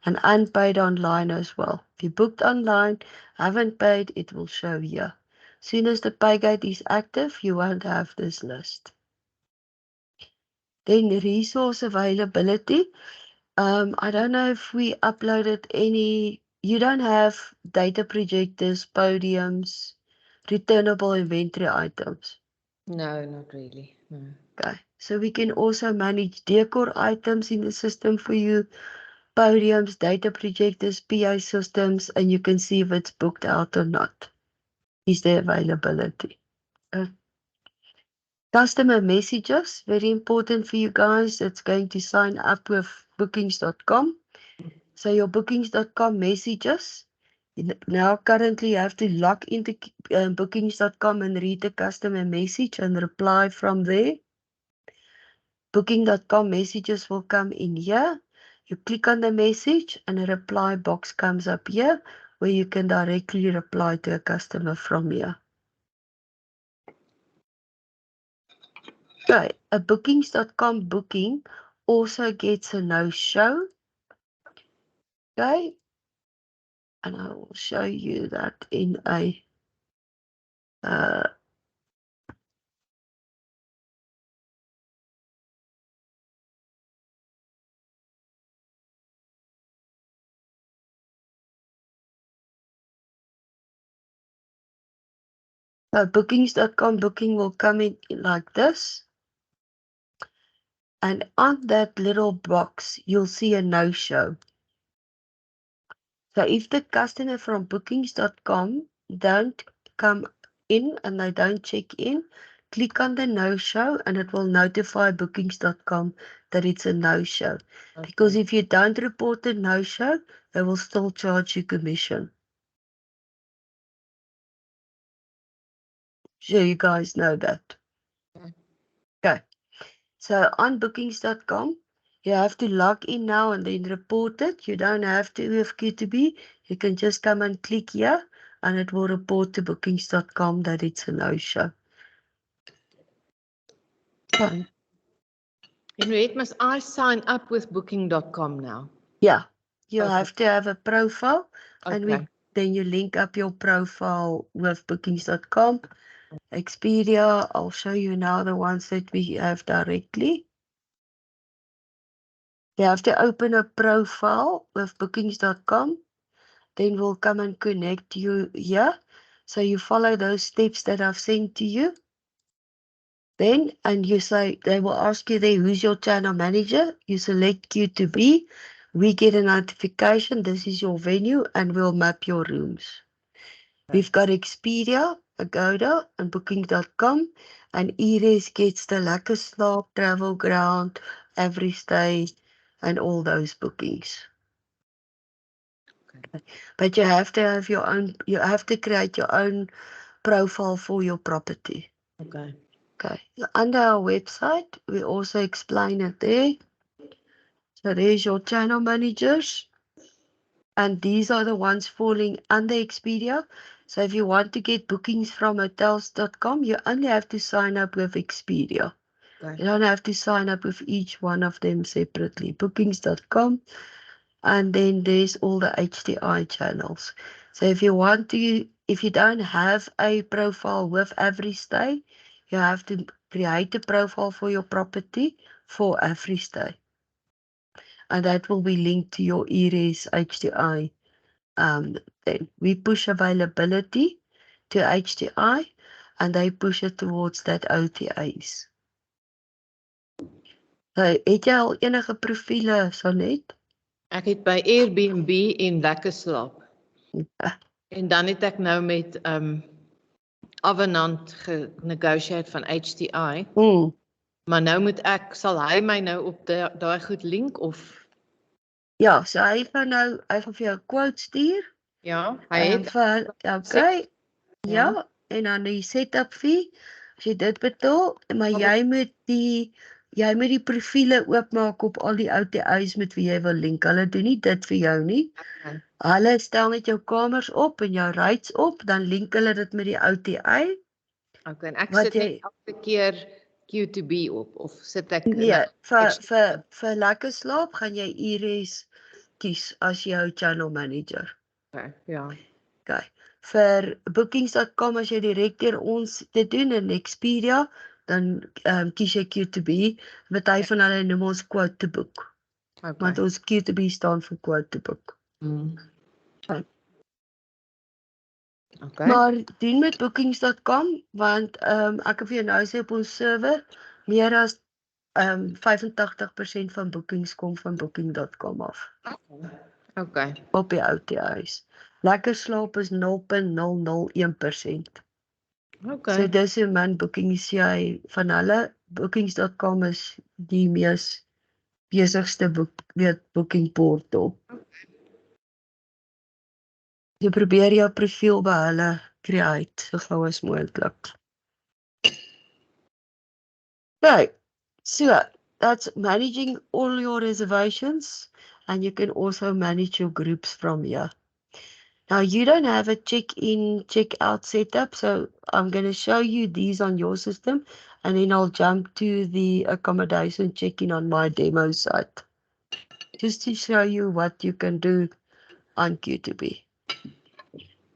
And unpaid online as well. If you booked online, haven't paid, it will show here. Soon as the pay gate is active, you won't have this list. Then resource availability. I don't know if we uploaded any. You don't have data projectors, podiums, returnable inventory items. No, not really. No. Okay, so we can also manage decor items in the system for you, podiums, data projectors, PA systems, and you can see if it's booked out or not. Is there availability? Customer messages, very important for you guys that's going to sign up with bookings.com. So your bookings.com messages, now currently you have to log into bookings.com and read the customer message and reply from there. Booking.com messages will come in here. You click on the message and a reply box comes up here where you can directly reply to a customer from here. Okay, a bookings.com booking also gets a no-show. Okay, and I will show you that in a bookings.com booking will come in like this. And on that little box, you'll see a no-show. So if the customer from bookings.com don't come in and they don't check in, click on the no-show and it will notify bookings.com that it's a no-show. Okay. Because if you don't report a no-show, they will still charge you commission. So you guys know that. So on bookings.com, you have to log in now and then report it. You don't have to have Q2B. You can just come and click here and it will report to bookings.com that it's a no-show. Okay. Henriette, must I sign up with booking.com now? Yeah, you Okay. have to have a profile and Okay. then you link up your profile with bookings.com. Expedia, I'll show you now the ones that we have directly. You have to open a profile with bookings.com. Then we'll come and connect you here. So you follow those steps that I've sent to you. Then, and you say, they will ask you there, who's your channel manager? You select Q2B. We get a notification, this is your venue, and we'll map your rooms. We've got Expedia, Agoda, and Booking.com, and Eres gets the Lekker Slaap, Travel Ground, Every Stay, and all those bookings. Okay. But you have to have your own, you have to create your own profile for your property. Okay. Okay. Under our website, we also explain it there. So there's your channel managers. And these are the ones falling under Expedia. So if you want to get bookings from hotels.com, you only have to sign up with Expedia. Okay. You don't have to sign up with each one of them separately. Bookings.com. And then there's all the HDI channels. So if you want to, if you don't have a profile with every stay, you have to create a profile for your property for every stay. And that will be linked to your Eres HDI. Then we push availability to HDI and they push it towards that OTAs. So, het jy al enige profiele, Sanet? Ek het by Airbnb en Lekker Slaap. En dan het ek nou met Avenant genegotiate van HTI. Maar nou moet ek, sal hy my nou op daai goed link of? Ja, so hy gaan vir jou 'n quote stuur. Ja, hy het Okay. Ja, en dan die setup fee. As jy dit betaal, maar jy moet die profiele oopmaak op al die OTAs met wie jy wil link. Hulle doen nie dit vir jou nie. Okay. Hulle stel net jou kamers op en jou rates op, dan link hulle dit met die OTA. Okay, en ek sit net elke keer Q2B op of sit ek Nee, vir Lekker Slaap gaan jy Eres kies as jou channel manager. Okay, ja. Okay. Vir bookings.com as jy direk deur ons dit doen in Expedia, dan kies jy Q2B. Party van hulle noem ons quote to book. Okay. Want ons Q2B staan vir quote to book. Okay. Maar doen met bookings.com want ek kan vir jou nou sê op ons server meer as 85% van bookings kom van booking.com af. Okay. Op die OTA's. Lekker Slaap is 0.001%. Okay. So dis hoe min bookings jy van hulle. Bookings.com is die mees besigste booking portal. Jy probeer jou profiel by hulle create so gou as moontlik. Okay, so that's managing all your reservations and you can also manage your groups from here. Now you don't have a check-in, check-out setup, so I'm going to show you these on your system and then I'll jump to the accommodation check-in on my demo site. Just to show you what you can do on Q2B.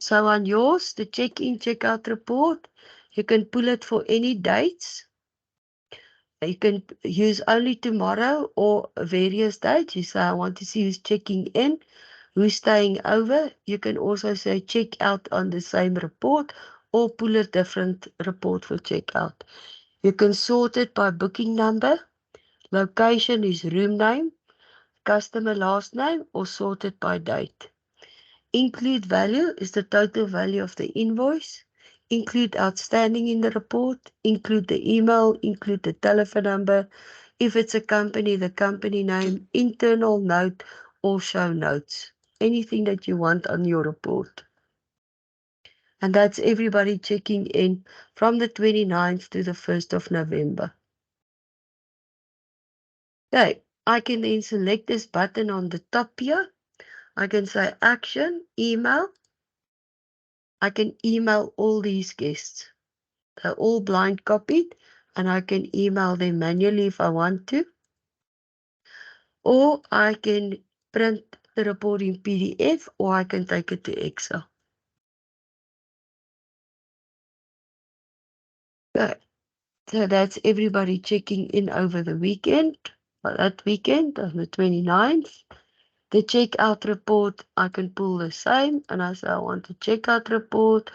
So on yours, the check-in, check-out report, you can pull it for any dates. You can use only tomorrow or various dates. You say, I want to see who's checking in, who's staying over. You can also say check out on the same report or pull a different report for checkout. You can sort it by booking number. Location is room name, customer last name, or sort it by date. Include value is the total value of the invoice. Include outstanding in the report. Include the email. Include the telephone number. If it's a company, the company name, internal note, or show notes. Anything that you want on your report. And that's everybody checking in from the 29th to the 1st of November. Okay, I can then select this button on the top here. I can say action, email. I can email all these guests. They're all blind copied, and I can email them manually if I want to. Or I can print the report in PDF, or I can take it to Excel. Okay, so that's everybody checking in over the weekend, that weekend on the 29th. The checkout report, I can pull the same, and I say I want a checkout report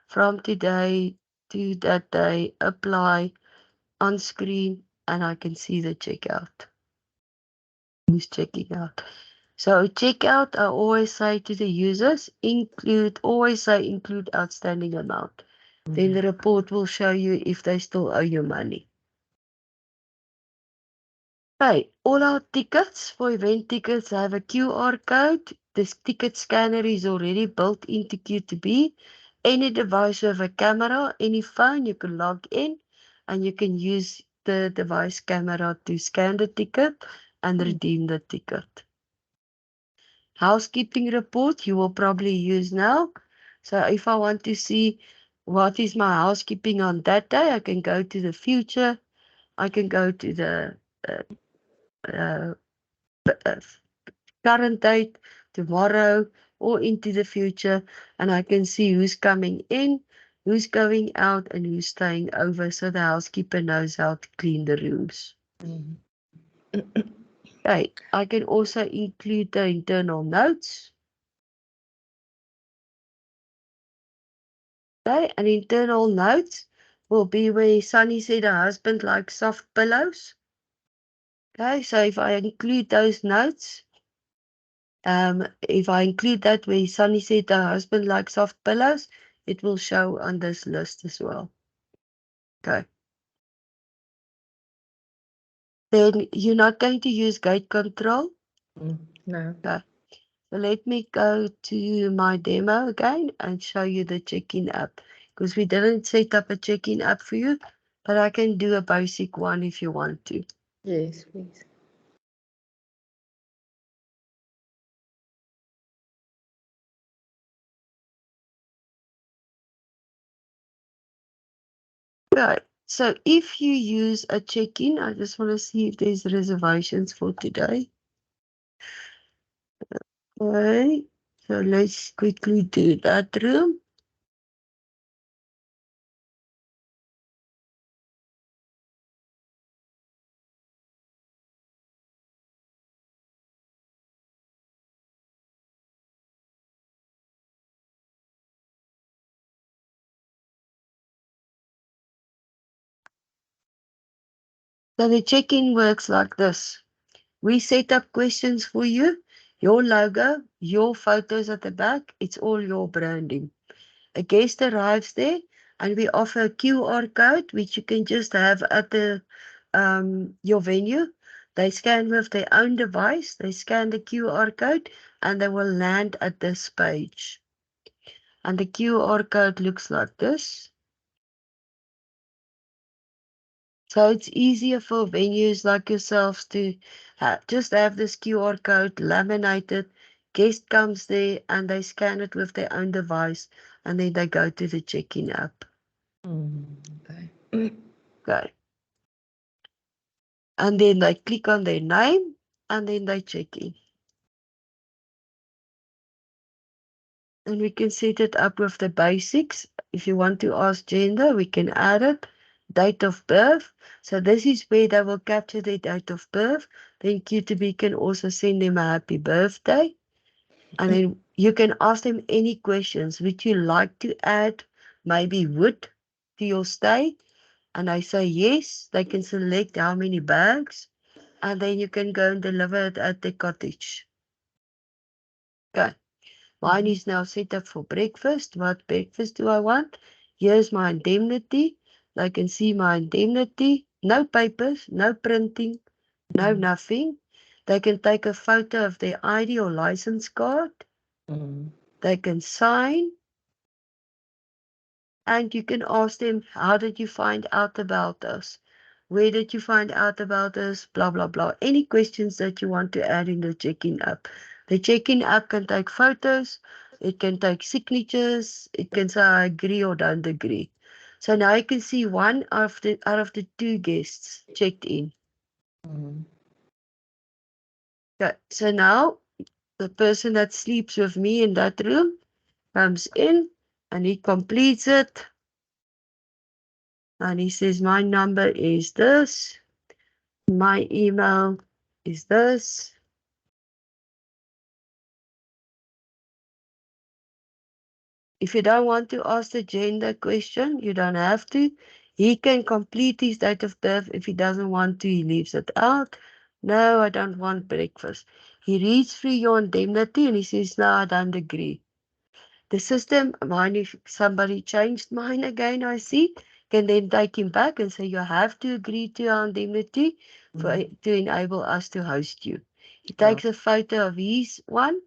from today to that day, apply on screen, and I can see the checkout. Who's checking out? So checkout, I always say to the users, always say include outstanding amount. Then the report will show you if they still owe you money. Okay, all our tickets for event tickets have a QR code. This ticket scanner is already built into Q2B. Any device with a camera, any phone, you can log in and you can use the device camera to scan the ticket and redeem the ticket. Housekeeping report you will probably use now. So if I want to see what is my housekeeping on that day, I can go to the future. I can go to the uh, current date, tomorrow, or into the future, and I can see who's coming in, who's going out, and who's staying over, so the housekeeper knows how to clean the rooms. Okay, I can also include the internal notes. Okay, an internal note will be where Sunny said her husband likes soft pillows. Okay, so if I include those notes, if I include that where Sunny said her husband likes soft pillows, it will show on this list as well. Okay. Then you're not going to use gate control. No. Okay. So let me go to my demo again and show you the check-in app, because we didn't set up a check-in app for you, but I can do a basic one if you want to. Yes, please. Right. So if you use a check-in, I just want to see if there's reservations for today. Okay. So let's quickly do that room. So the check-in works like this. We set up questions for you, your logo, your photos at the back. It's all your branding. A guest arrives there and we offer a QR code, which you can just have at your venue. They scan with their own device. They scan the QR code and they will land at this page. And the QR code looks like this. So it's easier for venues like yourselves to just have this QR code laminated. Guest comes there and they scan it with their own device and then they go to the check-in app. Okay. Okay. And then they click on their name and then they check in. And we can set it up with the basics. If you want to ask gender, we can add it. Date of birth. So this is where they will capture their date of birth. Then Q2B can also send them a happy birthday. And then you can ask them any questions. Would you like to add maybe wood to your stay? And I say yes. They can select how many bags. And then you can go and deliver it at the cottage. Okay. Mine is now set up for breakfast. What breakfast do I want? Here's my indemnity. They can see my indemnity. No papers, no printing, no nothing. They can take a photo of their ID or license card. They can sign. And you can ask them, how did you find out about us? Where did you find out about us? Blah, blah, blah. Any questions that you want to add in the check-in app. The check-in app can take photos. It can take signatures. It can say I agree or don't agree. So now you can see one out of the 2 guests checked in. Okay, so now the person that sleeps with me in that room comes in and he completes it. And he says, my number is this. My email is this. If you don't want to ask the gender question, you don't have to. He can complete his date of birth. If he doesn't want to, he leaves it out. No, I don't want breakfast. He reads through your indemnity and he says, no, I don't agree. The system, mine, if somebody changed mine again, I see, can then take him back and say, you have to agree to our indemnity to enable us to host you. He takes a photo of his one.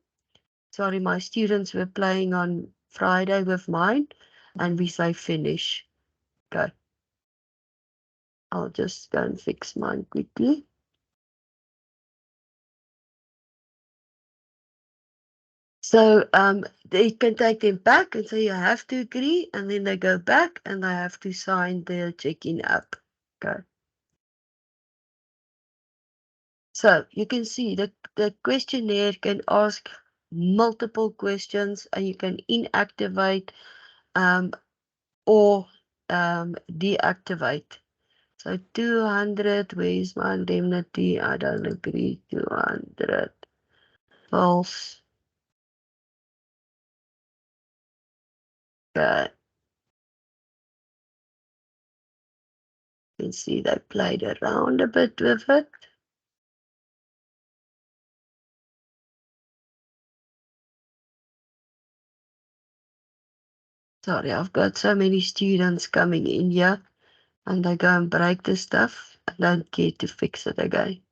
Sorry, my students were playing on Friday with mine, and we say finish. Okay. I'll just go and fix mine quickly. So they can take them back and say you have to agree, and then they go back and they have to sign the check-in app. Okay. So you can see the questionnaire can ask multiple questions and you can inactivate or deactivate. So 200, where is my indemnity? I don't agree. 200. False. Okay. You can see they played around a bit with it. Sorry, I've got so many students coming in here and they go and break the stuff. I don't care to fix it again.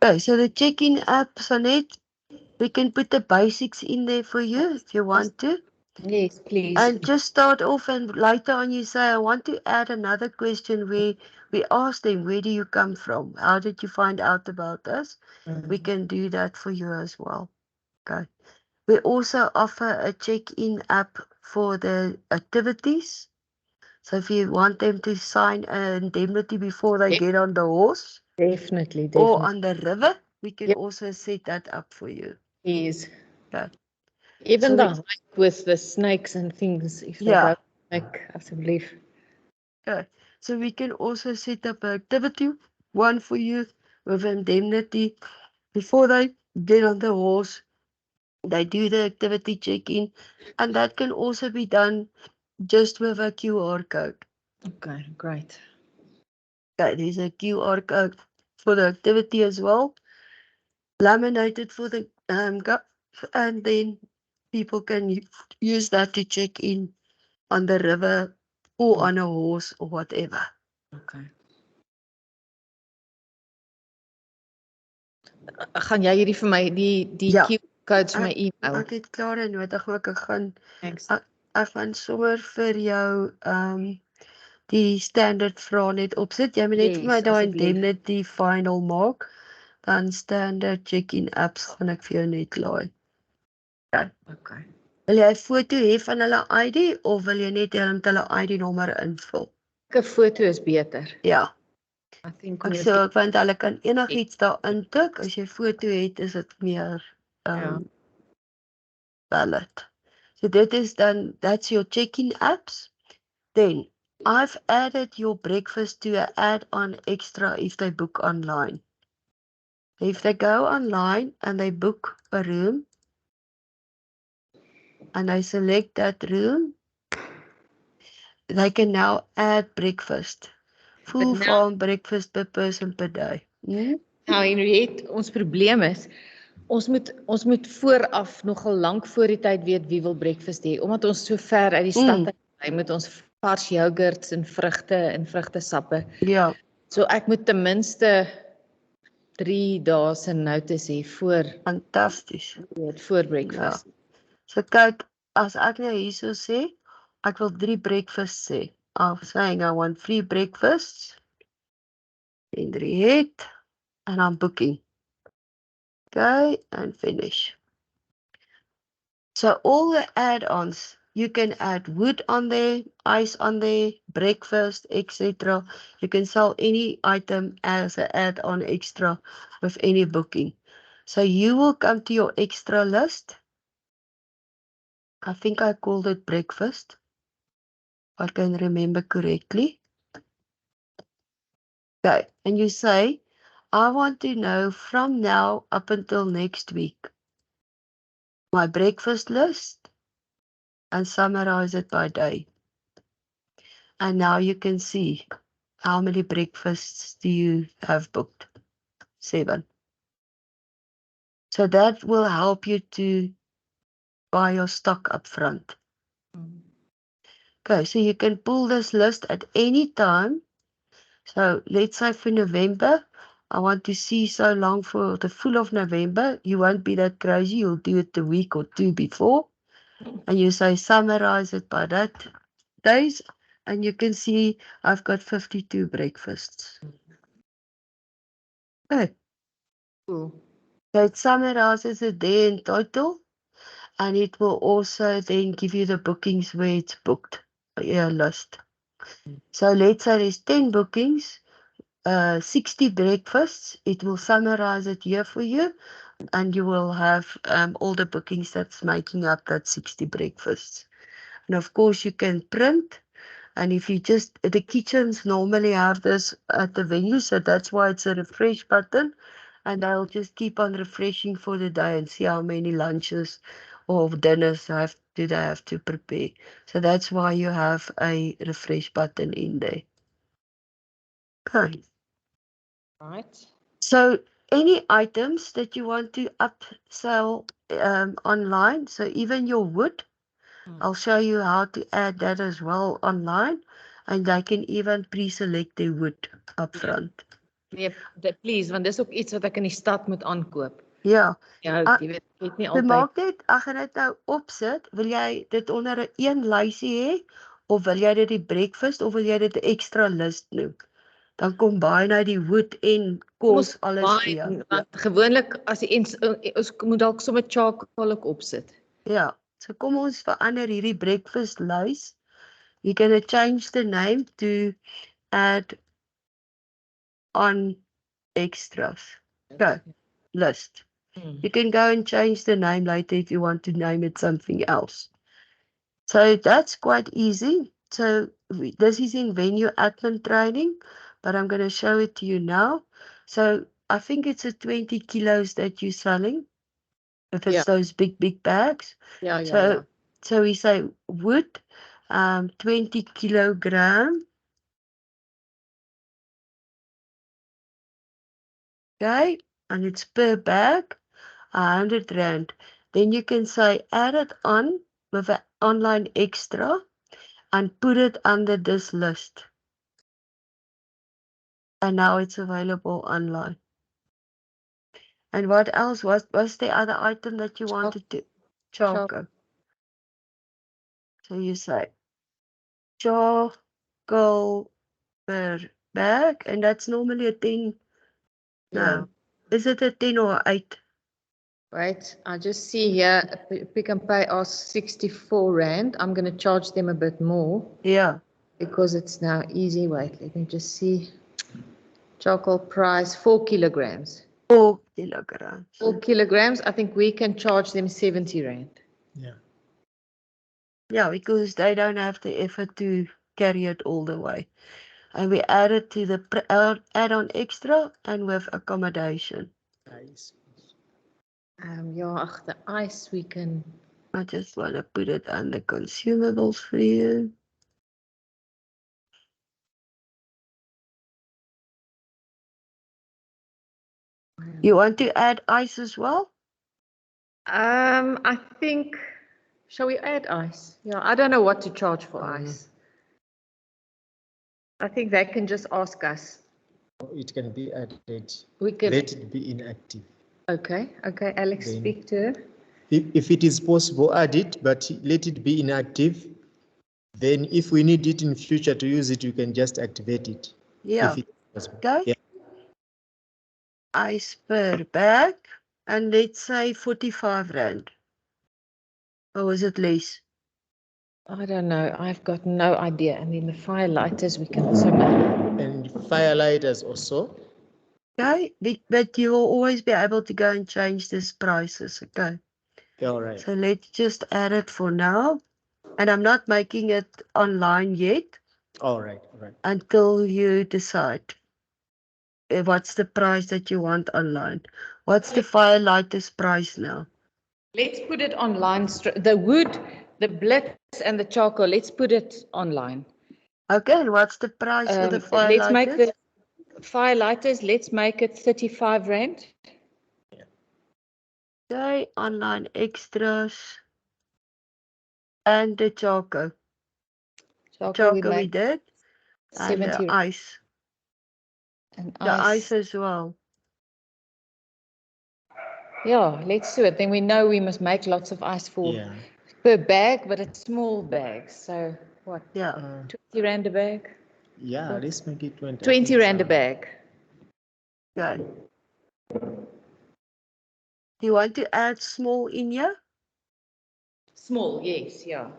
Okay, so the check-in app, Sonette, we can put the basics in there for you if you want to. Yes, please. And just start off and later on you say, I want to add another question where we ask them, where do you come from? How did you find out about us? We can do that for you as well. Okay. We also offer a check-in app for the activities. So if you want them to sign an indemnity before they get on the horse Definitely, or definitely. on the river, we can Yep. also set that up for you. Yes. Okay. Even So the hike with the snakes and things, if they yeah. go like, asseblief. Okay. So we can also set up an activity one for you with indemnity. Before they get on the horse, they do the activity check-in, and that can also be done just with a QR code. Okay, great. Okay, there's a QR code for the activity as well, laminated for the and then people can use that to check in on the river or on a horse or whatever. Okay. Gaan jy hierdie vir my die Ja. QR-codes vir my e-mail? Ek het klaar en nodig, maar ek gaan Thanks. ek gaan sommer vir jou die standaard vrae net opsit. Jy moet net vir my Yes, daai asseblief. indemnity final maak. Dan standaard check-in apps gaan ek vir jou net laai. Okay. Wil jy 'n foto hê van hulle ID of wil jy net hulle ID nommer invul? 'n foto is beter. Ja. I think Ek sê ek want hulle kan enigiets daar intik. As jy foto het, is dit meer valid. So dit is dan, that's your check-in apps. Then I've added your breakfast to an add-on extra if they book online. If they go online and they book a room and they select that room, they can now add breakfast. Full farm breakfast per person per day. Nou Henriette, ons probleem is ons moet vooraf nogal lank voor die tyd weet wie wil breakfast hê omdat ons so ver uit die stad bly met ons vars yoghurts en vrugtesappe. Ja. So ek moet ten minste 3 dae se notice hê voor Fantasties. voor breakfast. Ja. So kyk, as ek nou hierso sê, Ek wil 3 breakfasts sê. I'm saying I want 3 breakfasts. En 3 het. And I'm booking. Okay, and finish. So all the add-ons, you can add wood on there, ice on there, breakfast, etc. You can sell any item as an add-on extra with any booking. So you will come to your extra list. I think I called it breakfast. If I can remember correctly. Okay, and you say, I want to know from now up until next week my breakfast list and summarize it by day. And now you can see how many breakfasts do you have booked? 7. So that will help you to buy your stock up front. Okay, so you can pull this list at any time. So let's say for November, I want to see so long for the full of November. You won't be that crazy. You'll do it the week or 2 before. And you say summarize it by that days. And you can see I've got 52 breakfasts. Okay. Cool. So it summarizes it there in total. And it will also then give you the bookings where it's booked. A list. So let's say there's 10 bookings. 60 breakfasts. It will summarize it here for you, and you will have all the bookings that's making up that 60 breakfasts. And of course, you can print. And if you just, the kitchens normally have this at the venue, so that's why it's a refresh button. And I'll just keep on refreshing for the day and see how many lunches or dinners do they have to prepare. So that's why you have a refresh button in there. Okay. Right. So any items that you want to upsell online, so even your wood, I'll show you how to add that as well online, and they can even pre-select their wood up front. Nee, please, want dis ook iets wat ek in die stad moet aankoop. Ja, Ja, jy weet, ek het nie jy altyd. maak dit, ek gaan dit nou opsit, wil jy dit onder 'n een lysie hê, of wil jy dit die breakfast, of wil jy dit 'n extra list noem? Dan combine hy die wood en kos alles vir jou. Want gewoonlik as die ons moet dalk sommer charcoal ook opsit. Ja, so kom ons verander hierdie breakfast lys. You're going to change the name to add on extras. Go, list. You can go and change the name later if you want to name it something else. So that's quite easy. So this is in venue admin training, but I'm going to show it to you now. So I think it's a 20 kilos that you're selling. If it's those big bags. Ja. So we say wood, 20 kilogram. Okay, and it's per bag, 100 Rand. Then you can say add it on with an online extra and put it under this list. And now it's available online. And what else was the other item that you wanted to? Charcoal. So you say charcoal per bag, and that's normally a 10. No. Is it a 10 or 8? Right, I just see here, Pick and Pay asks 64 Rand. I'm going to charge them a bit more. Yeah. Because it's now easy. Wait, let me just see. Charcoal price, 4 kilograms. 4 kilograms. 4 kilograms, I think we can charge them 70 Rand. Yeah. Yeah, because they don't have the effort to carry it all the way. And we add it to the add-on extra and with accommodation. Nice. Yeah, the ice we can. I just want to put it under consumables for you. You want to add ice as well? I think, shall we add ice? Yeah, I don't know what to charge for ice. I think they can just ask us. It can be added. We can. Let it be inactive. Okay, Alex, Then, speak to her. If it is possible, add it, but let it be inactive. Then if we need it in future to use it, you can just activate it. Yeah. If it's possible. Okay. Yeah. Ice per bag. And let's say 45 Rand. Or is it less? I don't know. I've got no idea. And then the firelighters we can also make. And firelighters also. Okay. But you will always be able to go and change these prices. Okay. Yeah, all right. So let's just add it for now. And I'm not making it online yet All right. All right. until you decide what's the price that you want online. What's the firelighters price now? Let's put it online. The wood, the blitz, and the charcoal. Let's put it online. Okay, and what's the price for the Let's make firelighters? the firelighters. Let's make it 35 Rand. Okay, online extras and the charcoal. Charcoal we Charcoal we make did. And the 70 ice. and The ice ice. as well. Yeah, let's do it. Then we know we must make lots of ice for per bag, but it's small bags. So what? Yeah. 20 Rand a bag? Yeah, let's make it 20. 20 Rand a bag. Okay. Do you want to add small in here? Small, yes, yeah.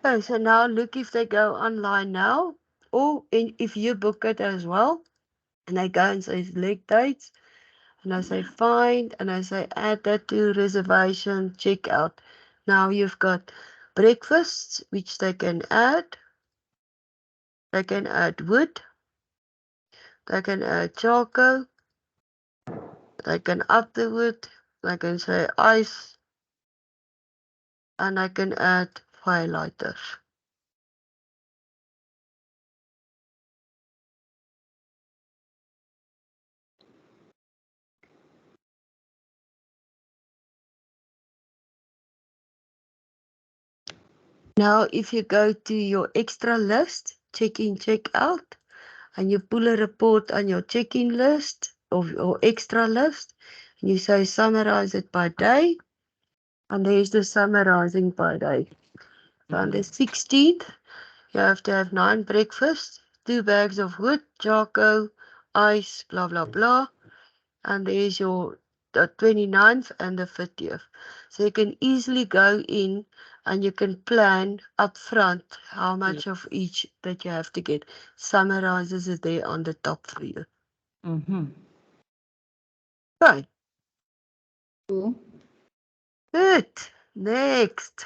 Oh, so now look if they go online now, or if you book it as well, and I go and say select dates, and I say find, and I say add that to reservation, check out. Now you've got breakfasts, which they can add. They can add wood. They can add charcoal. They can up the wood. They can say ice. And I can add firelighters. Now, if you go to your extra list, check in, check out, and you pull a report on your check-in list or extra list, and you say summarize it by day, and there's the summarizing by day. So on the 16th, you have to have 9 breakfasts, 2 bags of wood, charcoal, ice, blah, blah, blah. And there's your the 29th and the 30th. So you can easily go in and you can plan up front how much of each that you have to get. Summarizes it there on the top for you. Right. Cool. Good. Next.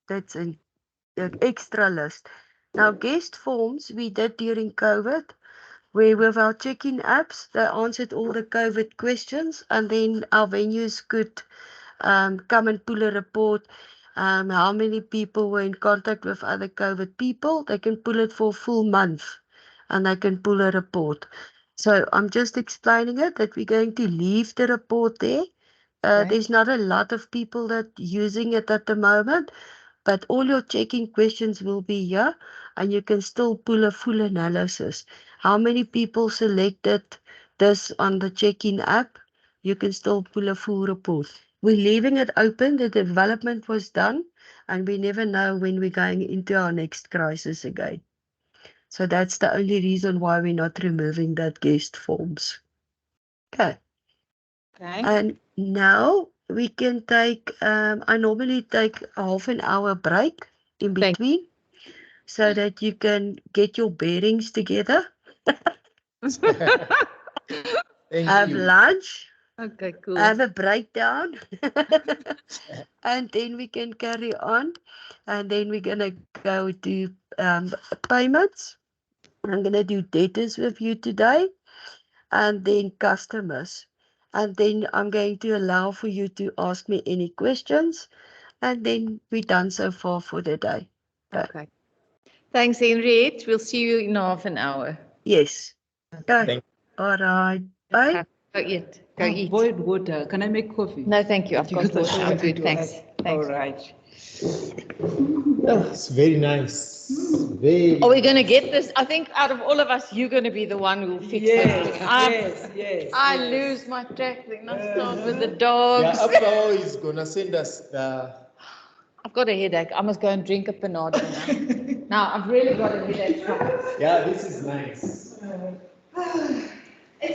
That's an extra list. Now, guest forms we did during COVID, where with our check-in apps, they answered all the COVID questions, and then our venues could come and pull a report. How many people were in contact with other COVID people? They can pull it for a full month, and they can pull a report. So I'm just explaining it that we're going to leave the report there. There's not a lot of people that using it at the moment, but all your checking questions will be here, and you can still pull a full analysis. How many people selected this on the check-in app? You can still pull a full report. We're leaving it open. The development was done, and we never know when we're going into our next crisis again. So that's the only reason why we're not removing that guest forms. Okay. And now we can take, I normally take a half an hour break in between so that you can get your bearings together, have lunch, Okay, cool. have a breakdown, and then we can carry on. And then we're going to go to payments. I'm going to do debtors with you today, and then customers. And then I'm going to allow for you to ask me any questions. And then we're done so far for the day. Okay. Thanks, Henriette. We'll see you in half an hour. Yes. Okay. All right. Bye. Go eat. Go eat. Avoid water. Can I make coffee? No, thank you. I've got Because water. I'm good. Thanks. All right. Oh, it's very nice. Very. Are we going to get this? I think out of all of us, you're going to be the one who will fix this thing. I lose my track then. I start with the dogs. Yeah, after all, he's gonna send us the. I've got a headache. I must go and drink a panado now. Now, I've really got a headache. Yeah, this is nice.